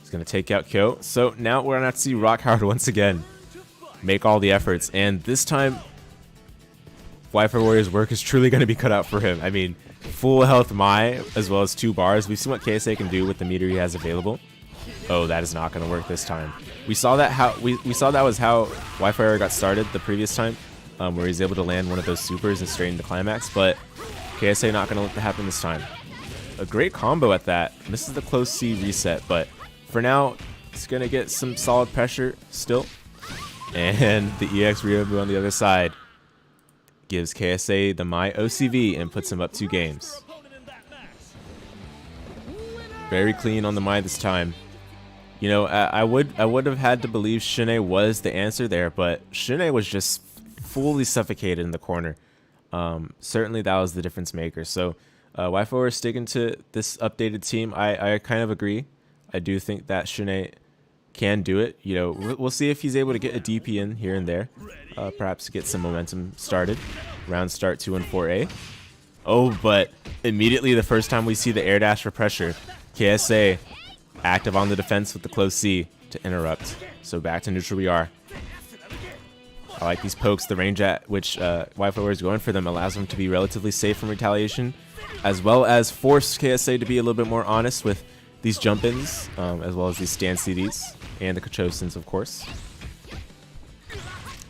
He's going to take out Kyo. So now we're going to have to see Rock Howard once again make all the efforts. And this time, Wi-Fi Warrior's work is truly going to be cut out for him. I mean, full health Mai as well as 2 bars. We've seen what KSA can do with the meter he has available. Oh, that is not going to work this time. We saw that was how Wi-Fi Warrior got started the previous time. where he's able to land one of those supers and straighten the climax, but KSA not going to let that happen this time. A great combo at that. Misses the close C reset, but for now, it's going to get some solid pressure still. And the EX Ryobu on the other side gives KSA the My OCV and puts him up 2 games. Very clean on the My this time. You know, I would have had to believe Shun'ei was the answer there, but Shun'ei was just fully suffocated in the corner. Certainly that was the difference maker. So Wifi Warrior sticking to this updated team. I kind of agree. I do think that Shun'ei can do it. You know, we'll see if he's able to get a DP in here and there. Perhaps get some momentum started. Round start 2 and 4A. Oh, but immediately the first time we see the air dash for pressure, KSA active on the defense with the close C to interrupt. So back to neutral we are. I like these pokes. The range at which Wifi Warrior is going for them allows them to be relatively safe from retaliation, as well as force KSA to be a little bit more honest with these jump-ins, as well as these stand CDs, and the Kachosins, of course.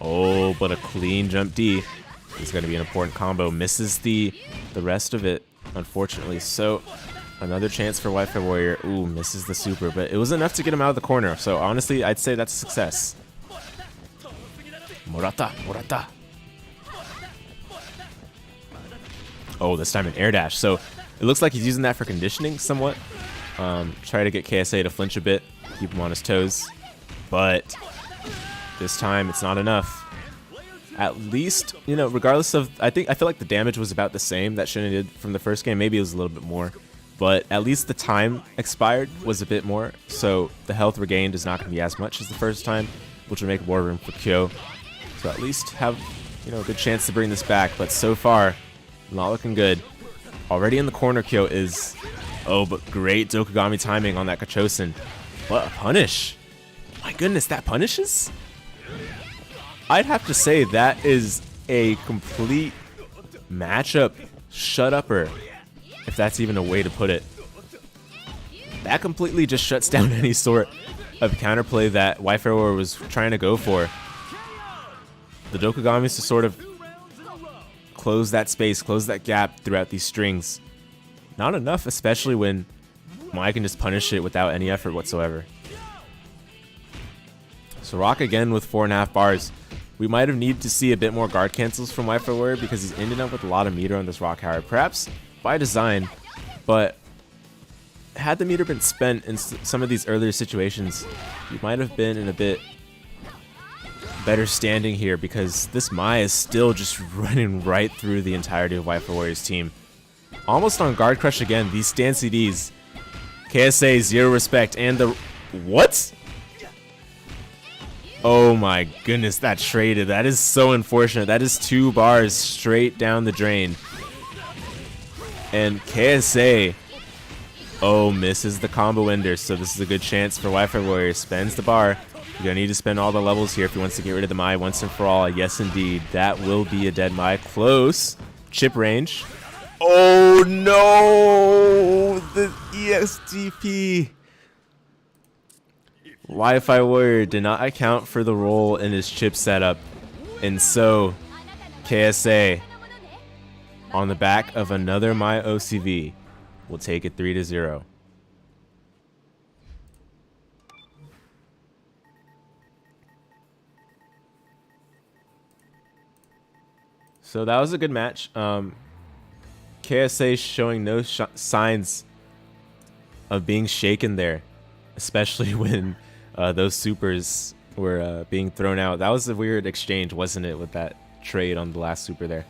Oh, but a clean jump D is going to be an important combo. Misses the rest of it, unfortunately. So another chance for Wifi Warrior. Ooh, misses the super, but it was enough to get him out of the corner. So honestly, I'd say that's a success. Morata. Oh, this time an air dash. So it looks like he's using that for conditioning somewhat. Try to get KSA to flinch a bit, keep him on his toes. But this time it's not enough. At least, you know, regardless of, I feel like the damage was about the same that Shun'ei did from the first game. Maybe it was a little bit more. But at least the time expired was a bit more. So the health regained is not going to be as much as the first time, which will make more room for Kyo. So at least have, you know, a good chance to bring this back. But so far, not looking good. Already in the corner, Kyo is... Oh, but great Dokugami timing on that Kachosin. What a punish. My goodness, that punishes? I'd have to say that is a complete matchup shut-upper, if that's even a way to put it. That completely just shuts down any sort of counterplay that Wifi Warrior was trying to go for. The Dokugamis to sort of close that space, close that gap throughout these strings. Not enough, especially when Mai can just punish it without any effort whatsoever. So Rock again with 4.5 bars. We might have needed to see a bit more guard cancels from Wifi Warrior because he's ended up with a lot of meter on this Rock Tower. Perhaps by design, but had the meter been spent in some of these earlier situations, you might have been in a bit better standing here because this Mai is still just running right through the entirety of Wifi Warrior's team. Almost on guard crush again. These stand CDs. KSA, zero respect. And the... What? Oh my goodness, that traded. That is so unfortunate. That is 2 bars straight down the drain. And KSA... Oh, misses the combo ender. So this is a good chance for Wifi Warrior. Spends the bar. You're going to need to spend all the levels here if he wants to get rid of the Mai once and for all. Yes, indeed. That will be a dead Mai. Close. Chip range. Oh no! The EXDP. Wifi Warrior did not account for the roll in his chip setup. And so, KSA, on the back of another My OCV, will take it 3-0. So that was a good match. KSA showing no signs of being shaken there, especially when those supers were being thrown out. That was a weird exchange, wasn't it, with that trade on the last super there?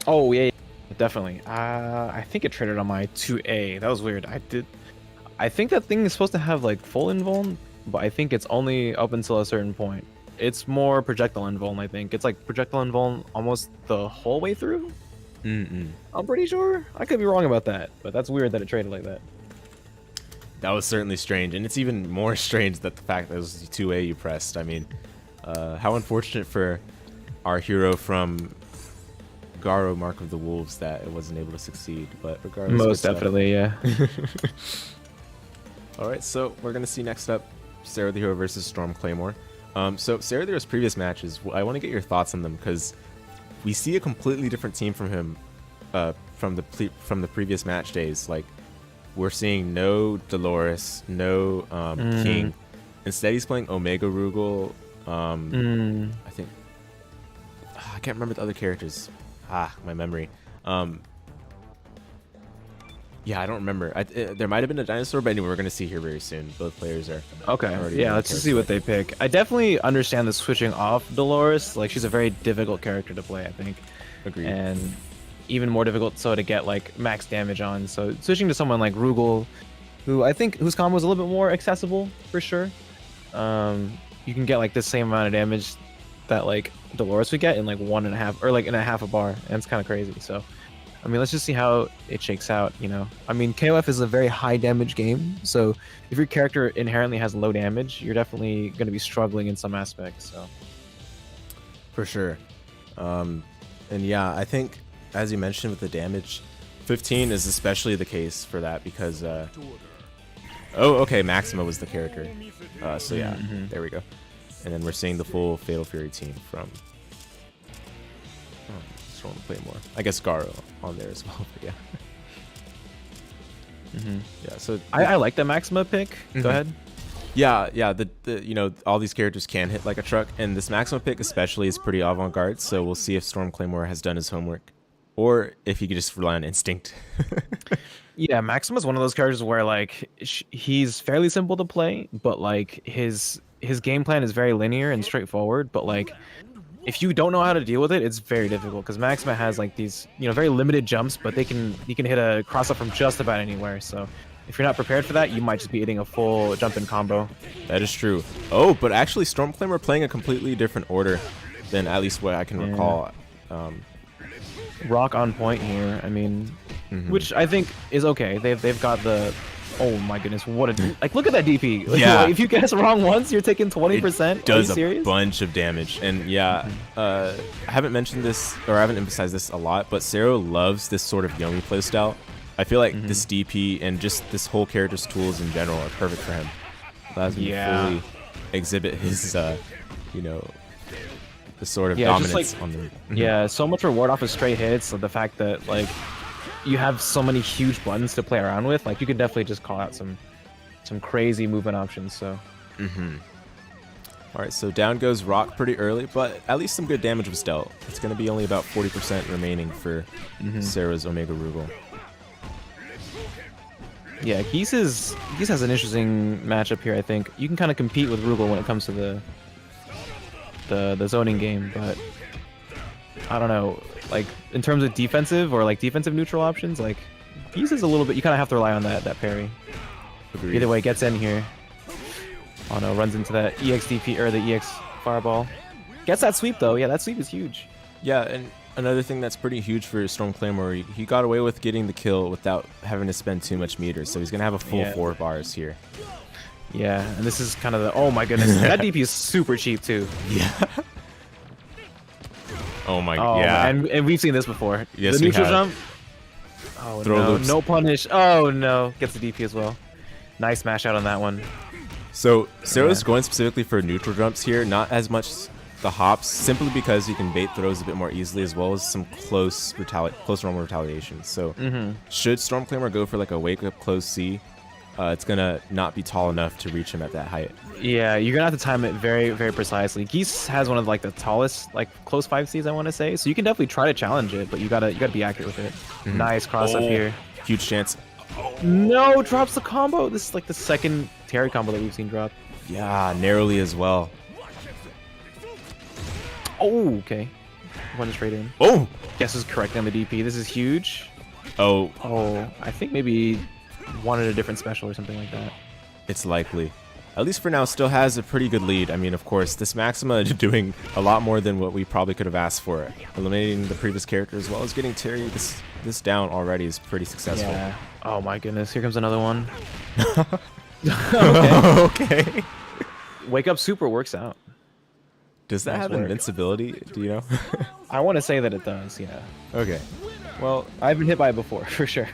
Oh, yeah, definitely. I think it traded on my 2A. That was weird. I think that thing is supposed to have like full invuln, but I think it's only up until a certain point. It's more projectile invuln, I think. It's like projectile invuln almost the whole way through. I'm pretty sure. I could be wrong about that, but that's weird that it traded like that. That was certainly strange, and it's even more strange that the fact that it was 2A you pressed. I mean, how unfortunate for our hero from Garo, Mark of the Wolves, that it wasn't able to succeed, but regardless. Most definitely, yeah. Alright, so we're going to see next up SerotheHero versus StormClaymore. So SerotheHero's previous matches, I want to get your thoughts on them because we see a completely different team from him from the previous match days. Like we're seeing no Dolores, no King. Instead, he's playing Omega Rugal. I think I can't remember the other characters. My memory. Yeah, I don't remember. There might have been a Dinosaur, but anyway, we're going to see here very soon. Both players are okay. Yeah, let's just see what they pick. I definitely understand the switching off Dolores. Like, she's a very difficult character to play, I think. Agreed. And even more difficult so to get like max damage on. So switching to someone like Rugal, who I think whose combo is a little bit more accessible for sure. You can get like the same amount of damage that like Dolores would get in like 1.5 or like in a half a bar, and it's kind of crazy. So I mean, let's just see how it shakes out, you know. I mean, KOF is a very high damage game, so if your character inherently has low damage, you're definitely going to be struggling in some aspects. So for sure. And yeah, I think as you mentioned with the damage, 15 is especially the case for that because oh, okay, Maxima was the character. So yeah, there we go. And then we're seeing the full Fatal Fury team from StormClaymore. I guess Garo on there as well, but yeah. Yeah, so I like the Maxima pick. Go ahead. Yeah, the you know, all these characters can hit like a truck, and this Maxima pick especially is pretty avant-garde, so we'll see if StormClaymore has done his homework or if he could just rely on instinct. Yeah, Maxima's one of those characters where like he's fairly simple to play, but like his game plan is very linear and straightforward, but like if you don't know how to deal with it, it's very difficult because Maxima has like these, you know, very limited jumps, but you can hit a cross up from just about anywhere. So if you're not prepared for that, you might just be hitting a full jump in combo. That is true. Oh, but actually StormClaymore playing a completely different order than at least what I can recall. Rock on point here. I mean, which I think is okay. They've got the. Oh my goodness! What a like! Look at that DP. Like, yeah. If you guess wrong once, you're taking 20%. Does a bunch of damage, and yeah, I haven't mentioned this or I haven't emphasized this a lot, but Sero loves this sort of Yomi playstyle. I feel like this DP and just this whole character's tools in general are perfect for him. Allows him to fully exhibit his, you know, the sort of dominance like, on the. Yeah, so much reward off of straight hits. So the fact that like you have so many huge buttons to play around with, like you could definitely just call out some crazy movement options. So. All right, so down goes Rock pretty early, but at least some good damage was dealt. It's going to be only about 40% remaining for Sero's Omega Rugal. Yeah, Geese has an interesting matchup here. I think you can kind of compete with Rugal when it comes to the zoning game, but I don't know. Like in terms of defensive or like defensive neutral options, like Geese is a little bit. You kind of have to rely on that parry. Agreed. Either way, gets in here. Oh no, runs into that EXDP or the EX fireball. Gets that sweep though. Yeah, that sweep is huge. Yeah, and another thing that's pretty huge for StormClaymore, he got away with getting the kill without having to spend too much meters, so he's gonna have a full 4 bars here. Yeah, and this is kind of the oh my goodness, that DP is super cheap too. Yeah. Oh my god. Yeah. And we've seen this before. Yes, the neutral we have. jump. Oh Throw no, loops. no punish. Oh no, gets the DP as well. Nice smash out on that one. So Sero's going specifically for neutral jumps here, not as much the hops, simply because he can bait throws a bit more easily, as well as some close normal retaliation. So should StormClaymore go for like a wake up close C, it's gonna not be tall enough to reach him at that height. Yeah, you're gonna have to time it very, very precisely. Geese has one of like the tallest like close 5Cs, I want to say, so you can definitely try to challenge it, but you gotta be accurate with it. Nice cross up here. Huge chance. No, drops the combo. This is like the second Terry combo that we've seen drop. Yeah, narrowly as well. Oh, okay. Went straight in. Oh! Guess is correct on the DP. This is huge. Oh. Oh, I think maybe wanted a different special or something like that. It's likely. At least for now, still has a pretty good lead. I mean, of course, this Maxima doing a lot more than what we probably could have asked for. Eliminating the previous character as well as getting Terry this down already is pretty successful. Yeah. Oh my goodness, here comes another one. Okay. Wake up super works out. Does that Nice have work. invincibility? Do you know? I want to say that it does, yeah. Okay. Well, I've been hit by it before, for sure.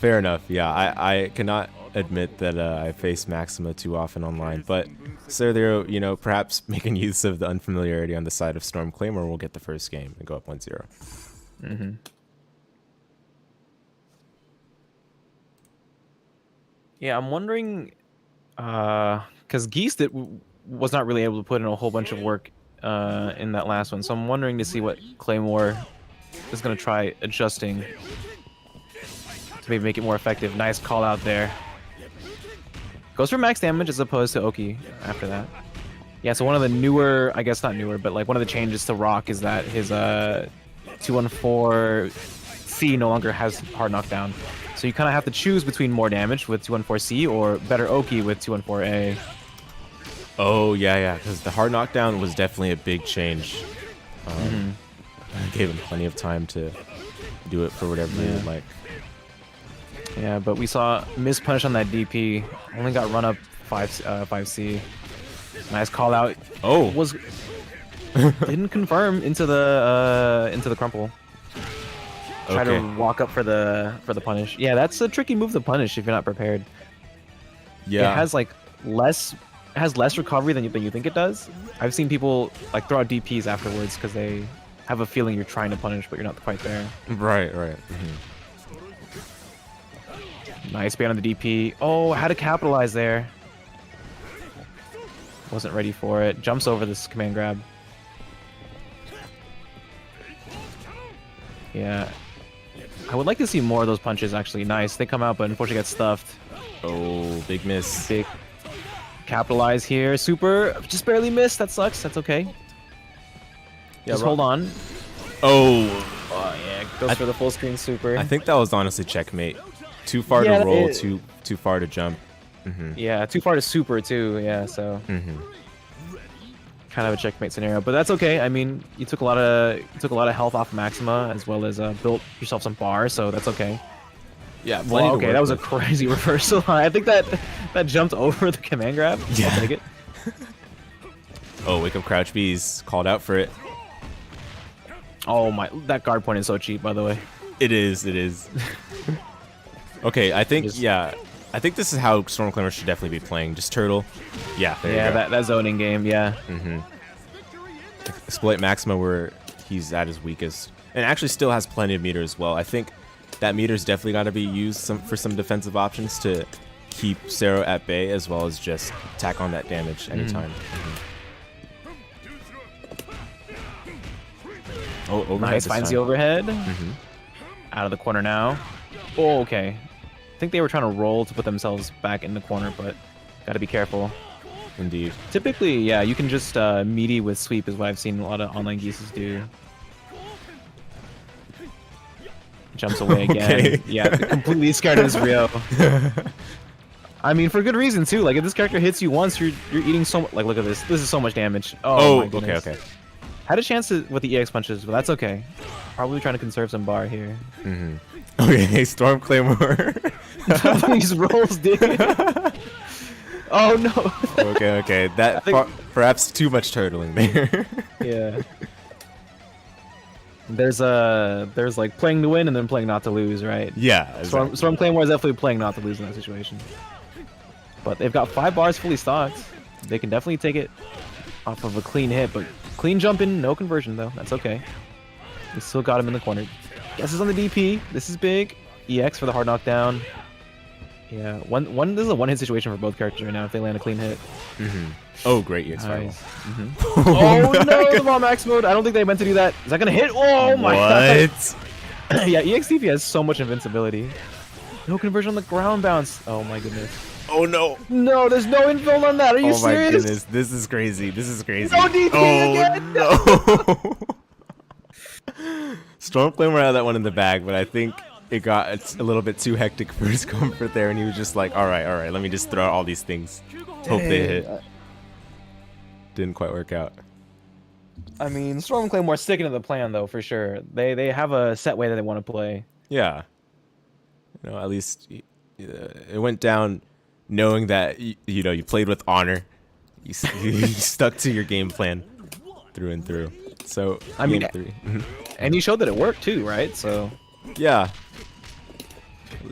Fair enough. Yeah, I cannot admit that I face Maxima too often online, but SerotheHero, you know, perhaps making use of the unfamiliarity on the side of StormClaymore will get the first game and go up 1-0. Mm-hmm. Yeah, I'm wondering, because Geese was not really able to put in a whole bunch of work in that last one, so I'm wondering to see what Claymore is going to try adjusting to maybe make it more effective. Nice call out there. Goes for max damage as opposed to Oki after that. Yeah, so one of the newer, I guess not newer, but like one of the changes to Rock is that his 214C no longer has hard knockdown. So you kind of have to choose between more damage with 214C or better Oki with 214A. Oh, yeah, because the hard knockdown was definitely a big change. Gave him plenty of time to do it for whatever he would like. Yeah, but we saw miss punish on that DP. Only got run up 5C. Nice call out. Oh, was didn't confirm into the crumple. Try to walk up for the punish. Yeah, that's a tricky move to punish if you're not prepared. Yeah, it has like less recovery than you think it does. I've seen people like throw out DPs afterwards because they have a feeling you're trying to punish, but you're not quite there. Right. Nice ban on the DP. Oh, how to capitalize there. Wasn't ready for it. Jumps over this command grab. Yeah. I would like to see more of those punches, actually. Nice. They come out, but unfortunately get stuffed. Oh, big miss. Big. Capitalize here. Super. Just barely missed. That sucks. That's okay. Yeah, just hold on. Oh. Yeah. Goes for the full screen super. I think that was honestly checkmate. Too far to roll, too far to jump. Yeah, too far to super too. Yeah, so kind of a checkmate scenario, but that's okay. I mean, you took a lot of health off Maxima as well as built yourself some bar, so that's okay. Yeah, well, okay, that was a crazy reversal. I think that jumped over the command grab. Yeah. I'll take it. Oh, wake up crouch B's called out for it. Oh my, that guard point is so cheap, by the way. It is. Okay, I think I think this is how StormClaymore should definitely be playing. Just turtle. Yeah, there you go. that zoning game, yeah. Exploit Maxima where he's at his weakest. And actually still has plenty of meter as well. I think that meter's definitely got to be used for some defensive options to keep Sero at bay as well as just tack on that damage anytime. Oh, nice, finds the overhead. Out of the corner now. Oh, okay. I think they were trying to roll to put themselves back in the corner, but gotta be careful. Indeed. Typically, yeah, you can just meaty with sweep is what I've seen a lot of online Geeses do. Jumps away again. Okay. Yeah, completely scared of this Rio. I mean, for good reason too. Like if this character hits you once, you're eating so much. Like look at this. This is so much damage. Oh my goodness. Okay. Had a chance with the EX punches, but that's okay. Probably trying to conserve some bar here. Okay, StormClaymore. These rolls, dude. Oh no. Okay. That perhaps too much turtling there. Yeah. There's like playing to win and then playing not to lose, right? Yeah. Exactly. StormClaymore is definitely playing not to lose in that situation. But they've got 5 bars fully stocked. They can definitely take it off of a clean hit, but clean jump in, no conversion though. That's okay. We still got him in the corner. Guesses on the DP. This is big. EX for the hard knockdown. Yeah, this is a one-hit situation for both characters right now if they land a clean hit. Oh, great EX. Nice. Oh no, the raw max mode. I don't think they meant to do that. Is that gonna hit? Oh my god. What? Yeah, EXTP has so much invincibility. No conversion on the ground bounce. Oh my goodness. Oh no. No, there's no infill on that. Are you serious? Oh my goodness. This is crazy. No DP again. No. StormClaymore had that one in the bag, but I think it got a little bit too hectic for his comfort there, and he was just like, all right, let me just throw out all these things. Hope they hit. Didn't quite work out. I mean, StormClaymore sticking to the plan, though, for sure. They have a set way that they want to play. Yeah. You know, at least it went down knowing that, you played with honor. You stuck to your game plan through and through. So, I mean, game 3. And you showed that it worked, too, right? So... Yeah.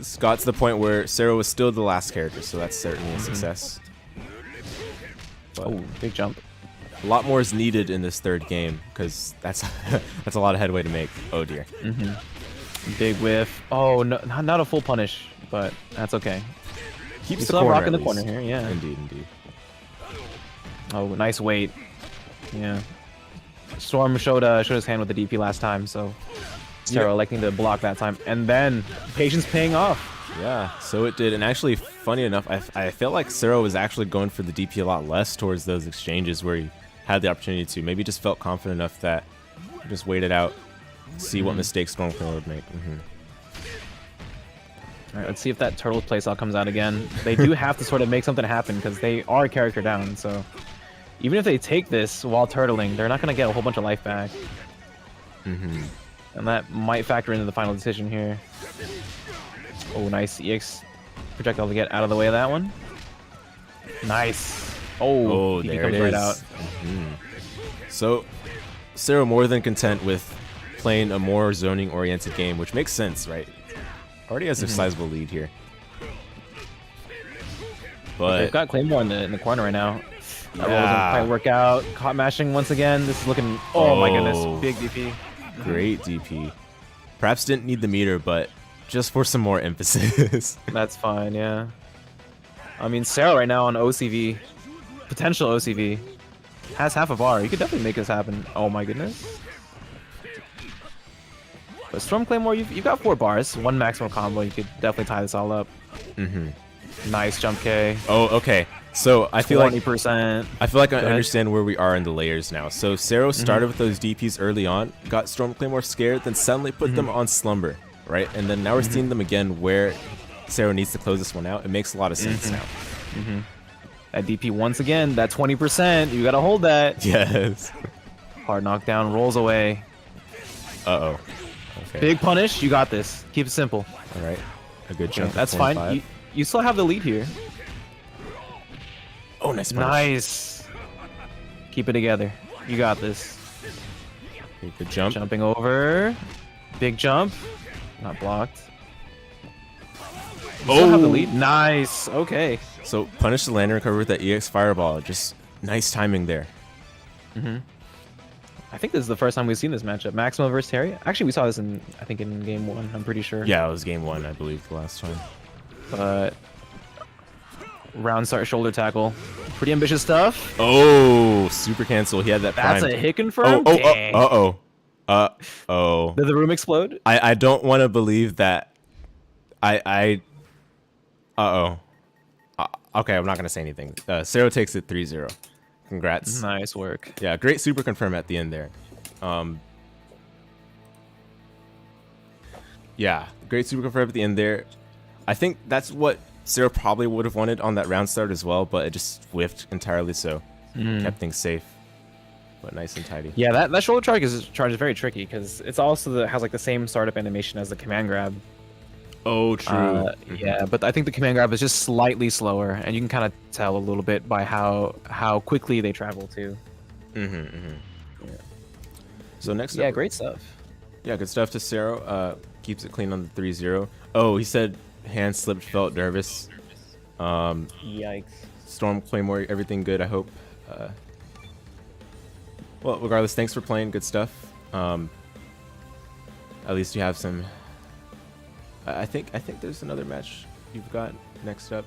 it's got to the point where Sero was still the last character, so that's certainly a success. But Oh, big jump. a lot more is needed in this third game because that's that's a lot of headway to make. Oh dear. Big whiff. Oh, no, not a full punish, but that's okay. Keeps the Still corner, rock in at the corner least. here, yeah. Indeed, indeed. Oh, nice weight. Yeah. Storm showed his hand with the DP last time, so Sero electing to block that time, and then patience paying off. Yeah, so it did. And actually, funny enough, I felt like Sero was actually going for the DP a lot less towards those exchanges where he had the opportunity to. Maybe just felt confident enough that he just waited out, see what mistakes StormClaymore would make. All right, let's see if that turtle playstyle comes out again. They do have to sort of make something happen because they are character down, so even if they take this while turtling, they're not going to get a whole bunch of life back. And that might factor into the final decision here. Oh, nice EX projectile to get out of the way of that one. Nice. Oh, there comes it right is. out. So, Sero more than content with playing a more zoning-oriented game, which makes sense, right? Already has a sizable lead here. But They've got Claymore in the corner right now. That roll Yeah. doesn't quite work out. Caught mashing once again. This is looking... Oh, my goodness. Big DP. great DP. Perhaps didn't need the meter, but just for some more emphasis. That's fine, yeah. I mean, Sero right now on OCV, potential OCV, has half a bar. You could definitely make this happen. Oh my goodness. But StormClaymore, you've got 4 bars, 1 maximum combo. You could definitely tie this all up. Nice jump K. Oh, okay. So I feel like 20%. I feel like I ahead. understand where we are in the layers now. So Sero started with those DPs early on, got StormClaymore scared, then suddenly put them on slumber, right? And then now we're seeing them again where Sero needs to close this one out. It makes a lot of sense now. That DP once again, that 20%. You gotta hold that. Yes. Hard knockdown, rolls away. Uh-oh. Okay. Big punish. You got this. Keep it simple. All right. A good jump. That's fine. You still have the lead here. Oh, nice punish. Nice. Keep it together. You got this. Okay, good jump. Jumping over. Big jump. Not blocked. You still have the lead. Nice. Okay. So punish the landing, recover with that EX fireball. Just nice timing there. I think this is the first time we've seen this matchup. Maxima versus Terry. Actually, we saw this in, I think, in game 1. I'm pretty sure. Yeah, it was game 1, I believe, the last time. But round start shoulder tackle. Pretty ambitious stuff. Oh, super cancel. He had that That's prime. a hit confirm. Dang. Uh-oh. Did the room explode? I don't want to believe that. Uh-oh. Okay, I'm not going to say anything. Sero takes it 3-0. Congrats. Nice work. Yeah, great super confirm at the end there. Yeah, great super confirm at the end there. I think that's what Sero probably would have wanted on that round start as well, but it just whiffed entirely, so kept things safe. But nice and tidy. Yeah, that shoulder charge is very tricky because it's also has like the same startup animation as the command grab. Oh, true. Yeah, but I think the command grab is just slightly slower, and you can kind of tell a little bit by how quickly they travel too. So next Yeah, up, great stuff. yeah, good stuff to Sero. Keeps it clean on the 3-0. Oh, he said hand slipped, felt nervous. Yikes. StormClaymore, everything good, I hope. Well, regardless, thanks for playing. Good stuff. At least you have some. I think there's another match you've got next up.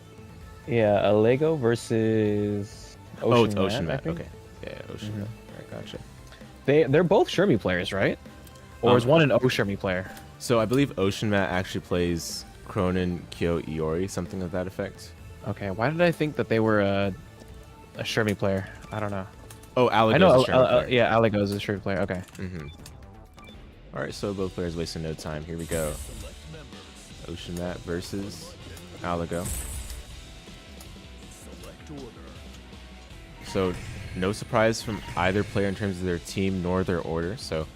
Yeah, Alego versus Oh, it's Ocean Mat, Mat. Okay. Yeah, Ocean Mat. Alright, gotcha. They're both Shermie players, right? Or is one an O Shermie player? So I believe Ocean Mat actually plays Krohnen, Kyo, Iori, something of that effect. Okay, why did I think that they were a Shermie player? I don't know. Oh, Alego. I know, is a Shermie player. yeah, Alego is a Shermie player. Okay. Alright, so both players wasting no time. Here we go. Ocean Mat versus Alego. So no surprise from either player in terms of their team nor their order, so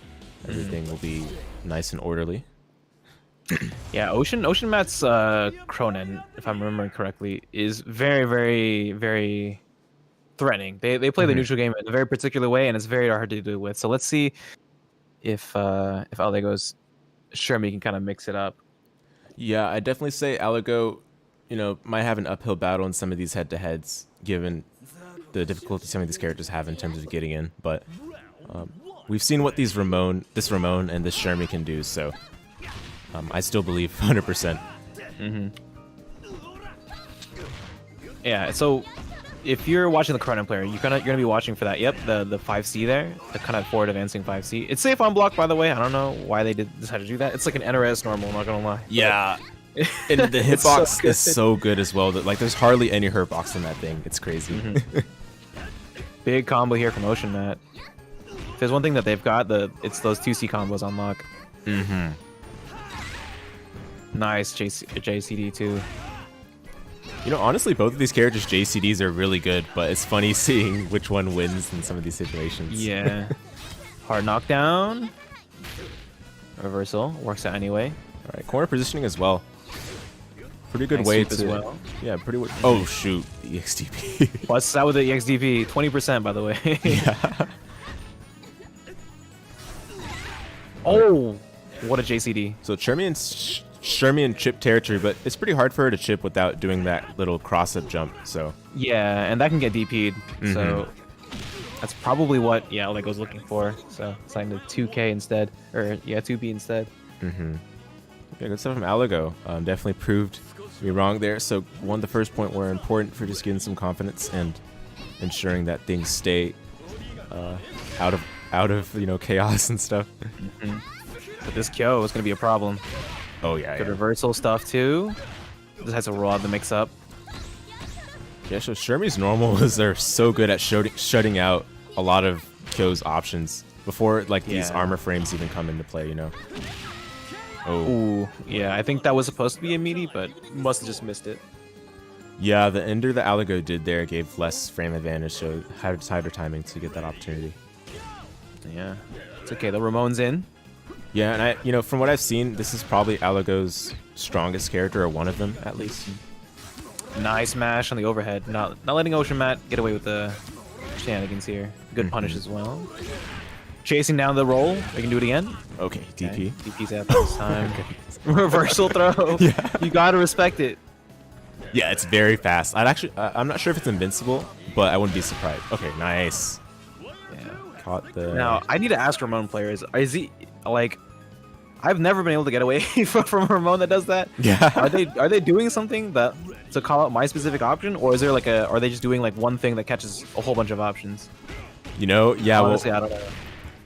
everything will be nice and orderly. Yeah, Ocean Mat's Krohnen, if I'm remembering correctly, is very, very, very threatening. They play the neutral game in a very particular way, and it's very hard to deal with. So let's see if Alego's Shermie can kind of mix it up. Yeah, I definitely say Alego, might have an uphill battle in some of these head-to-heads, given the difficulty some of these characters have in terms of getting in. But we've seen what this Ramón and this Shermie can do, so I still believe 100%. Yeah, so if you're watching the Krohnen player, you're gonna be watching for that. Yep, the 5C there, the kind of forward advancing 5C. It's safe on block, by the way. I don't know why they decide to do that. It's like an NRS normal, not gonna lie. Yeah, and the hitbox is so good as well. That like there's hardly any hurtbox in that thing. It's crazy. Big combo here from OceanMat. If there's one thing that they've got, it's those 2C combos on lock. Nice JCD too. Honestly, both of these characters' JCDs are really good, but it's funny seeing which one wins in some of these situations. Yeah. Hard knockdown. Reversal. Works out anyway. All right, corner positioning as well. Pretty good way to... as well. Yeah, pretty... Oh, shoot. The EXDP. Busts out with the EXDP. 20%, by the way. Yeah. Oh! What a JCD. So Shermie in chip territory, but it's pretty hard for her to chip without doing that little cross-up jump, so... Yeah, and that can get DP'd, so... That's probably what, Alego's looking for. So, sign to 2K instead. Or, 2B instead. Yeah, good stuff from Alego. Definitely proved me wrong there, so won the first point were important for just getting some confidence and ensuring that things stay out of chaos and stuff. But this Kyo is going to be a problem. Oh, yeah, Good reversal stuff, too. This has a rod to mix up. Yeah, so Shermie's normal is they're so good at shutting out a lot of Kyo's options before these armor frames even come into play, Oh. Ooh, yeah, I think that was supposed to be a meaty, but must have just missed it. Yeah, the ender that Alego did there gave less frame advantage, so had tighter timing to get that opportunity. Yeah, it's okay. The Ramón's in. Yeah, and from what I've seen, this is probably Alego's strongest character, or one of them at least. Nice mash on the overhead. Not letting OceanMat get away with the shenanigans here. Good punish as well. Chasing down the roll. We can do it again. Okay, DP. Okay. DP's out this time. Reversal throw. Yeah. You gotta respect it. Yeah, it's very fast. I'm not sure if it's invincible, but I wouldn't be surprised. Okay, nice. Yeah. Caught the... Now, I need to ask Ramón players, is he, I've never been able to get away from Ramón that does that. Yeah. Are they doing something to call out my specific option, or is there are they just doing one thing that catches a whole bunch of options? Yeah, Honestly, I don't know.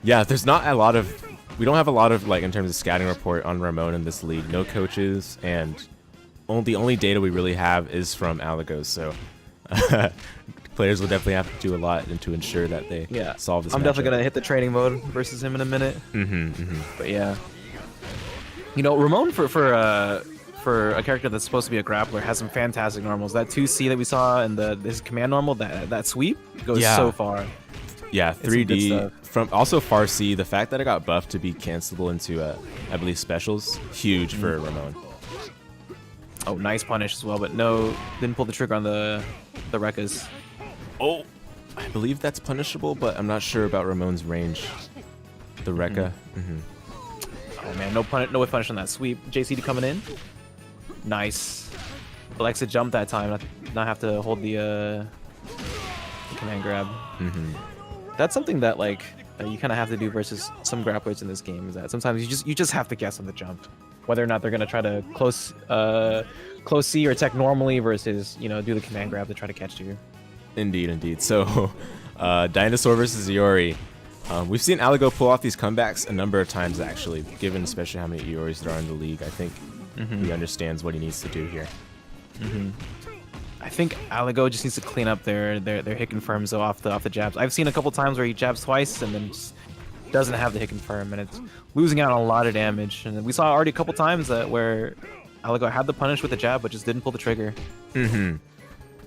Yeah, there's not a lot of... We don't have a lot of, in terms of scouting report on Ramón in this league. No coaches, and the only data we really have is from Alego, so... players will definitely have to do a lot to ensure that they solve this I'm matchup. definitely going to hit the training mode versus him in a minute. But yeah. Ramón, for a character that's supposed to be a grappler, has some fantastic normals. That 2C that we saw and his command normal, that sweep, goes so far. Yeah, 3D. From also Far C, the fact that it got buffed to be cancelable into, I believe, specials, huge for Ramón. Oh, nice punish as well, but no, didn't pull the trigger on the Rekkas. Oh, I believe that's punishable, but I'm not sure about Ramón's range. The Rekka. Oh man, no way punish on that sweep. JCD coming in. Nice. Alexa jump that time, not have to hold the command grab. That's something that you kind of have to do versus some grapplers in this game. Is that sometimes you just have to guess on the jump, whether or not they're gonna try to close C or attack normally versus do the command grab to try to catch you. Indeed. So, Dinosaur versus Iori. We've seen Alego pull off these comebacks a number of times, actually, given especially how many Ioris there are in the league. I think he understands what he needs to do here. I think Alego just needs to clean up their hit confirms off the jabs. I've seen a couple times where he jabs twice and then just doesn't have the hit confirm, and it's losing out on a lot of damage. And we saw already a couple times where Alego had the punish with the jab, but just didn't pull the trigger.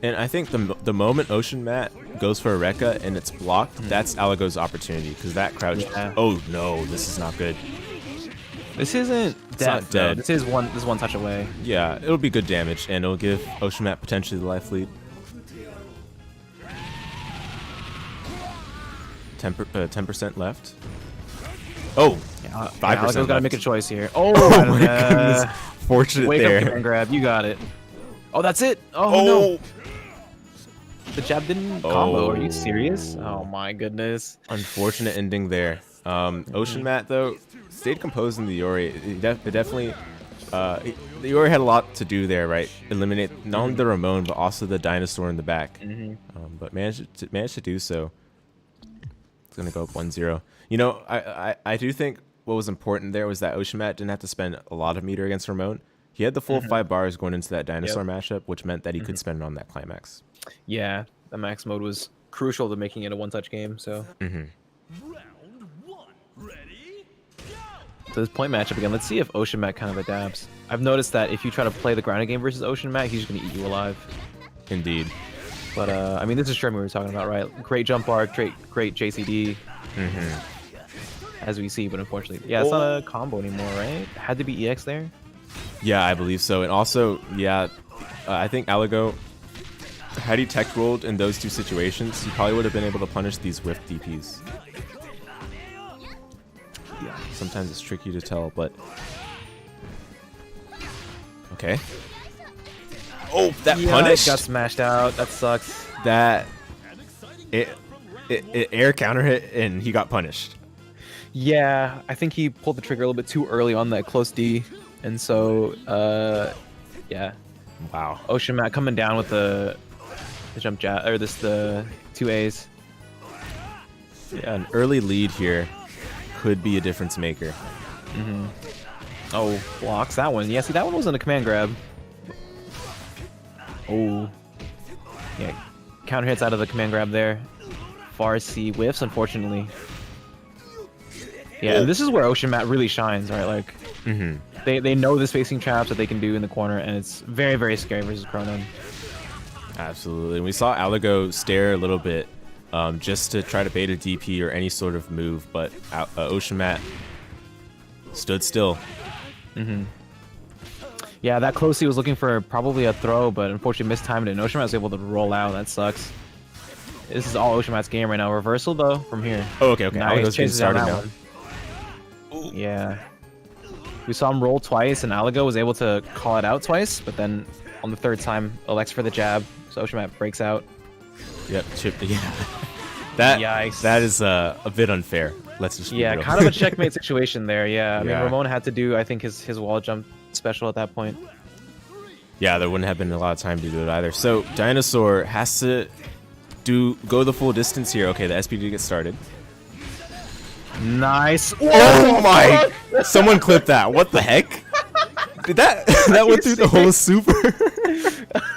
And I think the moment OceanMat goes for a Rekka and it's blocked, that's Alego's opportunity, because that crouch... Yeah. Oh no, this is not good. This isn't dead. Dead. This is one touch away. Yeah, it'll be good damage, and it'll give OceanMat potentially the life lead. 10% left. Oh, 5% Alego's got to left. make a choice here. Oh, Oh my goodness. Unfortunate Wake there. up command grab. You got it. Oh, that's it. Oh, no. The jab didn't combo. Are you serious? Oh my goodness. Unfortunate ending there. Ocean Matt though stayed composed in the Iori. It definitely. The Iori had a lot to do there, right? Eliminate not only the Ramón but also the Dinosaur in the back. But managed to do so. It's gonna go up 1-0. You know, I do think what was important there was that Ocean Matt didn't have to spend a lot of meter against Ramón. He had the full 5 bars going into that Dinosaur matchup, which meant that he could spend it on that climax. Yeah, the max mode was crucial to making it a one-touch game. So. Round 1. Ready? Go! So this point matchup again. Let's see if Ocean Matt kind of adapts. I've noticed that if you try to play the grounded game versus Ocean Matt, he's just gonna eat you alive. Indeed. But I mean, this is Shermie we were talking about, right? Great jump arc, great JCD. As we see, but unfortunately, yeah, it's not a combo anymore, right? Had to be EX there. Yeah, I believe so. And also, yeah, I think Alego, had he tech rolled in those 2 situations, he probably would have been able to punish these whiff DPs. Yeah, sometimes it's tricky to tell, but okay. Oh, that punish got smashed out. That sucks. That it air counter hit and he got punished. Yeah, I think he pulled the trigger a little bit too early on that close D, and so yeah. Wow. Ocean Matt coming down with the jump jab or the 2 A's. Yeah, an early lead here could be a difference maker. Oh, blocks that one. Yeah, see that one wasn't a command grab. Oh, yeah, counter hits out of the command grab there. Far C whiffs, unfortunately. Yeah, and this is where Ocean Matt really shines, right? Like, they know the spacing traps that they can do in the corner, and it's very, very scary versus Krohnen. Absolutely. And we saw Alego stare a little bit just to try to bait a DP or any sort of move, but Ocean Matt stood still. Yeah, that close he was looking for probably a throw, but unfortunately mistimed it, and Ocean Matt was able to roll out. That sucks. This is all Ocean Matt's game right now. Reversal, though, from here. Oh, okay. Nice. Alego's getting started now. Yeah. We saw him roll twice, and Alego was able to call it out twice, but then on the 3rd time, elects for the jab, so Ocean Matt breaks out. Yep, chipped. Yeah. That is a bit unfair. Let's just be real. Kind of a checkmate situation there. Yeah, I mean, Ramón had to do, I think, his wall jump special at that point. Yeah, there wouldn't have been a lot of time to do it either. So Dinosaur has to go the full distance here. Okay, the SPD gets started. Nice. Oh my! Someone clipped that. What the heck? Did that went through the whole super?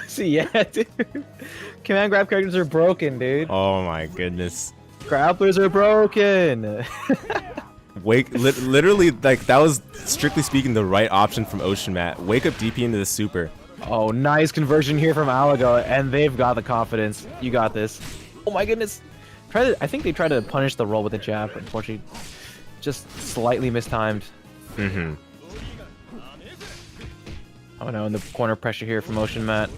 See, yeah, dude. Command grab characters are broken, dude. Oh my goodness. Grapplers are broken. Literally, like, that was strictly speaking the right option from Ocean Matt. Wake up DP into the super. Oh, nice conversion here from Alego, and they've got the confidence. You got this. Oh my goodness. I think they tried to punish the roll with the jab, but unfortunately, just slightly mistimed. Oh no, and the corner pressure here from Ocean Matt.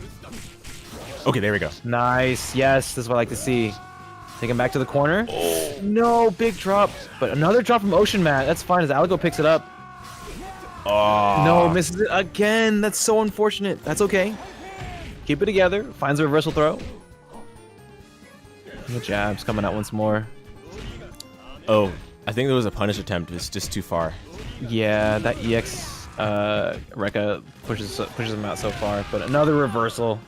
Okay, there we go. Nice. Yes, this is what I like to see. Take him back to the corner. Oh. No, big drop. But another drop from Ocean Matt. That's fine as Alego picks it up. Oh. No, misses it again. That's so unfortunate. That's okay. Keep it together. Finds a reversal throw. The jab's coming out once more. Oh, I think there was a punish attempt. It's just too far. Yeah, that EX Rekka pushes him out so far. But another reversal.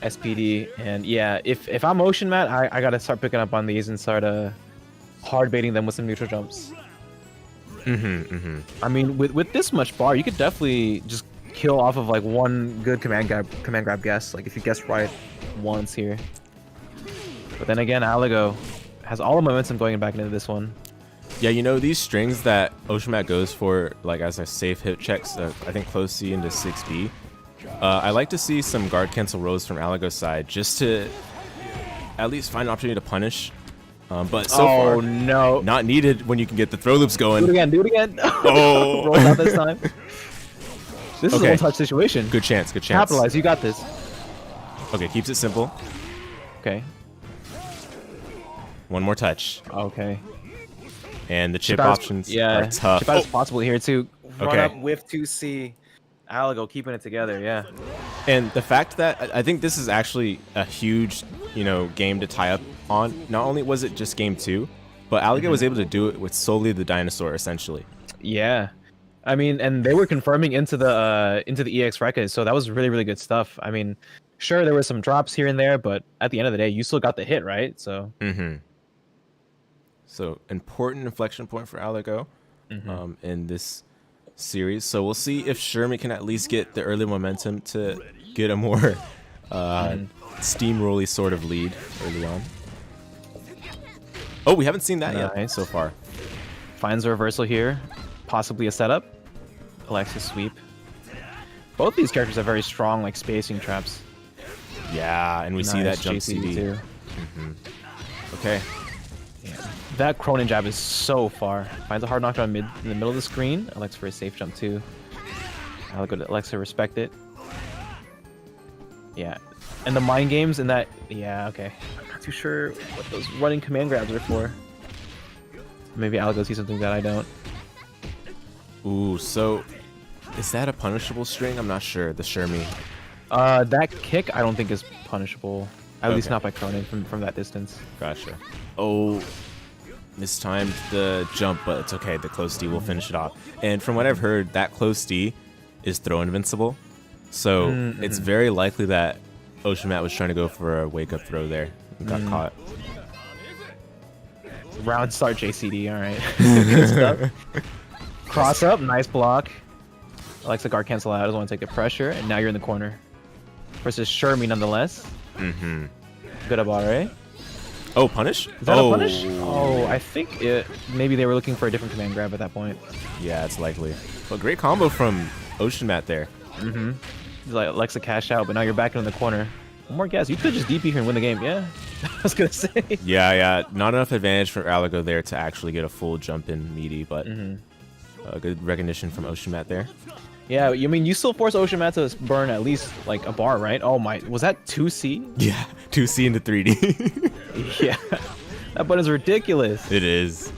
SPD. And yeah, if I'm Ocean Matt, I gotta start picking up on these and start hard baiting them with some neutral jumps. I mean, with this much bar, you could definitely just kill off of like one good command grab guess. Like if you guess right once here. But then again, Alego has all the momentum going back into this one. Yeah, you know, these strings that Ocean Matt goes for, like as a safe hit checks, I think close C into 6B. I like to see some guard cancel rolls from Alego's side just to at least find an opportunity to punish. But so far, no, not needed when you can get the throw loops going. Do it again. Oh, rolls out this time. This is a one-touch situation. Good chance. Capitalize. You got this. Okay, keeps it simple. Okay. One more touch. Okay. And the chip options are tough. Chip out is possible here too. Run Okay. up with 2C. Alego keeping it together, yeah. And the fact that I think this is actually a huge, game to tie up on. Not only was it just game 2, but Alego was able to do it with solely the Dinosaur, essentially. Yeah. I mean, and they were confirming into the EX records, so that was really, really good stuff. I mean, sure, there were some drops here and there, but at the end of the day, you still got the hit, right? So. So important inflection point for Alego in this series. So we'll see if Shermie can at least get the early momentum to get a more steamrolly sort of lead early on. Oh, we haven't seen that yet so far. Finds a reversal here, possibly a setup. Alexa's sweep. Both these characters have very strong like spacing traps. Yeah, and we see that jump CD. Too. Okay. Yeah. That Krohnen jab is so far. Finds a hard knockdown in the middle of the screen. Alexa for a safe jump too. Alexa respect it. Yeah. And the mind games in that, yeah, okay. I'm not too sure what those running command grabs are for. Maybe Alego sees something that I don't. Ooh, so is that a punishable string? I'm not sure. The Shermie. That kick I don't think is punishable. At least not by Krohnen from that distance. Gotcha. Oh, mistimed the jump, but it's okay. The close D will finish it off. And from what I've heard, that close D is throw invincible. So it's very likely that Ocean was trying to go for a wake-up throw there. And got caught. Round start JCD, alright. Good stuff. Cross up, nice block. Alexa guard cancel out, doesn't want to take the pressure, and now you're in the corner. Versus Shermie nonetheless. Good Abare. Oh, punish? Is that a punish? Oh, I think maybe they were looking for a different command grab at that point. Yeah, it's likely. But great combo from Ocean there. He's like Alexa cash out, but now you're back in the corner. One more guess. You could just DP here and win the game. Yeah, I was gonna say. Yeah. Not enough advantage for Alego there to actually get a full jump in meaty, but good recognition from Ocean there. Yeah, you mean you still force Ocean to burn at least like a bar, right? Oh my, was that 2C? Yeah, 2C into 3D. Yeah, that button's ridiculous. It is.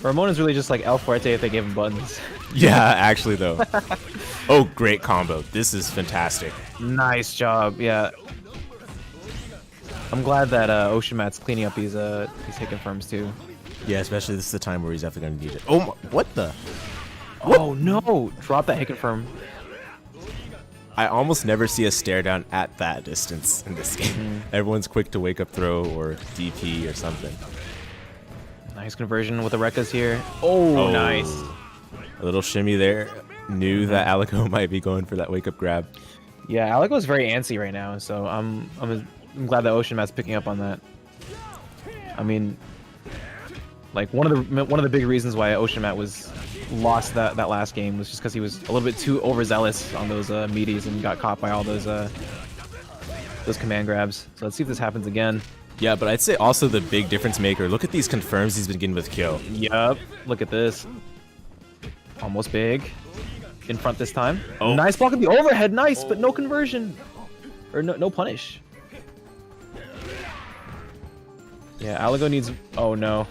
Ramón is really just like El Fuerte if they gave him buttons. Yeah, actually though. Oh, great combo. This is fantastic. Nice job. Yeah. I'm glad that Ocean cleaning up these hit confirms too. Yeah, especially this is the time where he's definitely going to need it. Oh, what the? Oh no! Drop that hit confirm. I almost never see a stare down at that distance in this game. Everyone's quick to wake up throw or DP or something. Nice conversion with the Rekkas here. Oh, nice. A little shimmy there. Knew that Alego might be going for that wake up grab. Yeah, Alego is very antsy right now, so I'm glad that Ocean picking up on that. I mean, like one of the big reasons why Ocean was lost that last game was just because he was a little bit too overzealous on those meaties and got caught by all those command grabs. So let's see if this happens again. Yeah, but I'd say also the big difference maker. Look at these confirms he's been getting with Kyo. Yup. Look at this. Almost big. In front this time. Oh. Nice block of the overhead. Nice, but no conversion. Or no punish. Yeah, Alego needs... Oh, no.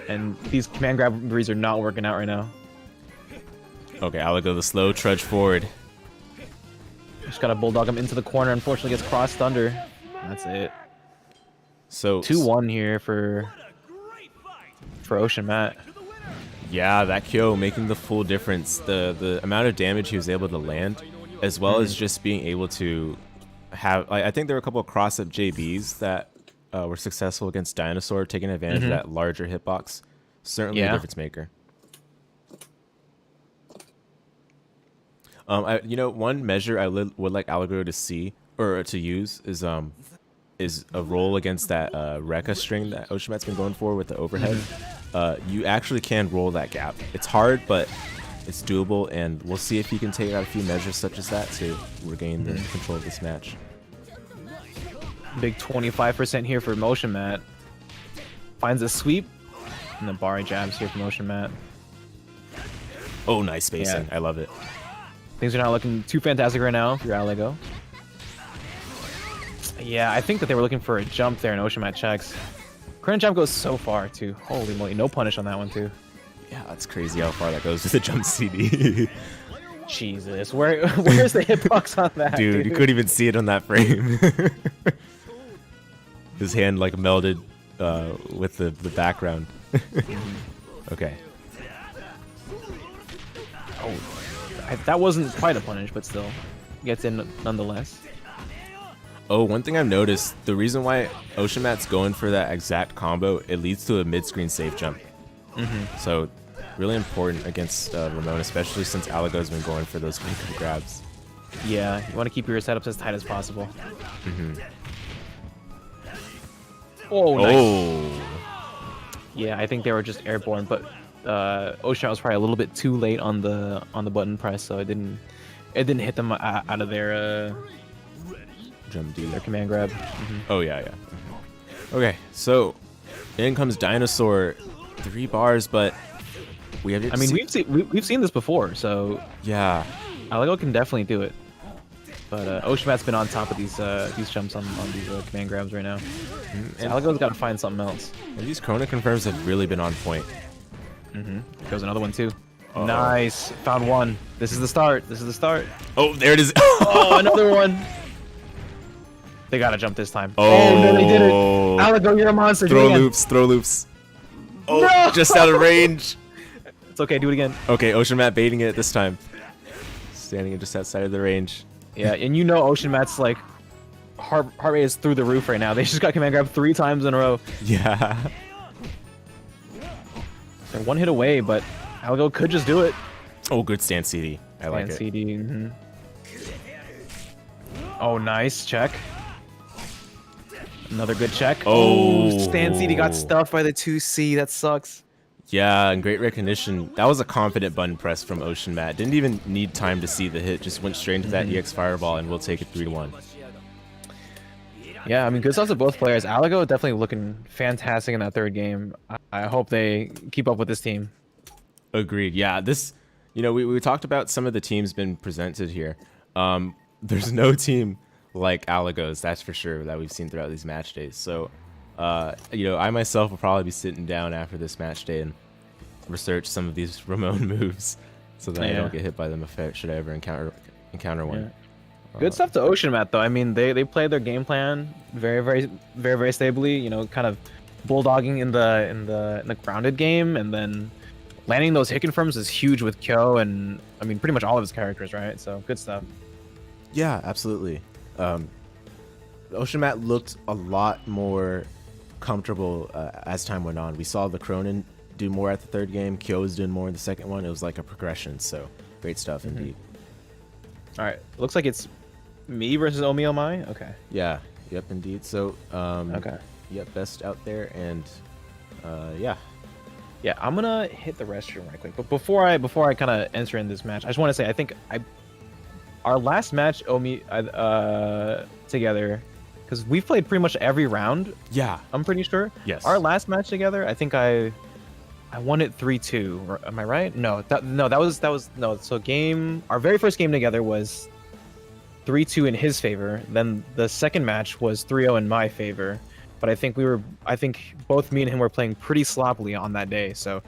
And these command grab breeds are not working out right now. Okay, Alego, the slow trudge forward. Just gotta bulldog him into the corner. Unfortunately, gets crossed under. That's it. So 2-1 here for Ocean Yeah, that Kyo making the full difference. The amount of damage he was able to land, as well as just being able to have... I think there were a couple of cross-up JBs that were successful against Dinosaur, taking advantage of that larger hitbox. Certainly a difference maker. One measure I would like Alego to see or to use is a roll against that Rekka string that Oshimat's been going for with the overhead. You actually can roll that gap. It's hard, but it's doable, and we'll see if he can take out a few measures such as that to regain the control of this match. Big 25% here for Motion Mat. Finds a sweep, and the bar jabs here for Motion Mat. Oh, nice spacing. Yeah. I love it. Things are not looking too fantastic right now for Alego. Yeah, I think that they were looking for a jump there, and Ocean checks. Current jump goes so far, too. Holy moly, no punish on that one, too. Yeah, that's crazy how far that goes with the jump CD. Jesus, where's the hitbox on that, Dude, you couldn't even see it on that frame. His hand like melded with the background. Okay. Oh, that wasn't quite a punish, but still gets in nonetheless. Oh, one thing I've noticed, the reason why Oceanmat's going for that exact combo, it leads to a mid-screen safe jump. So, really important against Ramón, especially since Alego's been going for those quick grabs. Yeah, you want to keep your setups as tight as possible. Oh, nice. Oh. Yeah, I think they were just airborne, but Oceanmat was probably a little bit too late on the button press, so it didn't hit them out of their Jump D. their command grab. Oh, yeah, yeah. Okay, so in comes Dinosaur. 3 bars, but we have. I mean, we've seen this before, so yeah, Alego can definitely do it. But Oceanmat's been on top of these jumps on these command grabs right now. So Alego's got to find something else. And these Krohnen confirms have really been on point. Goes another one too. Nice, found one. This is the start. This is the start. Oh, there it is. Oh, another one. They gotta jump this time. Oh, no, they did it. Alego, you're a monster. Throw loops, throw loops. Oh, no! Just out of range. It's okay, do it again. Okay, Oceanmat baiting it this time. Standing just outside of the range. Yeah, and you know Oceanmat's like heart rate is through the roof right now. They just got command grab 3 times in a row. Yeah. They're 1 hit away, but Alego could just do it. Oh, good stand CD. I like it. CD. Oh, nice check. Another good check. Oh, Stan CD got stuffed by the 2C. That sucks. Yeah, and great recognition. That was a confident button press from Oceanmat. Didn't even need time to see the hit. Just went straight into that EX Fireball, and we'll take it 3-1. Yeah, I mean, good stuff to both players. Alego definitely looking fantastic in that 3rd game. I hope they keep up with this team. Agreed. Yeah, this, you know, we talked about some of the teams been presented here. There's no team like Alego's, that's for sure, that we've seen throughout these match days. So, you know, I myself will probably be sitting down after this match day and research some of these Ramón moves so that I don't get hit by them should I ever encounter one. Yeah. Good stuff to Oceanmat though. I mean, they played their game plan very stably. You know, kind of bulldogging in the grounded game, and then landing those hit confirms is huge with Kyo and I mean pretty much all of his characters, right? So good stuff. Yeah, absolutely. Oceanmat looked a lot more comfortable as time went on. We saw the Krohnen do more at the 3rd game. Kyo was doing more in the 2nd one. It was like a progression. So great stuff indeed. All right, looks like it's me versus ohmeohmy. Okay. Yeah. Yep. Indeed. So. Okay. Yep. Best out there, and yeah. Yeah, I'm gonna hit the restroom right quick. But before I kind of enter in this match, I just want to say I think our last match together, because we've played pretty much every round. Yeah. I'm pretty sure. Yes. Our last match together, I think I won it 3-2. Am I right? No, that was no. So our very first game together was 3-2 in his favor. Then the second match was 3-0 in my favor. But I think both me and him were playing pretty sloppily on that day. So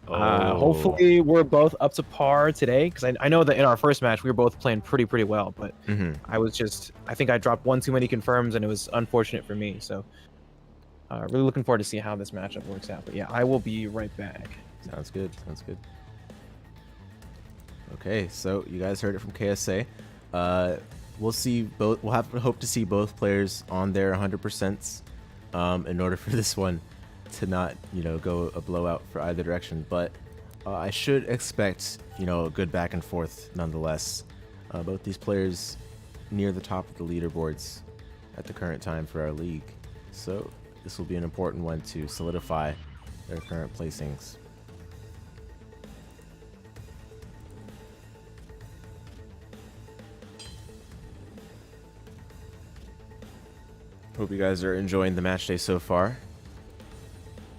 hopefully we're both up to par today. Because I know that in our first match we were both playing pretty well. But I think I dropped 1 too many confirms and it was unfortunate for me. So really looking forward to see how this matchup works out. But yeah, I will be right back. Sounds good. Sounds good. Okay, so you guys heard it from KSA. We'll see both. We'll hope to see both players on their 100%. In order for this one to not, go a blowout for either direction. But I should expect, a good back and forth nonetheless. Both these players near the top of the leaderboards at the current time for our league. So this will be an important one to solidify their current placings. Hope you guys are enjoying the match day so far.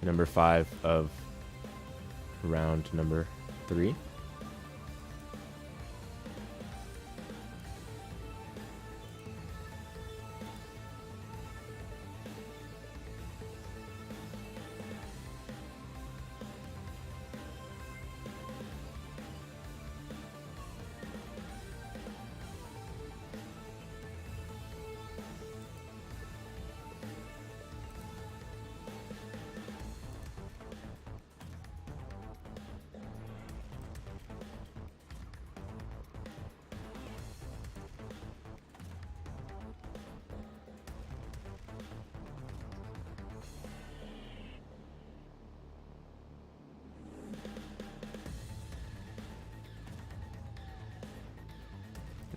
Number 5 of round number 3.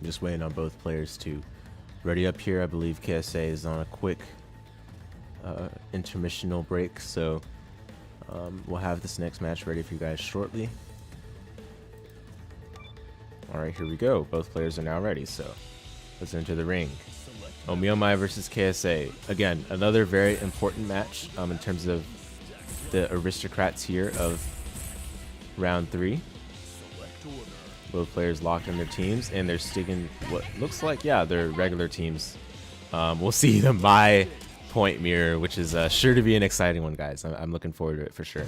just waiting on both players to ready up here. I believe KSA is on a quick intermissional break, so we'll have this next match ready for you guys shortly. Alright, here we go. Both players are now ready, so let's enter the ring. ohmeohmy versus KSA. Again, another very important match in terms of the aristocrats here of round 3. Both players locked in their teams, and they're sticking what looks like, yeah, their regular teams. We'll see the My point mirror, which is sure to be an exciting one, guys. I'm looking forward to it for sure.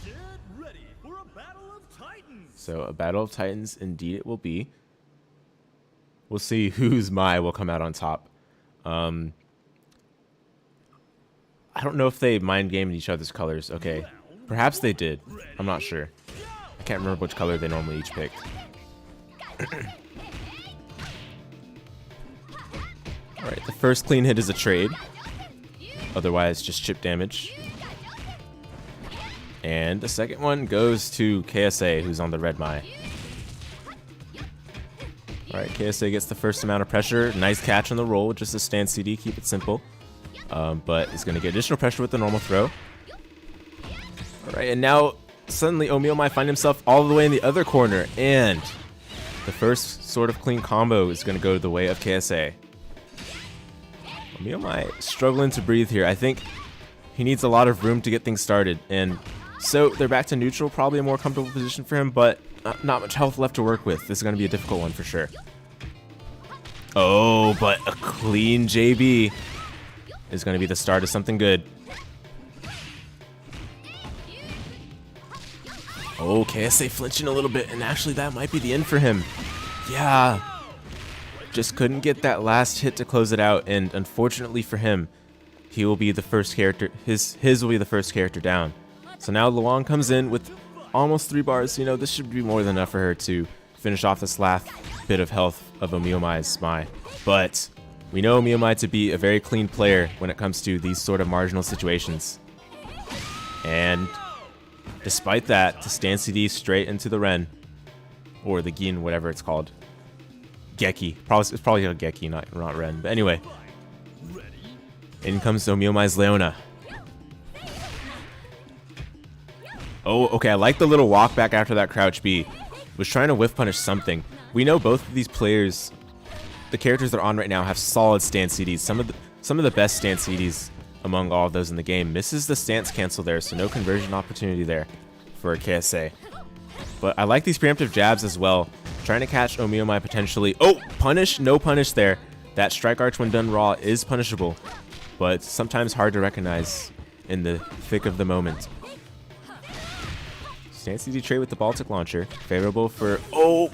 Get ready for a battle of titans. So a battle of titans, indeed it will be. We'll see whose My will come out on top. I don't know if they mind gamed each other's colors. Okay, perhaps they did. I'm not sure. I can't remember which color they normally each picked. Alright, the first clean hit is a trade. Otherwise, just chip damage. And the second one goes to KSA, who's on the red My. Alright, KSA gets the first amount of pressure. Nice catch on the roll, just a stand CD, keep it simple. But it's going to get additional pressure with the normal throw. Alright, and now suddenly ohmeohmy find himself all the way in the other corner, and the first sort of clean combo is going to go the way of KSA. ohmeohmy struggling to breathe here. I think he needs a lot of room to get things started, and so they're back to neutral, probably a more comfortable position for him, but not much health left to work with. This is going to be a difficult one for sure. Oh, but a clean JB is going to be the start of something good. Oh, KSA flinching a little bit, and actually that might be the end for him. Yeah. Just couldn't get that last hit to close it out, and unfortunately for him, he will be the first character, his will be the first character down. So now Luong comes in with almost 3 bars. You know, this should be more than enough for her to finish off this last bit of health of ohmeohmy's My. But we know ohmeohmy to be a very clean player when it comes to these sort of marginal situations. And despite that, to stand CD straight into the Ren, or the Gin, whatever it's called. Geki. It's probably a Geki, not Ren. But anyway, in comes ohmeohmy's Leona. Oh, okay, I like the little walk back after that crouch B. Was trying to whiff punish something. We know both of these players, the characters they're on right now, have solid stance CDs. Some of the best stance CDs among all of those in the game. Misses the stance cancel there, so no conversion opportunity there for KSA. But I like these preemptive jabs as well. Trying to catch ohmeohmy potentially. Oh, punish? No punish there. That strike arch when done raw is punishable, but sometimes hard to recognize in the thick of the moment. Stance CD trade with the Baltic launcher. Favorable for... Oh!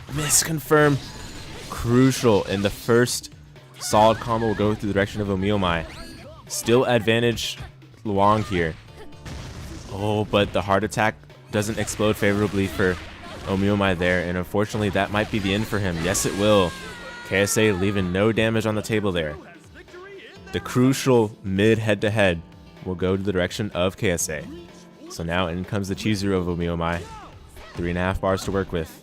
Misconfirm. Crucial. And the first solid combo will go through the direction of ohmeohmy. Still advantage Luong here. Oh, but the heart attack doesn't explode favorably for ohmeohmy there. And unfortunately, that might be the end for him. Yes, it will. KSA leaving no damage on the table there. The crucial mid head-to-head will go to the direction of KSA. So now in comes the Chizuru of ohmeohmy. 3.5 bars to work with.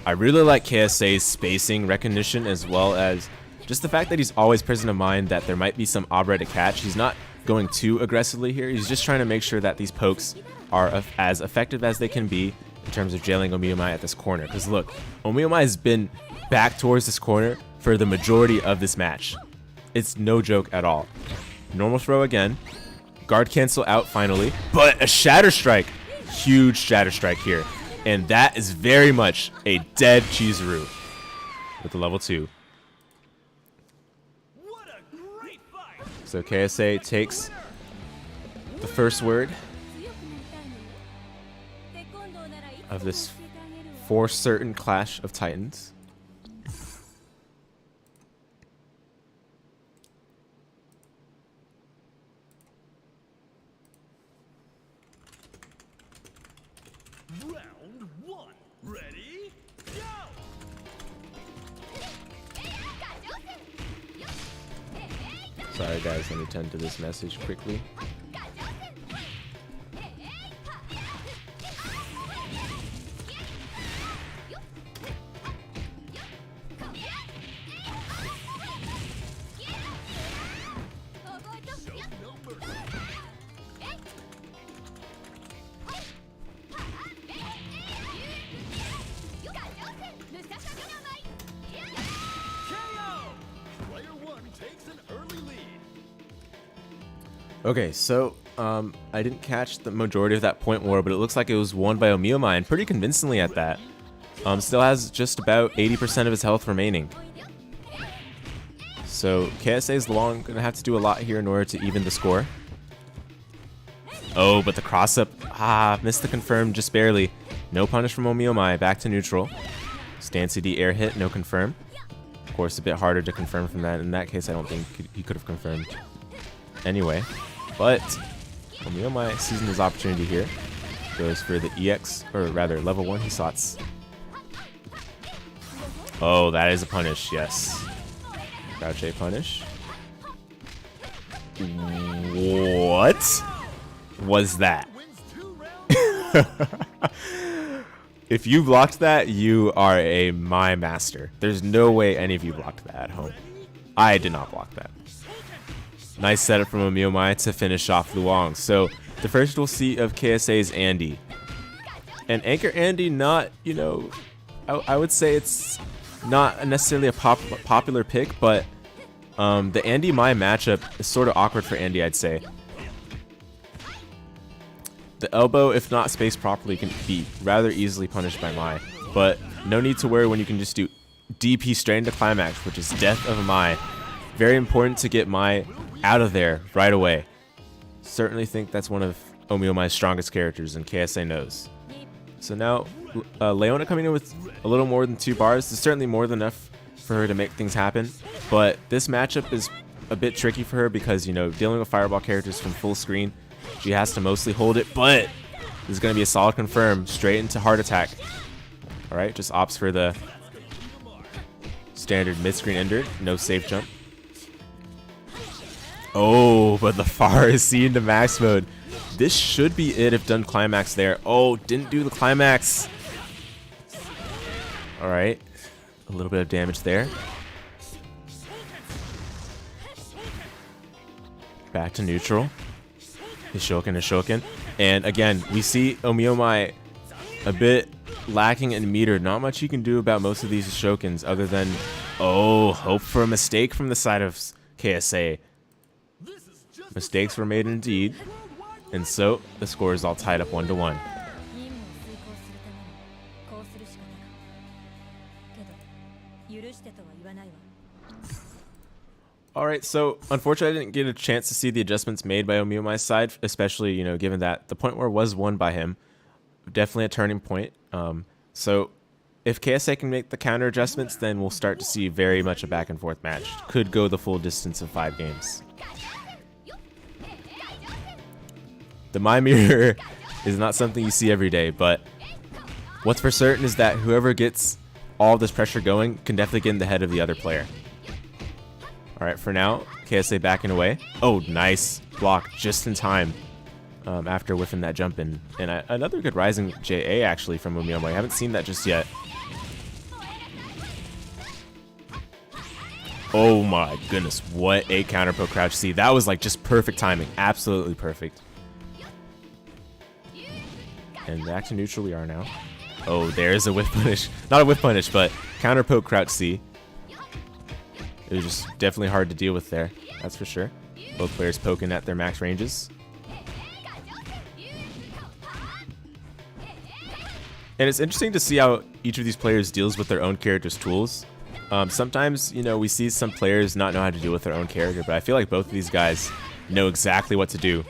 I really like KSA's spacing recognition, as well as just the fact that he's always present in mind that there might be some Abra to catch. He's not going too aggressively here. He's just trying to make sure that these pokes are as effective as they can be in terms of jailing ohmeohmy at this corner. Because look, ohmeohmy has been back towards this corner for the majority of this match. It's no joke at all. Normal throw again. Guard cancel out finally. But a Shatter Strike. Huge Shatter Strike here. And that is very much a dead Chizuru with the level 2. What a great fight. So KSA takes the first word of this for certain clash of titans. Round 1. Ready? Go! Sorry guys, let me tend to this message quickly. Okay, so I didn't catch the majority of that point war, but it looks like it was won by ohmeohmy, and pretty convincingly at that. Still has just about 80% of his health remaining. So KSA's Luong gonna have to do a lot here in order to even the score. Oh, but the cross up, missed the confirm just barely. No punish from ohmeohmy, back to neutral. Stand CD air hit, no confirm. Of course, a bit harder to confirm from that. In that case, I don't think he could have confirmed anyway. But ohmeohmy seizing his opportunity here. Goes for the EX, or rather level 1 Hisatsu. Oh, that is a punish, yes. Crouch A punish. What was that? If you blocked that, you are a my master. There's no way any of you blocked that at home. I did not block that. Nice setup from ohmeohmy to finish off Luong. So the first we'll see of KSA's Andy. And Anchor Andy, not, you know, I would say it's not necessarily a popular pick, but the Andy Mai matchup is sort of awkward for Andy, I'd say. The elbow, if not spaced properly, can be rather easily punished by Mai, but no need to worry when you can just do DP straight into climax, which is death of Mai. Very important to get Mai out of there right away. Certainly think that's one of ohmeohmy's strongest characters, and KSA knows. So now Leona coming in with a little more than 2 bars is certainly more than enough for her to make things happen, but this matchup is a bit tricky for her because, you know, dealing with fireball characters from full screen, she has to mostly hold it, but this is going to be a solid confirm straight into heart attack. Alright, just opts for the standard mid-screen ender, no safe jump. Oh, but the Far is seen to max mode. This should be it if done climax there. Oh, didn't do the climax. Alright, a little bit of damage there. Back to neutral. Hishoken. And again, we see ohmeohmy a bit lacking in meter. Not much you can do about most of these Hishokens other than, oh, hope for a mistake from the side of KSA. Mistakes were made indeed. And so the score is all tied up 1-1. Alright, so unfortunately I didn't get a chance to see the adjustments made by ohmeohmy's side, especially, you know, given that the point war was won by him. Definitely a turning point. So if KSA can make the counter adjustments, then we'll start to see very much a back and forth match. Could go the full distance of 5 games. The My Mirror is not something you see every day, but what's for certain is that whoever gets all this pressure going can definitely get in the head of the other player. Alright, for now, KSA backing away. Oh, nice block just in time after whiffing that jump in. And another good rising JA actually from ohmeohmy. I haven't seen that just yet. Oh my goodness, what a counter poke crouch C. That was like just perfect timing. Absolutely perfect. And back to neutral we are now. Oh, there's a whiff punish. Not a whiff punish, but counter poke crouch C. It was just definitely hard to deal with there, that's for sure. Both players poking at their max ranges. And it's interesting to see how each of these players deals with their own character's tools. Sometimes, you know, we see some players not know how to deal with their own character, but I feel like both of these guys know exactly what to do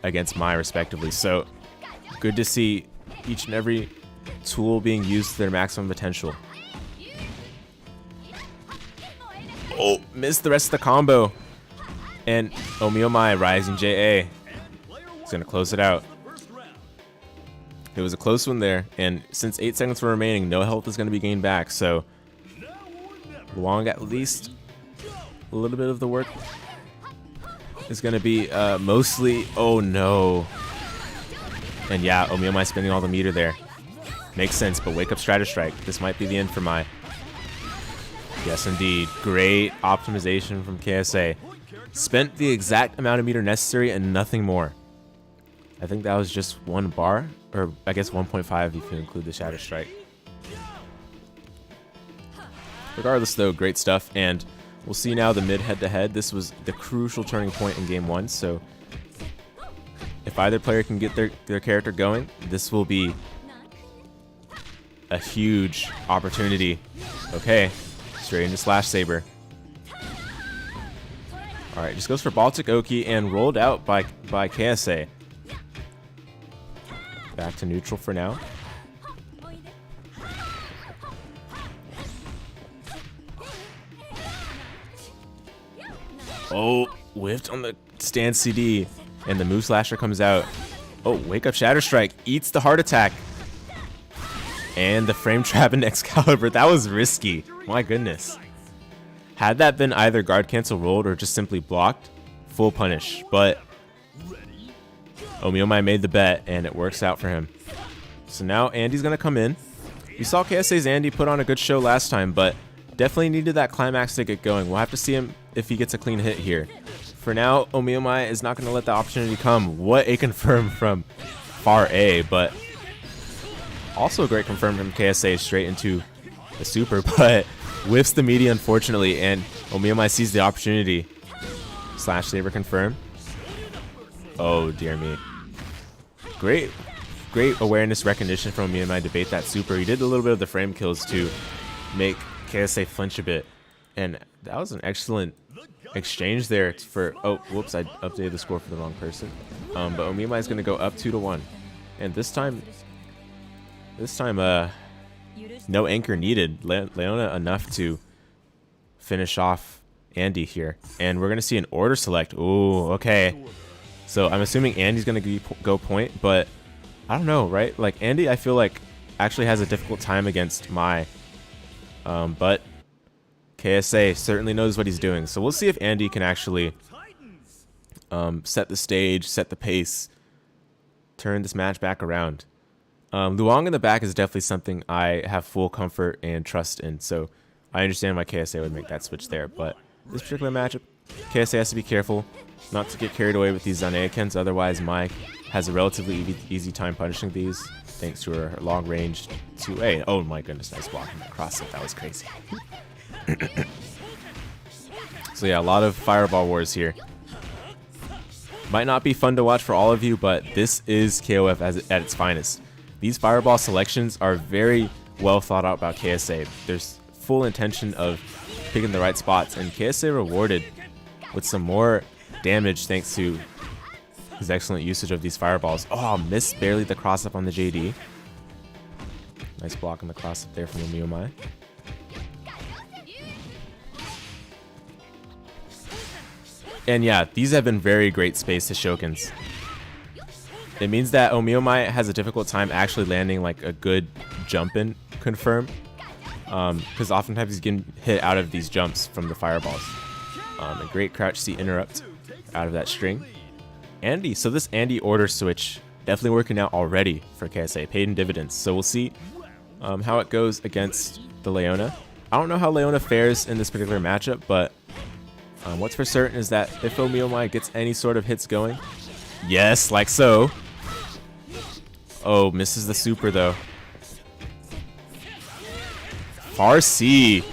against Mai, respectively. So, good to see each and every tool being used to their maximum potential. Oh, missed the rest of the combo. And ohmeohmy rising JA. He's going to close it out. It was a close one there, and since 8 seconds were remaining, no health is going to be gained back, so Luong at least a little bit of the work is going to be mostly, oh no. And yeah, ohmeohmy spending all the meter there. Makes sense, but wake up Strike. This might be the end for Mai. Yes, indeed. Great optimization from KSA. Spent the exact amount of meter necessary and nothing more. I think that was just 1 bar, or I guess 1.5 if you include the Shadow Strike. Regardless though, great stuff, and We'll see now the mid head-to-head. This was the crucial turning point in game 1, so if either player can get their character going, this will be a huge opportunity. Okay, straight into Slash Saber. Alright, just goes for Baltic Oki and rolled out by KSA. Back to neutral for now. Oh, whiffed on the stand CD, and the Move Slasher comes out. Oh, Wake Up Shatter Strike eats the heart attack. And the frame trap in Excalibur. That was risky. My goodness. Had that been either guard cancel rolled or just simply blocked, full punish. But ohmeohmy made the bet, and it works out for him. So now Andy's going to come in. We saw KSA's Andy put on a good show last time, but definitely needed that climax to get going. We'll have to see him if he gets a clean hit here. For now, ohmeohmy is not going to let the opportunity come. What a confirm from Far A, but also a great confirm from KSA straight into the super, but whiffs the media unfortunately, and ohmeohmy sees the opportunity. Slash Saber confirm. Oh dear me. Great awareness recognition from ohmeohmy to bait that super. He did a little bit of the frame kills to make KSA flinch a bit, and that was an excellent exchange there for, oh whoops, I updated the score for the wrong person. But ohmeohmy is going to go up 2-1, and this time no anchor needed. Leona enough to finish off Andy here, and we're going to see an order select. Ooh, okay, so I'm assuming Andy's going to go point, but I don't know, right? Like Andy, I feel like actually has a difficult time against Mai, but KSA certainly knows what he's doing. So we'll see if Andy can actually set the stage, set the pace, turn this match back around. Luong in the back is definitely something I have full comfort and trust in, so I understand why KSA would make that switch there. But this particular matchup, KSA has to be careful not to get carried away with these Zaneakens, otherwise Mai has a relatively easy time punishing these, thanks to her long range 2A. Oh my goodness, nice blocking across it. That was crazy. So yeah, a lot of fireball wars here. Might not be fun to watch for all of you, but this is KOF at its finest. These fireball selections are very well thought out by KSA. There's full intention of picking the right spots, and KSA rewarded with some more damage thanks to his excellent usage of these fireballs. Oh, missed barely the cross up on the JD. Nice block on the cross up there from ohmeohmy. And yeah, these have been very great space to Shokens. It means that ohmeohmy has a difficult time actually landing like a good jump in confirm, because oftentimes he's getting hit out of these jumps from the fireballs. A great crouch C interrupt out of that string. Andy, so this Andy order switch definitely working out already for KSA, paid in dividends. So we'll see how it goes against the Leona. I don't know how Leona fares in this particular matchup, but what's for certain is that if ohmeohmy gets any sort of hits going, yes, like so. Oh, misses the super though. Far C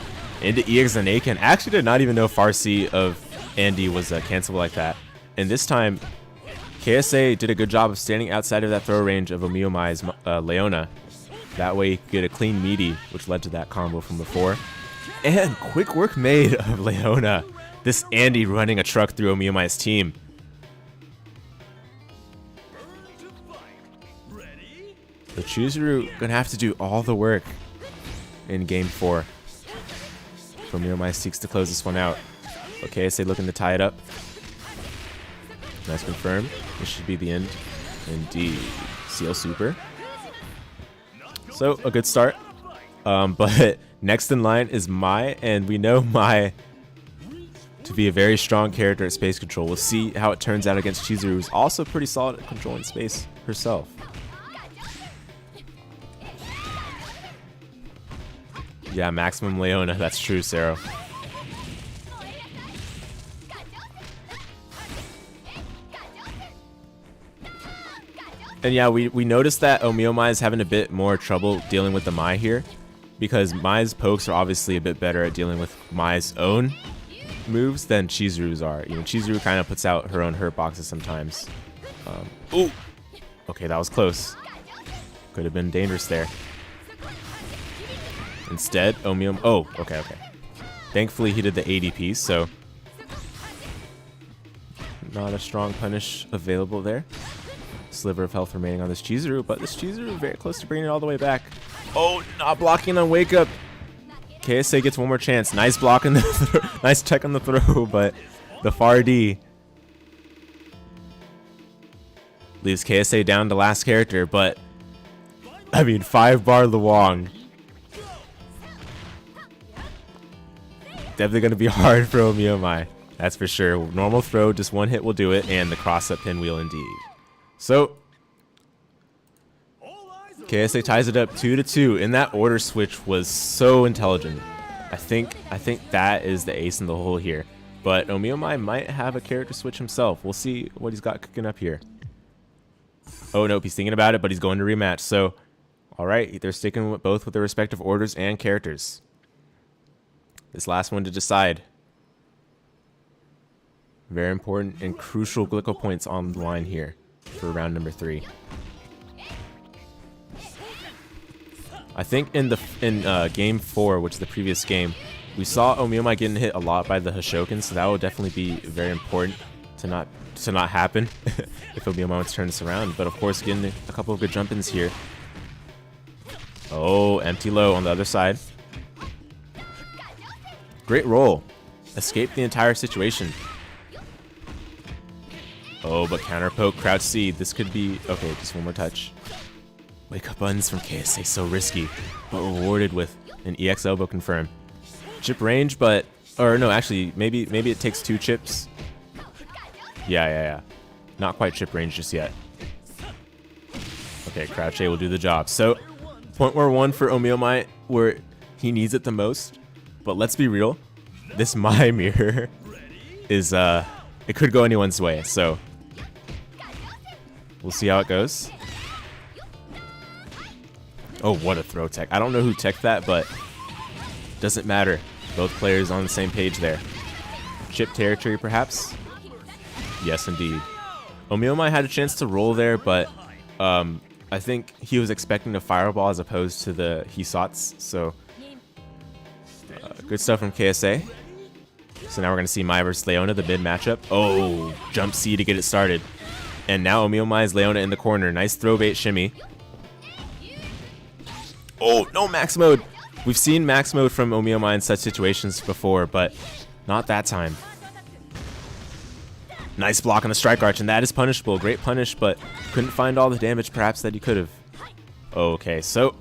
into EX Zaneaken. Actually did not even know Far C of Andy was cancelable like that. And this time, KSA did a good job of standing outside of that throw range of ohmeohmy's Leona. That way he could get a clean meaty, which led to that combo from before. And quick work made of Leona. This Andy running a truck through ohmeohmy's team. So Chizuru gonna have to do all the work in game 4. ohmeohmy seeks to close this one out. Okay, KSA looking to tie it up. Nice confirm. This should be the end. Indeed. CL super. So a good start. But next in line is Mai, and we know Mai to be a very strong character at space control. We'll see how it turns out against Chizuru, who's also pretty solid at controlling space herself. Yeah, maximum Leona. That's true, Sero. And yeah, we noticed that ohmeohmy is having a bit more trouble dealing with the Mai here, because Mai's pokes are obviously a bit better at dealing with Mai's own moves than Chizuru's are. You know, Chizuru kind of puts out her own hurt boxes sometimes. Ooh! Okay, that was close. Could have been dangerous there. Instead, ohmeohmy. Oh, okay. Thankfully, he did the ADP, so not a strong punish available there. Sliver of health remaining on this Chizuru, but this Chizuru very close to bringing it all the way back. Oh, not blocking on wake up. KSA gets one more chance. Nice block in the nice check on the throw, but the far D leaves KSA down to last character. But I mean, 5-bar Luong. Definitely going to be hard for ohmeohmy. That's for sure. Normal throw, just one hit will do it, and the cross-up pinwheel indeed. So, KSA ties it up 2-2, and that order switch was so intelligent. I think that is the ace in the hole here. But ohmeohmy might have a character switch himself. We'll see what he's got cooking up here. Oh, nope, he's thinking about it, but he's going to rematch. So, all right, they're sticking with both with their respective orders and characters. This last one to decide. Very important and crucial Glico points on the line here for round number 3. I think in game 4, which is the previous game, we saw ohmeohmy getting hit a lot by the Hoshoken, so that will definitely be very important to not happen if ohmeohmy wants to turn this around. But of course, getting a couple of good jump-ins here. Oh, empty low on the other side. Great roll. Escaped the entire situation. Oh, but counter poke, crouch C. This could be... Okay, just one more touch. Wake up buttons from KSA, so risky, but rewarded with an EX elbow confirm. Chip range, but... Or no, actually, maybe it takes 2 chips. Yeah. Not quite chip range just yet. Okay, crouch A will do the job. So, point where 1 for ohmeohmy, where he needs it the most. But let's be real, this My Mirror is, it could go anyone's way, so we'll see how it goes. Oh, what a throw tech. I don't know who teched that, but doesn't matter. Both players on the same page there. Chip territory, perhaps? Yes, indeed. ohmeohmy had a chance to roll there, but I think he was expecting a fireball as opposed to the Hisats, so... good stuff from KSA. So now we're going to see Mai versus Leona, the mid matchup. Oh, jump C to get it started. And now ohmeohmy is Leona in the corner. Nice throw bait shimmy. Oh, no max mode. We've seen max mode from ohmeohmy in such situations before, but not that time. Nice block on the strike arch, and that is punishable. Great punish, but couldn't find all the damage perhaps that he could have. Okay, so...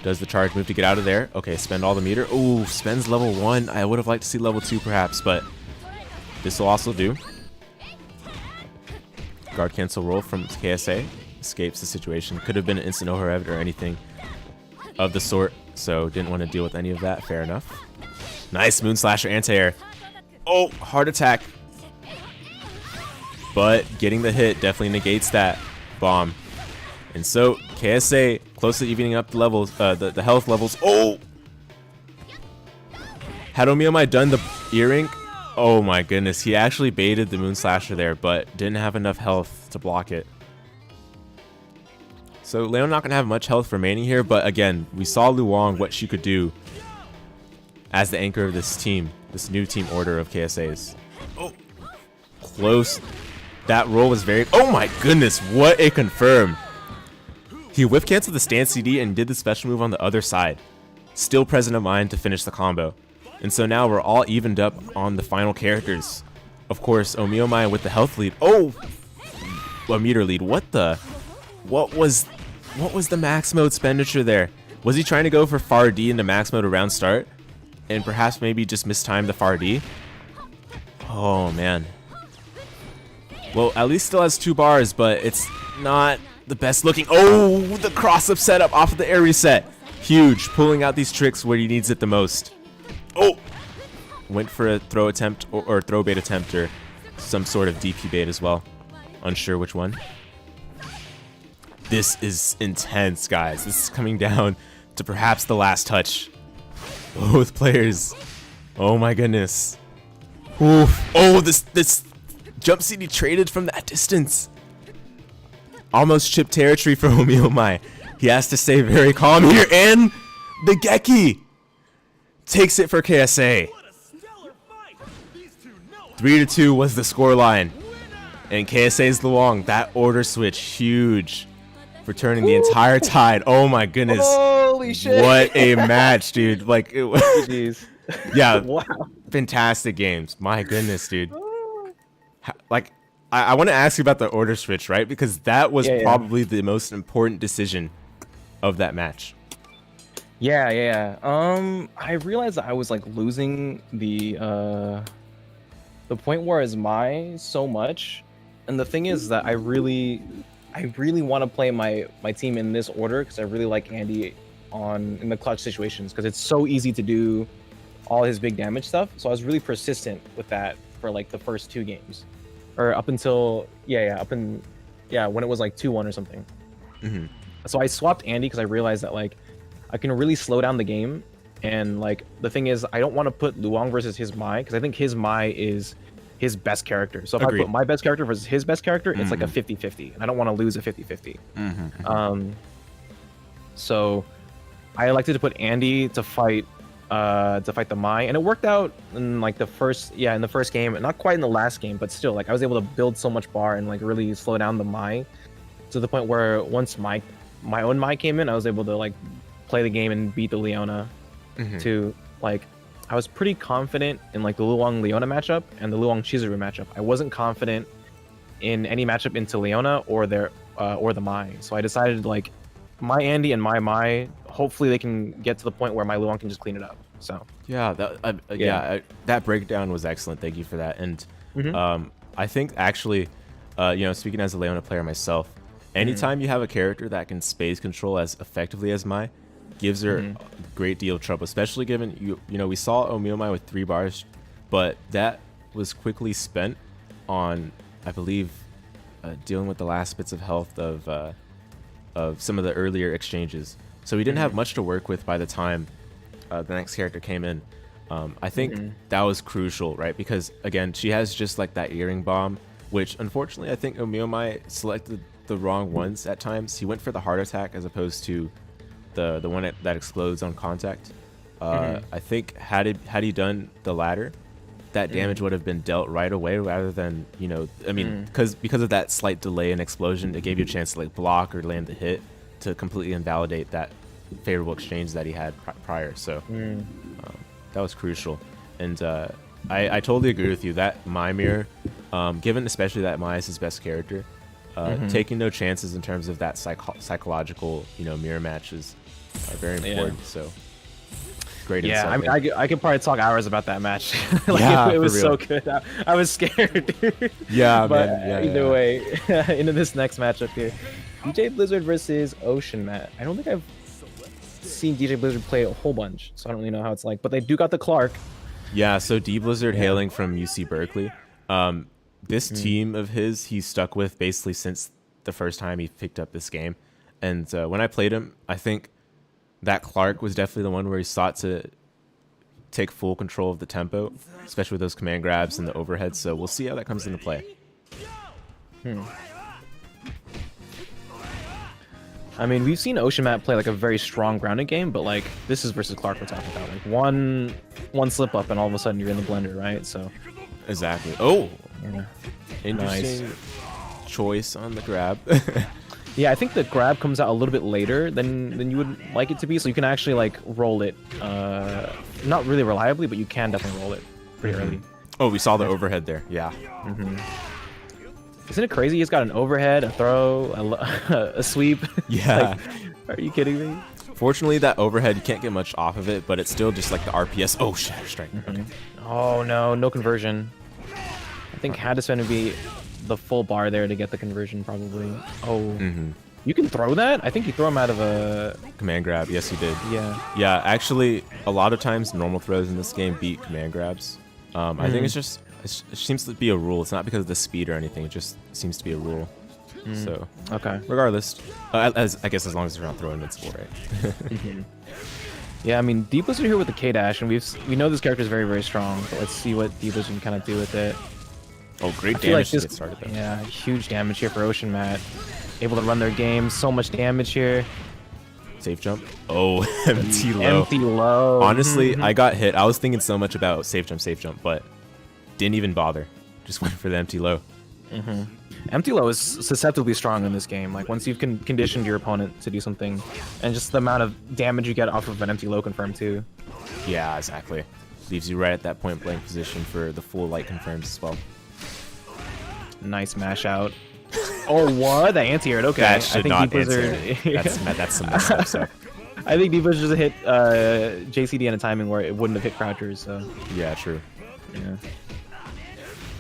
does the charge move to get out of there? Okay, spend all the meter. Ooh, spends level 1. I would have liked to see level 2 perhaps, but this will also do. Guard cancel roll from KSA. Escapes the situation. Could have been an instant overhead or anything of the sort, so didn't want to deal with any of that. Fair enough. Nice Moon Slasher anti-air. Oh, hard attack. But getting the hit definitely negates that bomb. And so KSA close to evening up the levels, the health levels. Oh! Had ohmeohmy done the earring? Oh my goodness, he actually baited the Moon Slasher there, but didn't have enough health to block it. So Leona not going to have much health remaining here, but again, we saw Luong what she could do as the anchor of this team, this new team order of KSA's. Oh, close. That roll was very... Oh my goodness, what a confirm. He whiff canceled the stand CD and did the special move on the other side. Still present of mind to finish the combo. And so now we're all evened up on the final characters. Of course, ohmeohmy with the health lead. Oh! A meter lead. What the... What was the max mode expenditure there? Was he trying to go for far D into max mode around start? And perhaps maybe just mistimed the far D? Oh, man. Well, at least still has 2 bars, but it's not the best looking. Oh, the cross-up setup off of the air reset. Huge, pulling out these tricks where he needs it the most. Oh! Went for a throw attempt or throw bait attempt or some sort of DP bait as well. Unsure which one. This is intense, guys. This is coming down to perhaps the last touch. Both players. Oh my goodness. Oof. Oh, this jump seed he traded from that distance. Almost chipped territory for ohmeohmy. He has to stay very calm here, and the Geki takes it for KSA. 3-2 was the scoreline, and KSA's Luong. That order switch huge for turning the entire tide. Oh my goodness! Holy shit! What a match, dude! Like it was. Jeez. Yeah. Wow. Fantastic games. My goodness, dude. Like, I want to ask you about the order switch, right? Because that was probably the most important decision of that match. Yeah. I realized that I was like losing the point where is my so much, and the thing is that I really want to play my team in this order because I really like Andy in the clutch situations because it's so easy to do all his big damage stuff. So I was really persistent with that for like the first 2 games, or up until when it was like 2-1 or something. So I swapped Andy because I realized that like I can really slow down the game, and like the thing is I don't want to put Luong versus his Mai because I think his Mai is his best character. So if I put my best character versus his best character, it's like a 50-50, and I don't want to lose a 50-50. So I elected to put Andy to fight the Mai, and it worked out in like the first game, not quite in the last game, but still like I was able to build so much bar and like really slow down the Mai to the point where once my own Mai came in, I was able to like play the game and beat the Leona to like I was pretty confident in like the Luong Leona matchup and the Luong Chizuru matchup. I wasn't confident in any matchup into Leona or the Mai. So I decided like my Andy and my Mai, hopefully they can get to the point where my Luong can just clean it up. So yeah, that breakdown was excellent. Thank you for that. And I think actually, speaking as a Leona player myself, anytime you have a character that can space control as effectively as Mai, gives her a great deal of trouble, especially given we saw ohmeohmy with 3 bars, but that was quickly spent on, I believe, dealing with the last bits of health of some of the earlier exchanges. So we didn't have much to work with by the time the next character came in. I think that was crucial, right? Because again, she has just like that earring bomb, which unfortunately I think ohmeohmy selected the wrong ones at times. He went for the heart attack as opposed to the one that explodes on contact. I think had he done the latter, that damage would have been dealt right away rather than because of that slight delay in explosion, it gave you a chance to like block or land the hit to completely invalidate that favorable exchange that he had prior. So that was crucial, and I totally agree with you that Mai mirror, given especially that Mai is his best character, taking no chances in terms of that psychological mirror matches are very important. So great insight. I mean, I could probably talk hours about that match. Like, it was so good. I was scared, dude. Yeah, but man. Either way, into this next matchup here, DJ Blizzard versus Ocean Matt. I don't think I've seen DJ Blizzard play a whole bunch, so I don't really know how it's like. But they do got the Clark. Yeah, so dBLIZZARD hailing from UC Berkeley. This team of his, he's stuck with basically since the first time he picked up this game. And when I played him, I think that Clark was definitely the one where he sought to take full control of the tempo, especially with those command grabs and the overhead. So we'll see how that comes into play. I mean, we've seen Ocean Matt play like a very strong grounded game, but like this is versus Clark we're talking about. Like one slip up and all of a sudden you're in the blender, right? So exactly. Oh, yeah. Interesting choice on the grab. Yeah, I think the grab comes out a little bit later than you would like it to be, so you can actually like roll it, not really reliably, but you can definitely roll it pretty early. Oh, we saw the overhead there. Yeah. Isn't it crazy? He's got an overhead, a throw, a sweep. Yeah. Like, are you kidding me? Fortunately, that overhead, you can't get much off of it, but it's still just like the RPS. Oh, shatter strike. Okay. Oh, no conversion. I think had to spend to be the full bar there to get the conversion, probably. Oh. You can throw that? I think you throw him out of a... command grab. Yes, you did. Yeah. Yeah, actually, a lot of times normal throws in this game beat command grabs. I think it's just... it seems to be a rule. It's not because of the speed or anything. It just seems to be a rule. So, okay. Regardless, I guess as long as you're not throwing invincible, right? Yeah, I mean, dBLIZZARD here with the K-Dash, and we know this character is very, very strong, but let's see what dBLIZZARD can kind of do with it. Oh, great I feel like damage this, to get started though. yeah, huge damage here for Ocean Mat. Able to run their game, so much damage here. Safe jump. Oh, empty low. Empty low. Honestly, I got hit. I was thinking so much about safe jump, but didn't even bother. Just went for the empty low. Empty low is susceptibly strong in this game. Like once you've conditioned your opponent to do something, and just the amount of damage you get off of an empty low confirm too. Yeah, exactly. Leaves you right at that point blank position for the full light confirms as well. Nice mash out. Oh, what? That anti-aired. Okay. That should not dBLIZZARD. That's some messed up stuff. I think dBLIZZARD just hit JCD in a timing where it wouldn't have hit crouchers. So Yeah, true. yeah.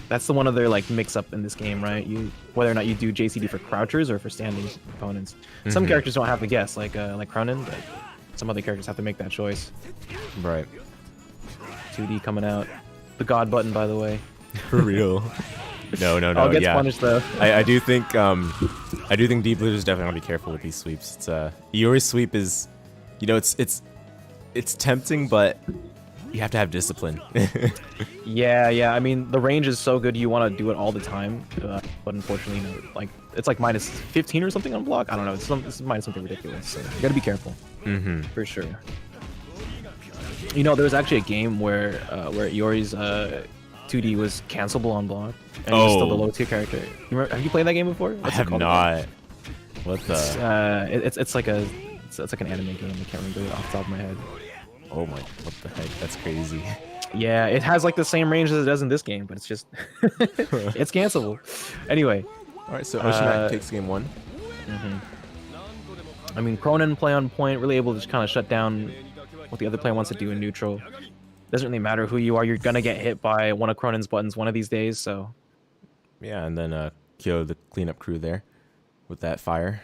That's the one other like mix-up in this game, right? Whether or not you do JCD for crouchers or for standing opponents. Some characters don't have to guess, like Krohnen, but some other characters have to make that choice. Right. 2D coming out. The God button, by the way. For real. No, Oh, gets yeah. punished though. I do think dBLIZZARD is definitely gonna be careful with these sweeps. It's Iori's sweep is, you know, it's tempting, but you have to have discipline. Yeah. I mean, the range is so good, you want to do it all the time, but unfortunately, you know, like it's like minus 15 or something on block. I don't know. It's minus something ridiculous. So you gotta be careful. For sure. You know, there was actually a game where Iori's 2D was cancelable on block, and he was still the low tier character. Have you played that game before? I have not. What the? It's like an anime game. I can't remember it off the top of my head. Oh my! What the heck? That's crazy. Yeah, it has like the same range as it does in this game, but it's just it's cancelable. Anyway. All right, so Ocean takes game 1. I mean, Krohnen play on point, really able to just kind of shut down what the other player wants to do in neutral. Doesn't really matter who you are, you're gonna get hit by one of Krohnen's buttons one of these days, so. Yeah, and then Kyo, the cleanup crew there with that fire.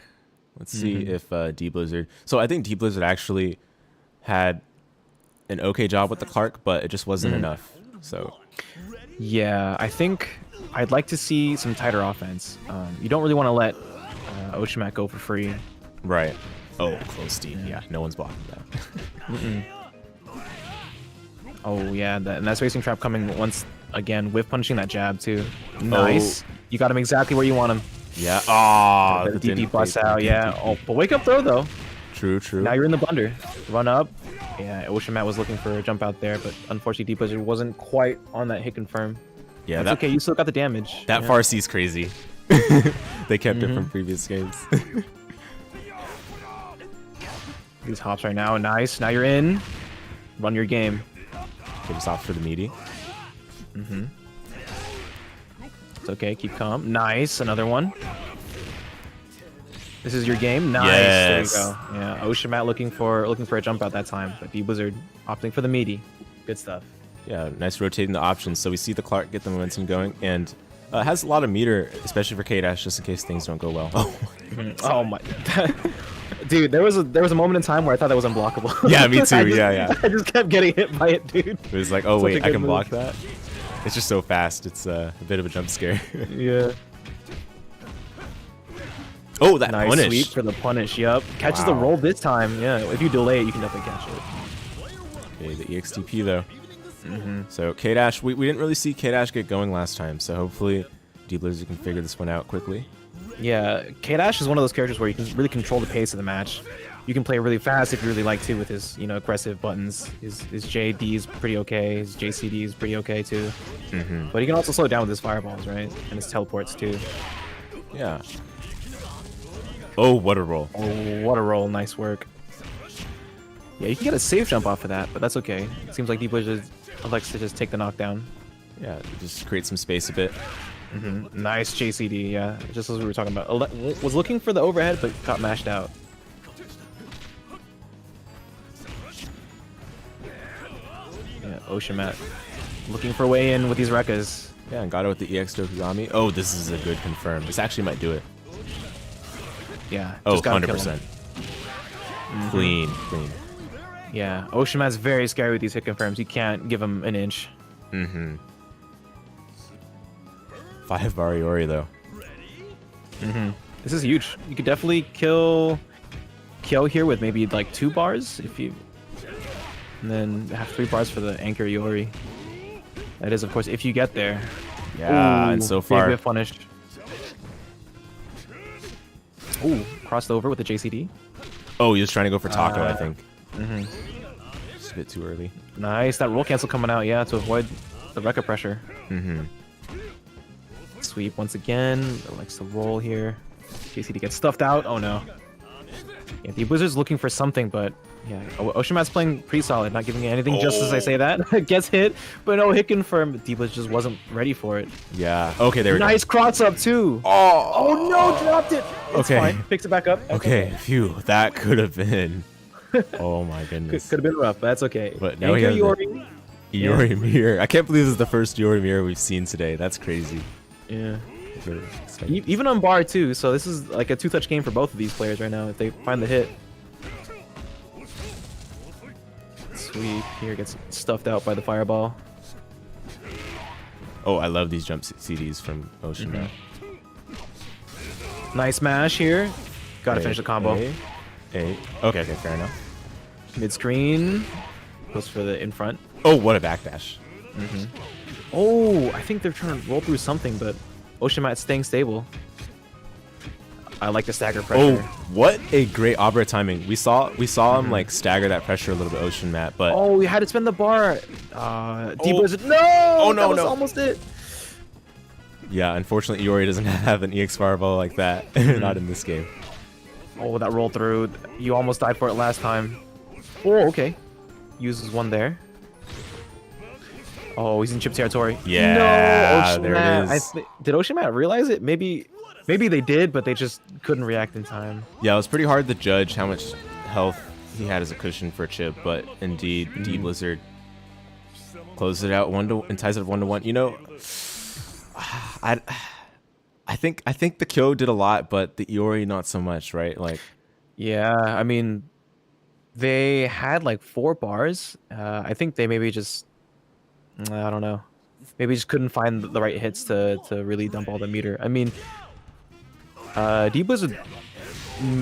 Let's see if dBLIZZARD. So I think dBLIZZARD actually had an okay job with the Clark, but it just wasn't enough. So. Yeah, I think I'd like to see some tighter offense. You don't really want to let Oshimak go for free. Right. Oh, close deep. Yeah, no one's blocking that. Oh yeah, and that spacing trap coming once again, whiff punching that jab too. Nice. Oh. You got him exactly where you want him. Yeah. Ah, The DP busts out. Yeah. Oh, but wake up throw though. True. Now you're in the blunder. Run up. Yeah, Oshimat was looking for a jump out there, but unfortunately dBLIZZARD wasn't quite on that hit confirm. Yeah, that's okay. You still got the damage. That Farsi's crazy. They kept it from previous games. These hops right now. Nice. Now you're in. Run your game. Get us off for the meaty. It's okay. Keep calm. Nice. Another one. This is your game. Nice. Yes. There you go. Yeah. Oshimat looking for a jump out that time, but dBLIZZARD opting for the meaty. Good stuff. Yeah, nice rotating the options. So we see the Clark get the momentum going, and has a lot of meter, especially for K-Dash, just in case things don't go well. Oh my. Dude, there was a moment in time where I thought that was unblockable. Yeah, me too. Yeah. I just kept getting hit by it, dude. It was like, oh Such a wait, I good can move. block that. It's just so fast. It's a bit of a jump scare. Yeah. Oh, that Nice punish. sweep for the punish. Yup. Catches the Wow. roll this time. Yeah. If you delay it, you can definitely catch it. Okay, the EXTP though. So K-Dash, we didn't really see K-Dash get going last time, so hopefully dBLIZZARD can figure this one out quickly. Yeah, K-Dash is one of those characters where you can really control the pace of the match. You can play really fast if you really like to with his, aggressive buttons. His JD is pretty okay. His JCD is pretty okay too. But he can also slow it down with his fireballs, right? And his teleports too. Yeah. Oh, what a roll. Oh, what a roll. Nice work. Yeah, you can get a safe jump off of that, but that's okay. It seems like dBLIZZARD likes to just take the knockdown. Yeah, just create some space a bit. Nice JCD, yeah. Just as we were talking about. Was looking for the overhead, but got mashed out. Yeah, Oshimat. Looking for a way in with these Rekkas. Yeah, and got it with the EX Dokugami. Oh, this is a good confirm. This actually might do it. Yeah. Oh, just gotta kill him. 100%. Clean. Yeah, Oshimat's very scary with these hit confirms. You can't give him an inch. 5-bar Iori though. This is huge. You could definitely kill Kyo here with maybe like 2 bars if you And then have 3 bars for the anchor Iori. That is, of course, if you get there. Yeah, and so far. Big whiff punished. Ooh, crossed over with the JCD. Oh, he was trying to go for Taco, I think. Mm-hmm. Just a bit too early. Nice, that roll cancel coming out, yeah, to avoid the Rekka pressure. Mm-hmm. Sweep once again. Likes to roll here. JCD gets stuffed out. Oh no. Yeah, dBLIZZARD's looking for something, but yeah, Oshimat's playing pretty solid, not giving it anything just as I say that. Gets hit, but no hit confirmed. dBLIZZARD just wasn't ready for it. Yeah. Okay, there we go. Nice cross up too. Oh no, dropped it. It's Okay. fine. Picks it back up. That's Okay, phew, that could have been. Oh my goodness. Could have been rough, but that's okay. But now we Anchor have the Iori. Iori mirror. I can't believe this is the first Iori mirror we've seen today. That's crazy. Yeah. Even on bar too, so this is like a 2-touch game for both of these players right now if they find the hit. Sweep here gets stuffed out by the fireball. Oh, I love these jump CDs from Ocean. Nice mash here. Gotta finish the combo. Okay, okay, fair enough. Mid screen. Goes for the in front. Oh, what a backdash. Oh, I think they're trying to roll through something, but Oshimat's staying stable. I like the stagger pressure. Oh, what a great Abra timing. We saw him like stagger that pressure a little bit, Ocean Mat, but Oh, we had to spin the bar. dBLIZZARD. No! Oh, no, that was no. almost it. yeah, unfortunately Iori doesn't have an EX fireball like that. Not in this game. Oh, that roll through. You almost died for it last time. Oh, okay. Uses one there. Oh, he's in chip territory. Yeah, no, there it is. Did Oshimat realize it? Maybe they did, but they just couldn't react in time. Yeah, it was pretty hard to judge how much health he had as a cushion for a chip, but indeed, dBLIZZARD closes it out and ties it up 1-1. You know, I think the Kyo did a lot, but the Iori not so much, right? Like, Yeah, I mean, they had like 4 bars. I think they maybe just, I don't know, maybe just couldn't find the right hits to really dump all the meter. I mean, dBLIZZARD,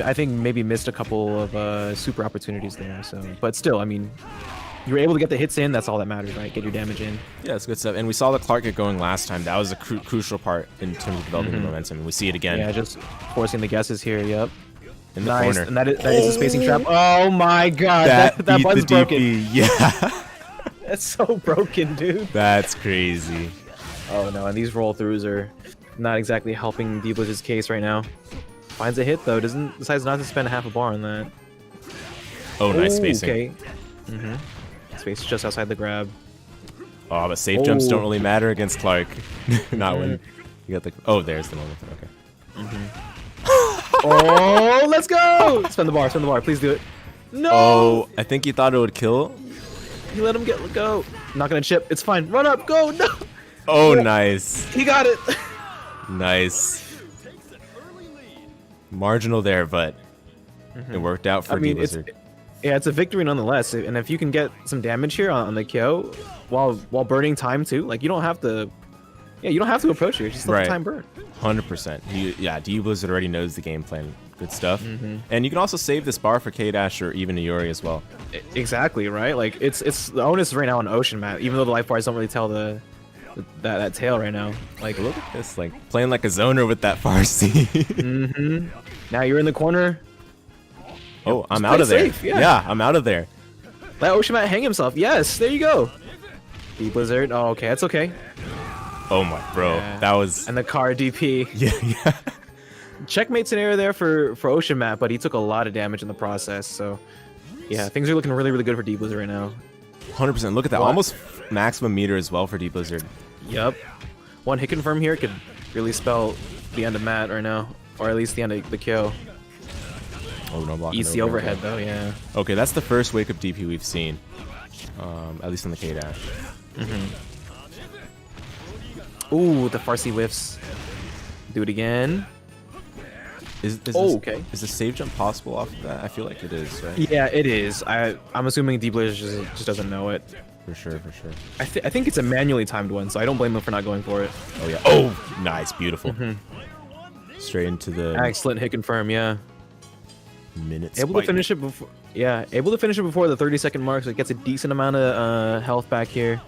I think maybe missed a couple of super opportunities there. So, but still, I mean, you were able to get the hits in. That's all that matters, right? Get your damage in. yeah, it's good stuff. And we saw the Clark get going last time. That was a crucial part in terms of developing the momentum. And we see it again. Yeah, just forcing the guesses here. Yep. In the Nice, corner. and that is a spacing trap. Oh my god, that beat button's the broken. DP. Yeah. That's so broken, dude. That's crazy. Oh no, and these roll throughs are not exactly helping dBLIZZARD's case right now. Finds a hit though, decides not to spend half a bar on that. Oh, nice Ooh, spacing. Okay. Space just outside the grab. Oh, but safe jumps don't really matter against Clark. Not when you got the. Oh, there's the moment. Okay. Oh, let's go! Spin the bar, please do it. No! Oh, I think he thought it would kill. You let him go. Not gonna chip, it's fine. Run up, go, no! Oh, nice. He got it! Nice. Marginal there, but it worked out for dBLIZZARD. It's a victory nonetheless. And if you can get some damage here on the KO while burning time too, like you don't have to approach here, just let the time burn. 100%. Yeah, dBLIZZARD already knows the game plan. Good stuff. And you can also save this bar for K-Dash or even Iori as well. Exactly, right? Like it's the onus right now on Ocean Mat, even though the life bars don't really tell that tail right now. Like Look at this, like playing like a zoner with that Farsi. Now you're in the corner. Oh, I'm Just out play of there. safe, yeah. I'm out of there. Let Ocean Mat hang himself. Yes, there you go. dBLIZZARD. Oh, okay, that's okay. Oh my, bro, Yeah. that was. And the car DP. Yeah. Checkmate scenario there for Ocean Mat, but he took a lot of damage in the process. So yeah, things are looking really, really good for dBLIZZARD right now. 100%. Look at that. What? Almost maximum meter as well for dBLIZZARD. Yep. One hit confirm here could really spell the end of Mat right now, or at least the end of the KO. Oh, no block. Easy overhead though, yeah. Okay, that's the first wake up DP we've seen. At least on the K-Dash. Ooh, the Farsi whiffs. Do it again. Is okay. Is the save jump possible off of that? I feel like it is, right? Yeah, it is. I'm assuming dBLIZZARD just doesn't know it. For sure. I think it's a manually timed one, so I don't blame him for not going for it. Oh, yeah. Oh, nice. Beautiful. Straight into the... Excellent hit confirm, yeah. minutes. Able to finish it before. Yeah, able to finish it before the 30-second mark, so it gets a decent amount of health back here.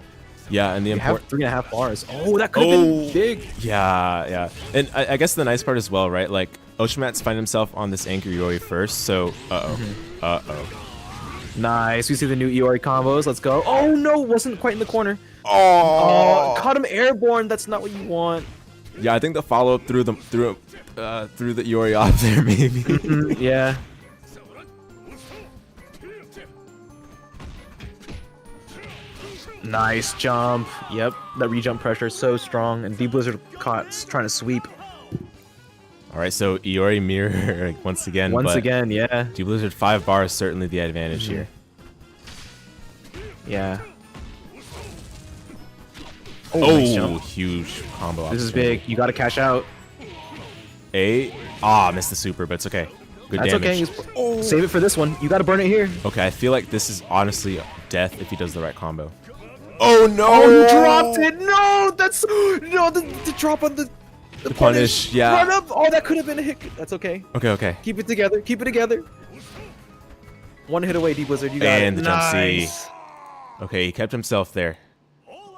Yeah, and the You have 3.5 bars. Oh, that could have been big. Yeah. And I guess the nice part as well, right? Like, Oshimat's finding himself on this anchor Iori first, so Nice. We see the new Iori combos. Let's go. Oh no, wasn't quite in the corner. Oh, Caught him airborne. That's not what you want. yeah, I think the follow up through the Iori off there, maybe. Yeah. Nice jump. Yep, that re-jump pressure is so strong, and dBLIZZARD caught trying to sweep. All right, so Iori mirror once again. Once again, yeah. dBLIZZARD 5 bars certainly the advantage here. Yeah. Oh, nice jump. huge combo. This is big. You got to cash out. Missed the super, but it's okay. Good That's damage. okay. Save it for this one. You got to burn it here. Okay, I feel like this is honestly death if he does the right combo. Oh no! Oh, he dropped it. No, that's no the drop on the punish. Yeah. Run up. Oh, that could have been a hit. That's okay. Okay. Keep it together. Keep it together. One hit away, dBLIZZARD. You got it. And the jump C. Nice. Okay, he kept himself there.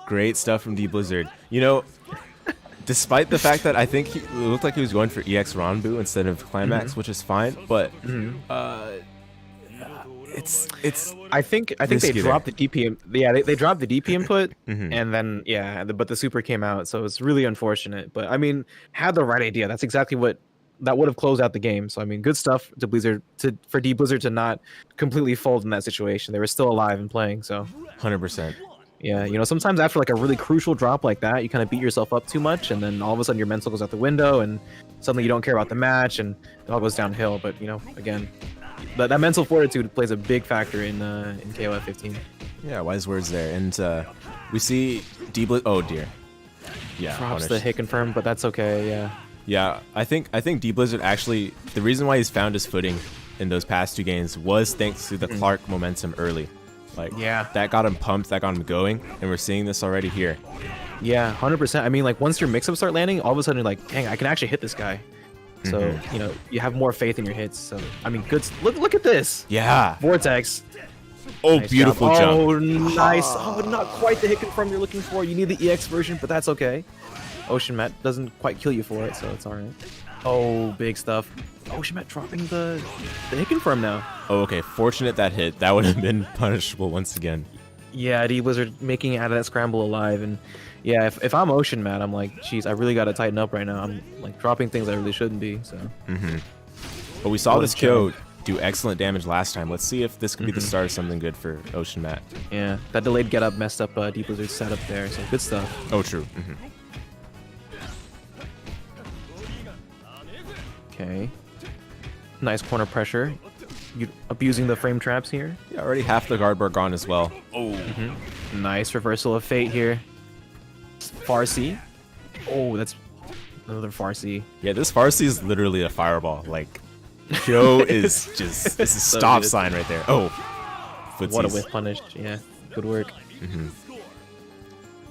Great stuff from dBLIZZARD. You know, despite the fact that I think it looked like he was going for EX Ranbu instead of Climax, which is fine, but it's I think they risky dropped the DP. Yeah, they dropped the DP input, Mhm. and then but the super came out, so it's really unfortunate. But I mean, had the right idea. That's exactly what that would have closed out the game. So I mean, good stuff to Blizzard for dBLIZZARD to not completely fold in that situation. They were still alive and playing. So 100%. yeah, you know, sometimes after like a really crucial drop like that, you kind of beat yourself up too much, and then all of a sudden your mental goes out the window, and suddenly you don't care about the match, and it all goes downhill. But you know, again, that mental fortitude plays a big factor in KOF 15. Yeah, wise words there. And we see dBLIZZARD. Oh dear. Yeah. Drops punished. the hit confirm, but that's okay. Yeah. Yeah, I think dBLIZZARD actually, the reason why he's found his footing in those past two games was thanks to the Clark momentum early. Like, Yeah. that got him pumped, that got him going, and we're seeing this already here. Yeah, 100%. I mean, like once your mix-ups start landing, all of a sudden you're like, dang, I can actually hit this guy. So you know, you have more faith in your hits. So I mean, good. Look at this. Yeah. Vortex. Oh, Nice beautiful jump. Oh, nice. Oh, but not quite the hit confirm you're looking for. You need the EX version, but that's okay. Ocean Mat doesn't quite kill you for it, so it's alright. Oh, big stuff. Ocean Mat dropping the hit confirm now. Oh, okay. Fortunate that hit. That would have been punishable once again. Yeah, dBLIZZARD making it out of that scramble alive, and yeah, if I'm Ocean Mat, I'm like, geez, I really gotta tighten up right now. I'm like dropping things I really shouldn't be. So. But we saw What this a jump. Kyo do excellent damage last time. Let's see if this could be the start of something good for Ocean Mat. Yeah, that delayed get up messed up dBLIZZARD's setup there. So good stuff. Oh, true. Okay. Nice corner pressure. You abusing the frame traps here. Yeah, already half the guard bar gone as well. Oh. Nice reversal of fate here. Farsi. Oh, that's another Farsi. Yeah, this Farsi is literally a fireball. Like, Kyo is just, it's a So stop good. sign right there. Oh. What a Footsies. whiff punish. Yeah, good work.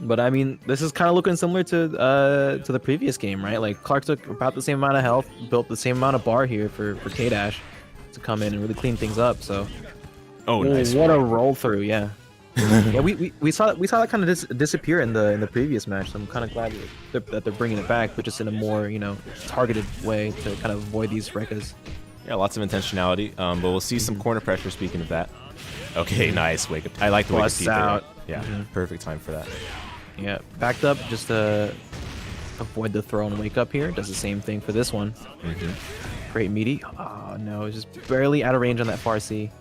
But I mean, this is kind of looking similar to the previous game, right? Like Clark took about the same amount of health, built the same amount of bar here for K-Dash to come in and really clean things up. So, Oh, nice. what a roll through, yeah. Yeah, we saw that kind of disappear in the previous match. So I'm kind of glad that they're bringing it back, but just in a more targeted way to kind of avoid these Rekas. Yeah, lots of intentionality. But we'll see some corner pressure. Speaking of that. Okay, nice wake up. I like the wake up Bust teeth there. out. Yeah, perfect time for that. Yeah, backed up just to avoid the throw and wake up here. Does the same thing for this one. Great meaty. Oh no, it's just barely out of range on that Farsi.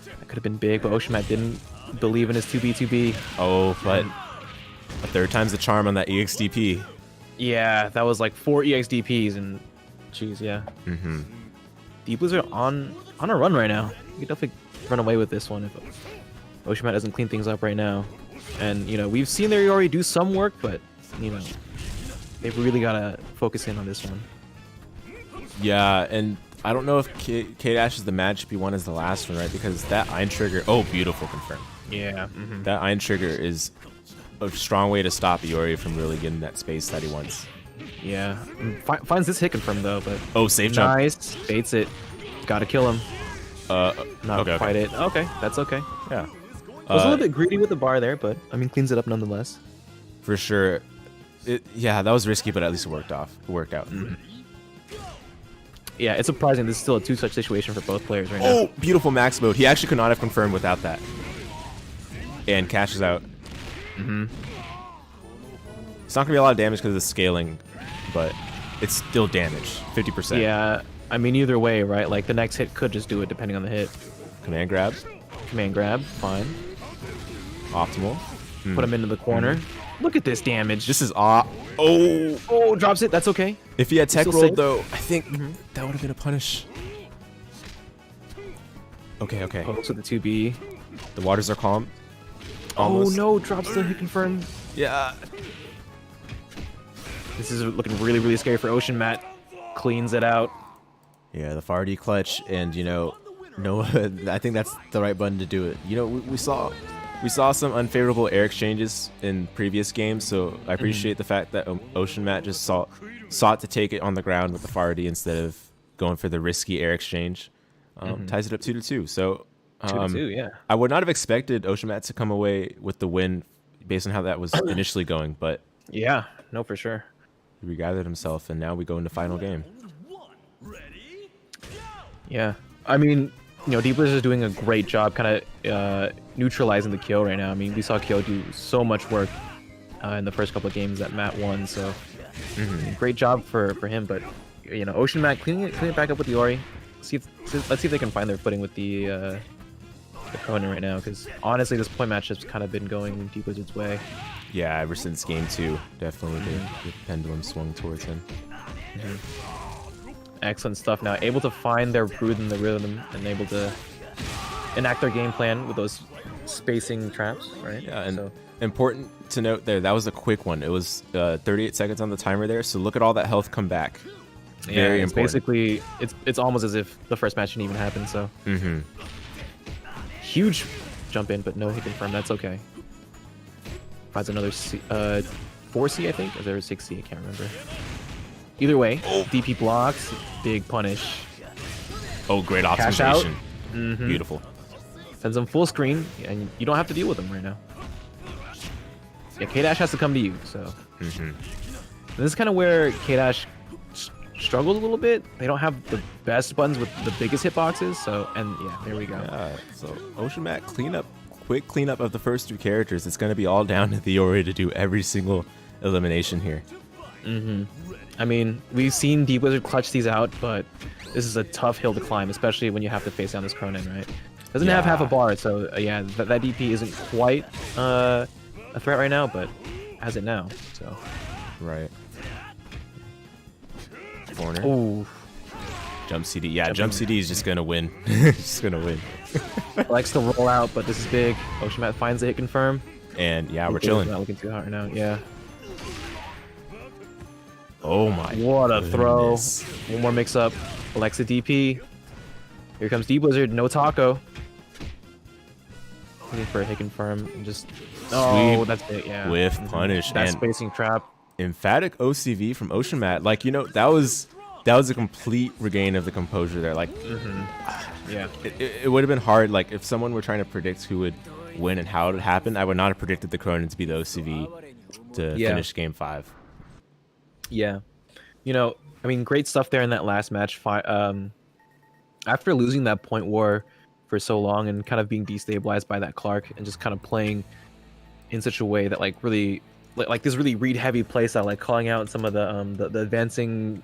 That could have been big, but Oshimat didn't believe in his 2B2B. Oh, but a third time's the charm on that EXDP. Yeah, that was like 4 EXDPs and jeez, yeah. dBLIZZARD on a run right now. You could definitely run away with this one if Oshimat doesn't clean things up right now. And we've seen their Iori do some work, but they've really gotta focus in on this one. Yeah, and I don't know if K-Dash is the matchup he won as the last one, right? Because that Iron Trigger... Oh, beautiful confirm. Yeah. That Iron Trigger is a strong way to stop Iori from really getting that space that he wants. Yeah. Finds this hit confirm though, but Oh, safe jump. nice. Baits it. Gotta kill him. Not okay, quite it. Okay, that's okay. Yeah. Was a little bit greedy with the bar there, but I mean, cleans it up nonetheless. For sure. Yeah, that was risky, but at least it worked out. Yeah, it's surprising. This is still a two-touch situation for both players right now. Oh, beautiful max mode. He actually could not have confirmed without that. And cashes out. It's not going to be a lot of damage because of the scaling, but it's still damage. 50%. Yeah, I mean, either way, right? Like, the next hit could just do it depending on the hit. Command grab. Command grab, fine. Optimal. Put him into the corner. Look at this damage. This is Oh, drops it. That's okay. if he had tech still rolled, safe? though, I think that would have been a punish. Okay. Pokes with the 2B. The waters are calm. Oh Almost. no, drops the hit confirm. Yeah. This is looking really, really scary for Ocean Matt. Cleans it out. Yeah, the Fardy clutch, and no, I think that's the right button to do it. We saw some unfavorable air exchanges in previous games, so I appreciate the fact that Ocean Matt just sought to take it on the ground with the Fardy instead of going for the risky air exchange. Ties it up 2-2. So 2-2, yeah. I would not have expected Ocean Matt to come away with the win based on how that was initially going, but Yeah, no, for sure. he regathered himself, and now we go into final game. Yeah, I mean, dBLIZZARD is doing a great job kind of neutralizing the Kyo right now. I mean, we saw Kyo do so much work in the first couple of games that Matt won, so great job for him. But, Ocean Matt cleaning it back up with Iori. Let's see if they can find their footing with the Krohnen right now, because honestly, this point match has kind of been going dBLIZZARD's way. Yeah, ever since game 2, definitely the pendulum swung towards him. Excellent stuff now. Able to find their groove in the rhythm and able to enact their game plan with those spacing traps, right? Yeah, and So, important to note there, that was a quick one. It was 38 seconds on the timer there, so look at all that health come back. yeah, Very it's important. basically, it's almost as if the first match didn't even happen, so. Huge jump in, but no hit confirm. That's okay. Finds another 4C, I think? Or is there a 6C? I can't remember. Either way, DP blocks, big punish. Oh, great Cash out. optimization. Beautiful. Sends them full screen, and you don't have to deal with them right now. Yeah, K-Dash has to come to you, so. This is kind of where K-Dash struggled a little bit. They don't have the best buttons with the biggest hitboxes, so, and yeah, there we go. So Ocean Matt quick cleanup of the first 2 characters. It's going to be all down to Iori to do every single elimination here. I mean, we've seen dBLIZZARD clutch these out, but this is a tough hill to climb, especially when you have to face down this Krohnen, right? Doesn't have half a bar, so yeah, that DP isn't quite a threat right now, but has it now, so. Right. Corner. Ooh, Jump CD. Yeah, jump CD is just going to win. Just going to win. likes to roll out, but this is big. Ocean Matt finds the hit confirm. And yeah, we're Not chilling. looking too hot right now, yeah. Oh my. What a throw. goodness. One more mix up. Alexa DP. Here comes dBLIZZARD, no taco. Looking for a hit confirm and just. Oh, Sweep that's it, yeah. with punish. That And spacing trap. emphatic OCV from Ocean Matt. Like, that was a complete regain of the composure there. Like, Yeah. it would have been hard. Like, if someone were trying to predict who would win and how it would happen, I would not have predicted the Krohnen to be the OCV to Yeah. finish game 5. Yeah. I mean, great stuff there in that last match. After losing that point war for so long and kind of being destabilized by that Clark and just kind of playing in such a way that really this really read heavy playstyle, like calling out some of the advancing,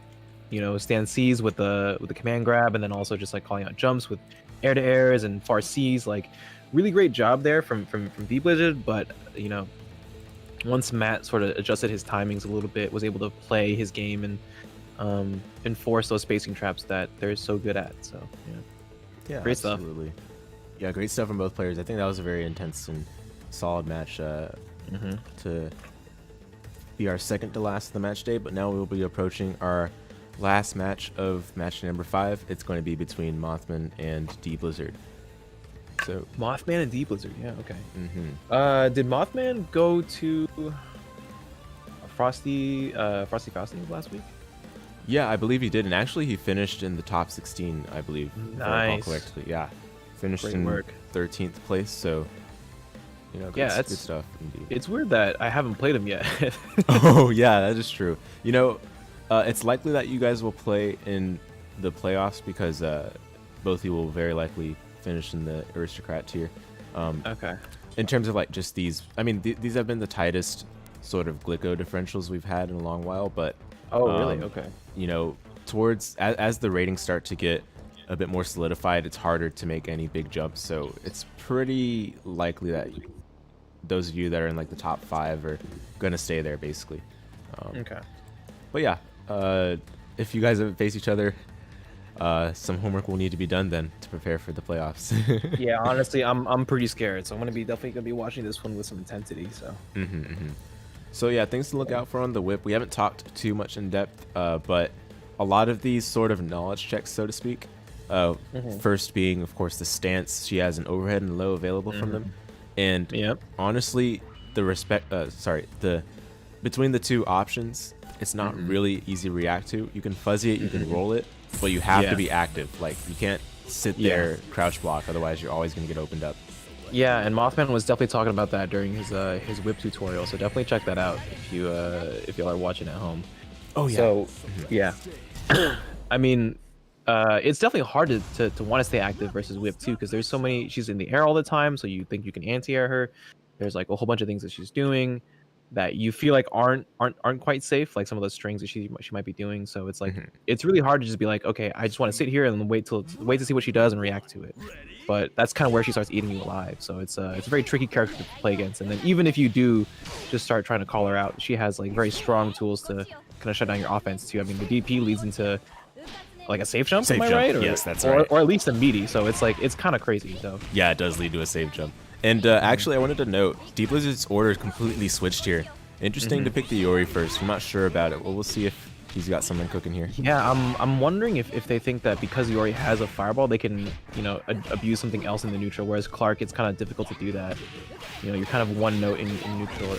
stand C's with the command grab, and then also just like calling out jumps with air to airs and far C's. Like, really great job there from dBLIZZARD, but once Matt sort of adjusted his timings a little bit, was able to play his game and enforce those spacing traps that they're so good at. So Yeah, Great stuff. absolutely. Yeah, great stuff from both players. I think that was a very intense and solid match to be our second to last of the match day. But now we'll be approaching our last match of match day number 5. It's going to be between Mothman and dBLIZZARD. So Mothman and dBLIZZARD, yeah, okay. Did Mothman go to Frosty last week? Yeah, I believe he did, and actually he finished in the top 16, I believe. If I recall Nice. correctly. Yeah, finished Great in work. 13th place. So, you know, good, Yeah, good stuff. Indeed. It's weird that I haven't played him yet. Oh yeah, that is true. You know, it's likely that you guys will play in the playoffs because both of you will very likely finish in the aristocrat tier. Okay. In terms of like just these, I mean, these have been the tightest sort of Glico differentials we've had in a long while. But Oh, really? Okay. you know, towards as the ratings start to get a bit more solidified, it's harder to make any big jumps. So it's pretty likely that those of you that are in like the top 5 are gonna stay there basically. Okay. But yeah, if you guys ever face each other, some homework will need to be done then to prepare for the playoffs. Yeah, honestly, I'm pretty scared, so I'm definitely gonna be watching this one with some intensity. So. So yeah, things to look out for on the whip. We haven't talked too much in depth, but a lot of these sort of knowledge checks, so to speak. First being, of course, the stance. She has an overhead and low available from them, and Yep. honestly, the between the two options, it's not really easy to react to. You can fuzzy it, you can roll it, but you have to be active. Like you can't sit there crouch block, otherwise you're always gonna get opened up. Yeah, and Mothman was definitely talking about that during his whip tutorial, so definitely check that out if y'all are watching at home. Oh yeah. So yeah, I mean, it's definitely hard to want to stay active versus whip too, because there's so many. She's in the air all the time, so you think you can anti-air her. There's like a whole bunch of things that she's doing that you feel like aren't quite safe, like some of those strings that she might be doing. So it's like it's really hard to just be like, okay, I just want to sit here and wait to see what she does and react to it. But that's kind of where she starts eating you alive. So it's a very tricky character to play against. And then even if you do just start trying to call her out, she has like very strong tools to kind of shut down your offense too. I mean, the DP leads into like a safe jump, am I right? Or, yes, that's right. Or at least a meaty. So it's like it's kind of crazy. So Yeah, it does lead to a safe jump. And actually, I wanted to note, dBLIZZARD's order is completely switched here. Interesting to pick the Iori first. I'm not sure about it. Well, we'll see if he's got someone cooking here. yeah, I'm wondering if they think that because he already has a fireball, they can, you know, abuse something else in the neutral. Whereas Clark, it's kind of difficult to do that. You know, you're kind of one note in neutral,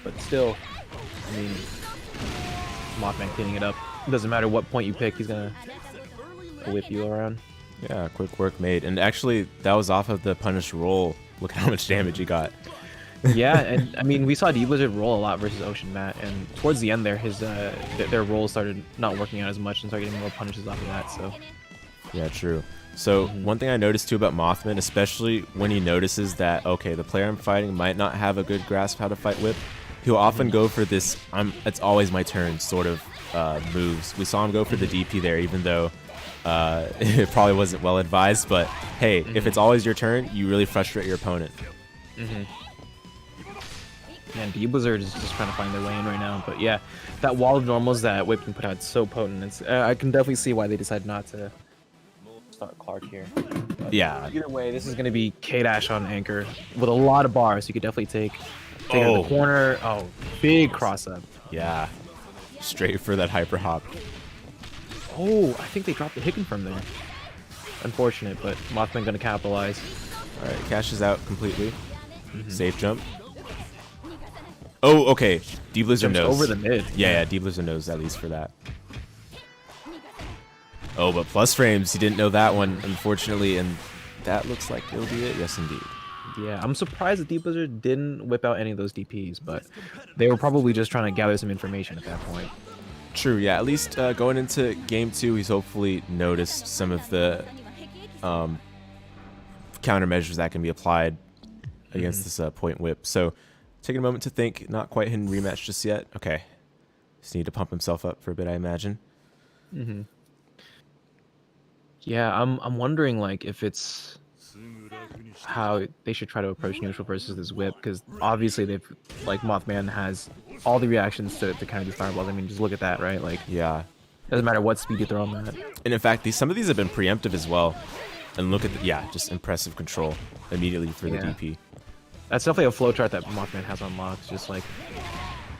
but still, I mean, Mothman cleaning it up. It doesn't matter what point you pick, he's gonna whip you around. Yeah, quick work made. And actually, that was off of the punish roll. Look how much damage he got. Yeah, and I mean, we saw dBLIZZARD roll a lot versus Ocean Matt, and towards the end there, their rolls started not working out as much and started getting more punishes off of that. So Yeah, true. So one thing I noticed too about Mothman, especially when he notices that, okay, the player I'm fighting might not have a good grasp how to fight whip, he'll often go for this it's always my turn sort of moves. We saw him go for the DP there, even though it probably wasn't well advised, but hey, if it's always your turn, you really frustrate your opponent. and dBLIZZARD is just trying to find their way in right now. But yeah, that wall of normals that Whip can put out is so potent. It's I can definitely see why they decided not to start Clark here. But Yeah. either way, this is going to be K-Dash on anchor with a lot of bars. You could definitely take it in the corner. Oh, big cross up. Yeah. Straight for that hyper hop. Oh, I think they dropped the Hicken from there. Unfortunate, but Mothman going to capitalize. All right, cashes out completely. Safe jump. Oh, okay. dBLIZZARD Jumps knows. over the mid. Yeah, dBLIZZARD knows at least for that. Oh, but plus frames, he didn't know that one, unfortunately, and that looks like it'll be it. Yes, indeed. Yeah, I'm surprised that dBLIZZARD didn't whip out any of those DPs, but they were probably just trying to gather some information at that point. True, yeah. At least going into game 2, he's hopefully noticed some of the countermeasures that can be applied against this point whip. So, taking a moment to think. Not quite hitting rematch just yet. Okay. Just need to pump himself up for a bit, I imagine. Yeah, I'm wondering like if it's how they should try to approach neutral versus this whip, because obviously they've like Mothman has all the reactions to kind of these fireballs. I mean, just look at that, right? Like, Yeah. doesn't matter what speed you throw on that. And in fact, some of these have been preemptive as well. And look at just impressive control immediately for the DP. That's definitely a flowchart that Mothman has unlocked. Just like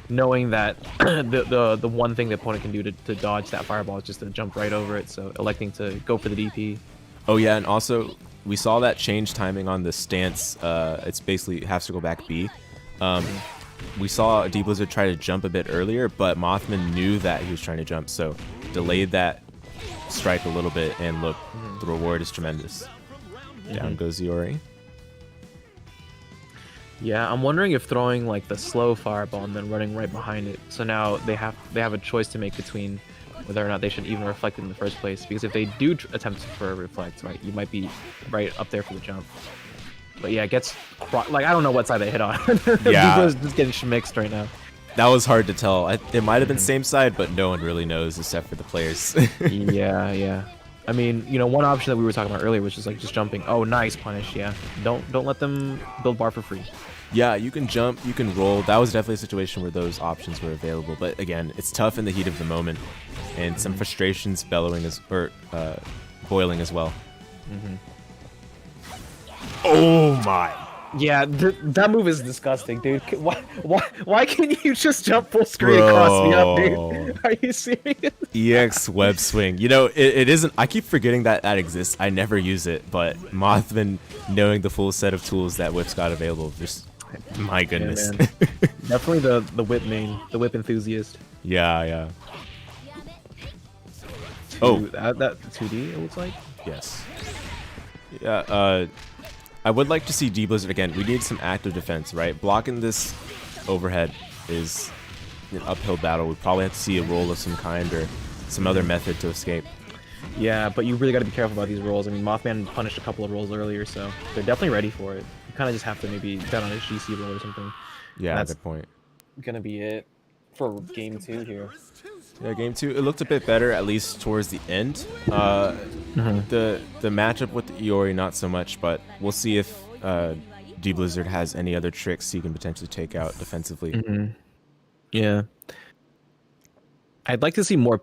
knowing that the one thing the opponent can do to dodge that fireball is just to jump right over it. So electing to go for the DP. Oh yeah, and also we saw that change timing on the stance. It's basically half circle back B. we saw dBLIZZARD try to jump a bit earlier, but Mothman knew that he was trying to jump, so delayed that strike a little bit, and look, the reward is tremendous. Down goes Iori. Yeah, I'm wondering if throwing like the slow fireball and then running right behind it. So now they have a choice to make between whether or not they should even reflect it in the first place. Because if they do attempt for a reflect, right, you might be right up there for the jump. But yeah, it gets like I don't know what side they hit on. Yeah, People's just getting schmixed right now. That was hard to tell. It might have been same side, but no one really knows except for the players. Yeah. I mean, you know, one option that we were talking about earlier was just like just jumping. Oh, nice punish. Yeah, don't let them build bar for free. Yeah, you can jump, you can roll. That was definitely a situation where those options were available. But again, it's tough in the heat of the moment, and some frustrations boiling as well. Oh my! Yeah, that move is disgusting, dude. Why can't you just jump full screen across me up, dude? Are you serious? EX web swing. You know, it isn't. I keep forgetting that exists. I never use it, but Mothman, knowing the full set of tools that Whip's got available, just my goodness. Yeah, definitely the Whip main, the Whip enthusiast. Yeah. That 2D, it looks like. Yes. Yeah. I would like to see dBLIZZARD again. We need some active defense, right? Blocking this overhead is an uphill battle. We probably have to see a roll of some kind or some other method to escape. Yeah, but you really got to be careful about these rolls. I mean, Mothman punished a couple of rolls earlier, so they're definitely ready for it. You kind of just have to maybe bet on his GC roll or something. Yeah, that's good point. Gonna be it for game 2 here. Yeah, game 2, it looked a bit better, at least towards the end. The matchup with the Iori, not so much, but we'll see if dBLIZZARD has any other tricks he can potentially take out defensively. Yeah. I'd like to see more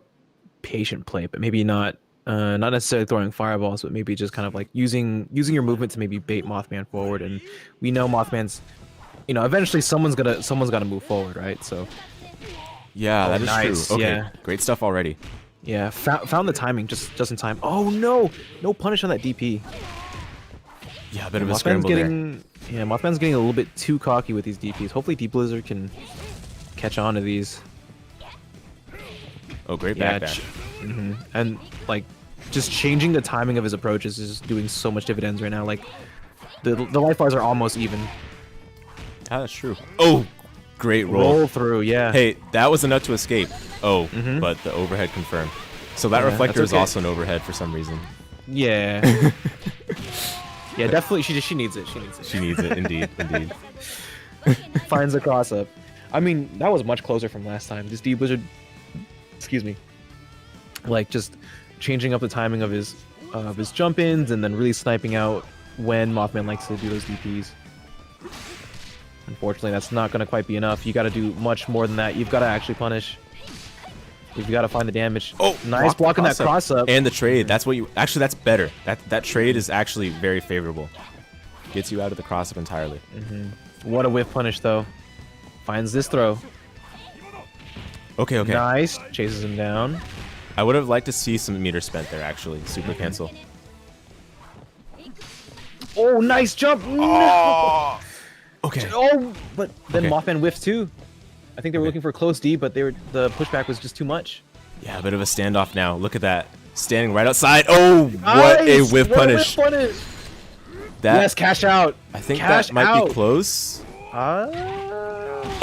patient play, but maybe not necessarily throwing fireballs, but maybe just kind of like using your movement to maybe bait Mothman forward. And we know Mothman's, you know, eventually someone's got to move forward, right? So yeah, that is nice. true. Okay, yeah. Great stuff already. Yeah, found the timing just in time. Oh no punish on that DP. Yeah, a bit of a scramble there. Yeah, Mothman's getting a little bit too cocky with these DPs. Hopefully dBLIZZARD can catch on to these. Oh, great backdash. And like just changing the timing of his approaches is doing so much dividends right now. Like the life bars are almost even. Ah, that's true. Oh, great roll through. Yeah. Hey, that was enough to escape. Oh, but the overhead confirmed. So that reflector is also an overhead for some reason. Yeah. Yeah, definitely. She needs it. She needs it. Indeed. Finds a cross up. I mean, that was much closer from last time. This dBLIZZARD, excuse me, like just changing up the timing of his jump ins and then really sniping out when Mothman likes to do those DPs. Unfortunately, that's not going to quite be enough. You got to do much more than that. You've got to actually punish. You've got to find the damage. Oh, nice blocking that cross up. And the trade. That's what you actually. That's better. That trade is actually very favorable. Gets you out of the cross up entirely. What a whiff punish though. Finds this throw. Okay. Nice. Chases him down. I would have liked to see some meter spent there actually. Super cancel. Oh, nice jump. Oh. Okay. Oh, but then Mothman whiffs too. I think they were looking for a close D, but the pushback was just too much. Yeah, a bit of a standoff now. Look at that. Standing right outside. Oh, what a whiff punish. Yes, cash out. I think that might be close. Oh,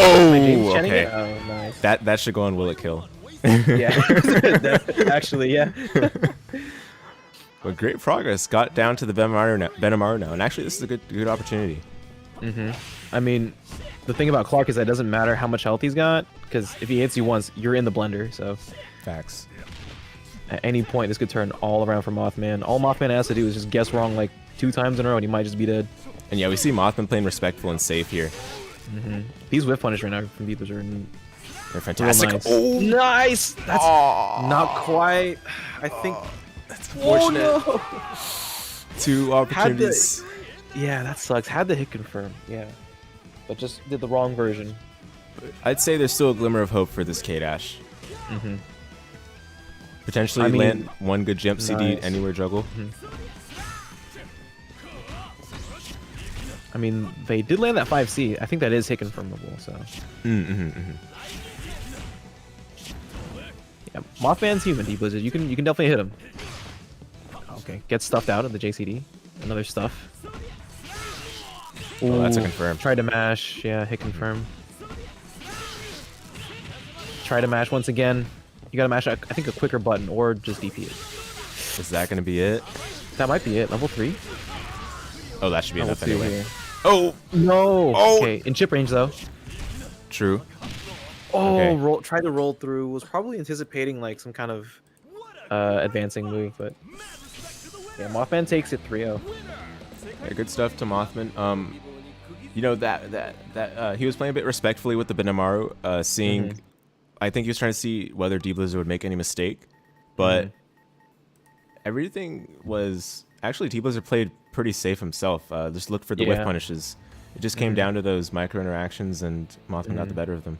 okay. Oh, nice. That should go on Will It Kill. Yeah, actually, yeah. But great progress. Got down to the Benimaru now. And actually, this is a good opportunity. I mean, the thing about Clark is that it doesn't matter how much health he's got, because if he hits you once, you're in the blender, so... Facts. At any point, this could turn all around for Mothman. All Mothman has to do is just guess wrong like 2 times in a row, and he might just be dead. And yeah, we see Mothman playing respectful and safe here. These whiff punish right now from dBLIZZARD. They're fantastic. Nice. Oh, nice! That's not quite... I think... That's unfortunate. Oh, no. 2 opportunities. Yeah, that sucks. Had the hit confirm, yeah. But just did the wrong version. I'd say there's still a glimmer of hope for this K-Dash. Potentially land one good jump CD anywhere juggle. I mean, they did land that 5C. I think that is hit confirmable, so. Yeah, Mothman's human, dBLIZZARD. You can definitely hit him. Okay, get stuffed out of the JCD. Another stuff. Oh, that's a Ooh, confirm. Tried to mash. Yeah, hit confirm. Try to mash once again. You gotta mash, I think, a quicker button or just DP it. Is that gonna be it? That might be it. Level 3. Oh, that should be enough Level 2 anyway. here. Oh No. Oh. Okay, in chip range though. true. Oh, Okay. tried to roll through. Was probably anticipating like some kind of advancing move, but yeah, Mothman takes it 3-0. Yeah, good stuff to Mothman. You know that he was playing a bit respectfully with the Benimaru, seeing. I think he was trying to see whether dBLIZZARD would make any mistake, but everything was actually dBLIZZARD played pretty safe himself. Just looked for the whiff punishes. It just came down to those micro interactions, and Mothman got the better of them.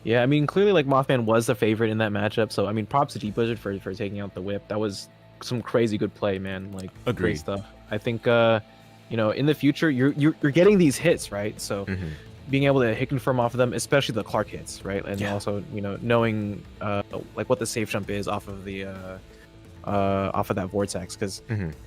Yeah, I mean, clearly, like, Mothman was the favorite in that matchup, so, I mean, props to dBLIZZARD for taking out the whip. That was some crazy good play, man. Like, Agreed. Great stuff. I think, you know, in the future, you're getting these hits, right? So, being able to hit confirm off of them, especially the Clark hits, right? And also, you know, knowing, like, what the safe jump is off of the, off of that vortex, because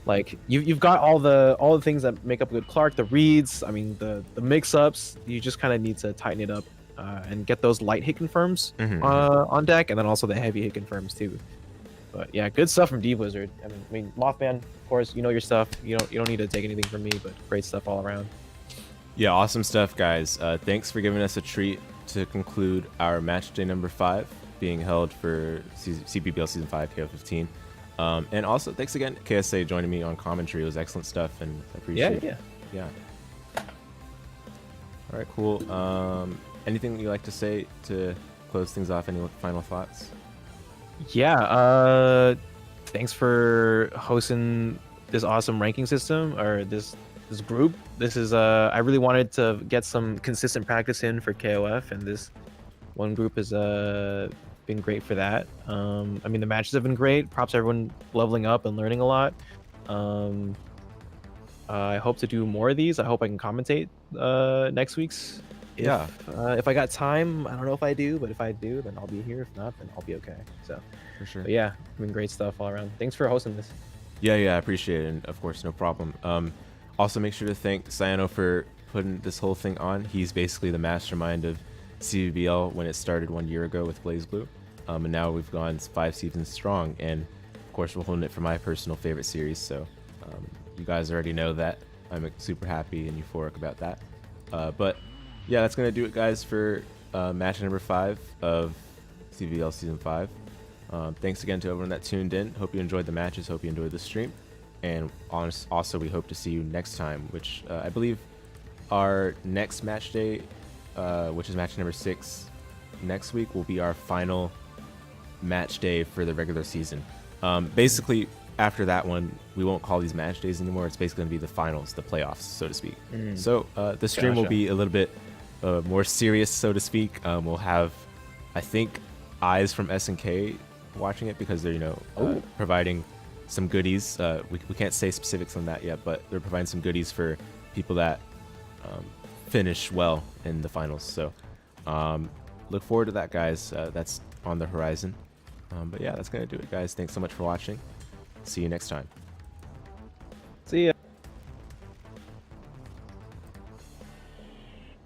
like you've got all the things that make up a good Clark, the reads, I mean the mix-ups. You just kind of need to tighten it up and get those light hit confirms on deck, and then also the heavy hit confirms too. But yeah, good stuff from dBLIZZARD. I mean Mothman, of course, you know your stuff. You don't need to take anything from me, but great stuff all around. Yeah, awesome stuff, guys. Thanks for giving us a treat to conclude our match day number 5 being held for CBBL season 5 KO15. And also, thanks again, KSA, joining me on commentary. It was excellent stuff, and I appreciate it. Yeah. All right, cool. Anything you'd like to say to close things off? Any final thoughts? Yeah. Thanks for hosting this awesome ranking system, or this group. This is I really wanted to get some consistent practice in for KOF, and this one group has been great for that. I mean, the matches have been great. Props to everyone leveling up and learning a lot. I hope to do more of these. I hope I can commentate next week's. If I got time. I don't know if I do, but if I do, then I'll be here. If not, then I'll be okay. So For sure. but yeah, I mean, great stuff all around. Thanks for hosting this. Yeah, I appreciate it, and of course, no problem. Also, make sure to thank Sayano for putting this whole thing on. He's basically the mastermind of CBBL when it started 1 year ago with BlazBlue, and now we've gone 5 seasons strong, and of course we're holding it for my personal favorite series, so you guys already know that. I'm super happy and euphoric about that. But yeah, that's gonna do it, guys, for match number 5 of CBBL season 5. Thanks again to everyone that tuned in. Hope you enjoyed the matches, hope you enjoyed the stream, and also we hope to see you next time, which I believe our next match day, which is match number 6 next week, will be our final match day for the regular season. Basically, after that one, we won't call these match days anymore. It's basically going to be the finals, the playoffs, so to speak. So the stream will be a little bit more serious, so to speak. We'll have, I think, eyes from SNK watching it, because they're, you know, providing some goodies. We can't say specifics on that yet, but they're providing some goodies for people that finish well in the finals. So look forward to that, guys. That's on the horizon. But yeah, that's gonna do it, guys. Thanks so much for watching. See you next time. See ya.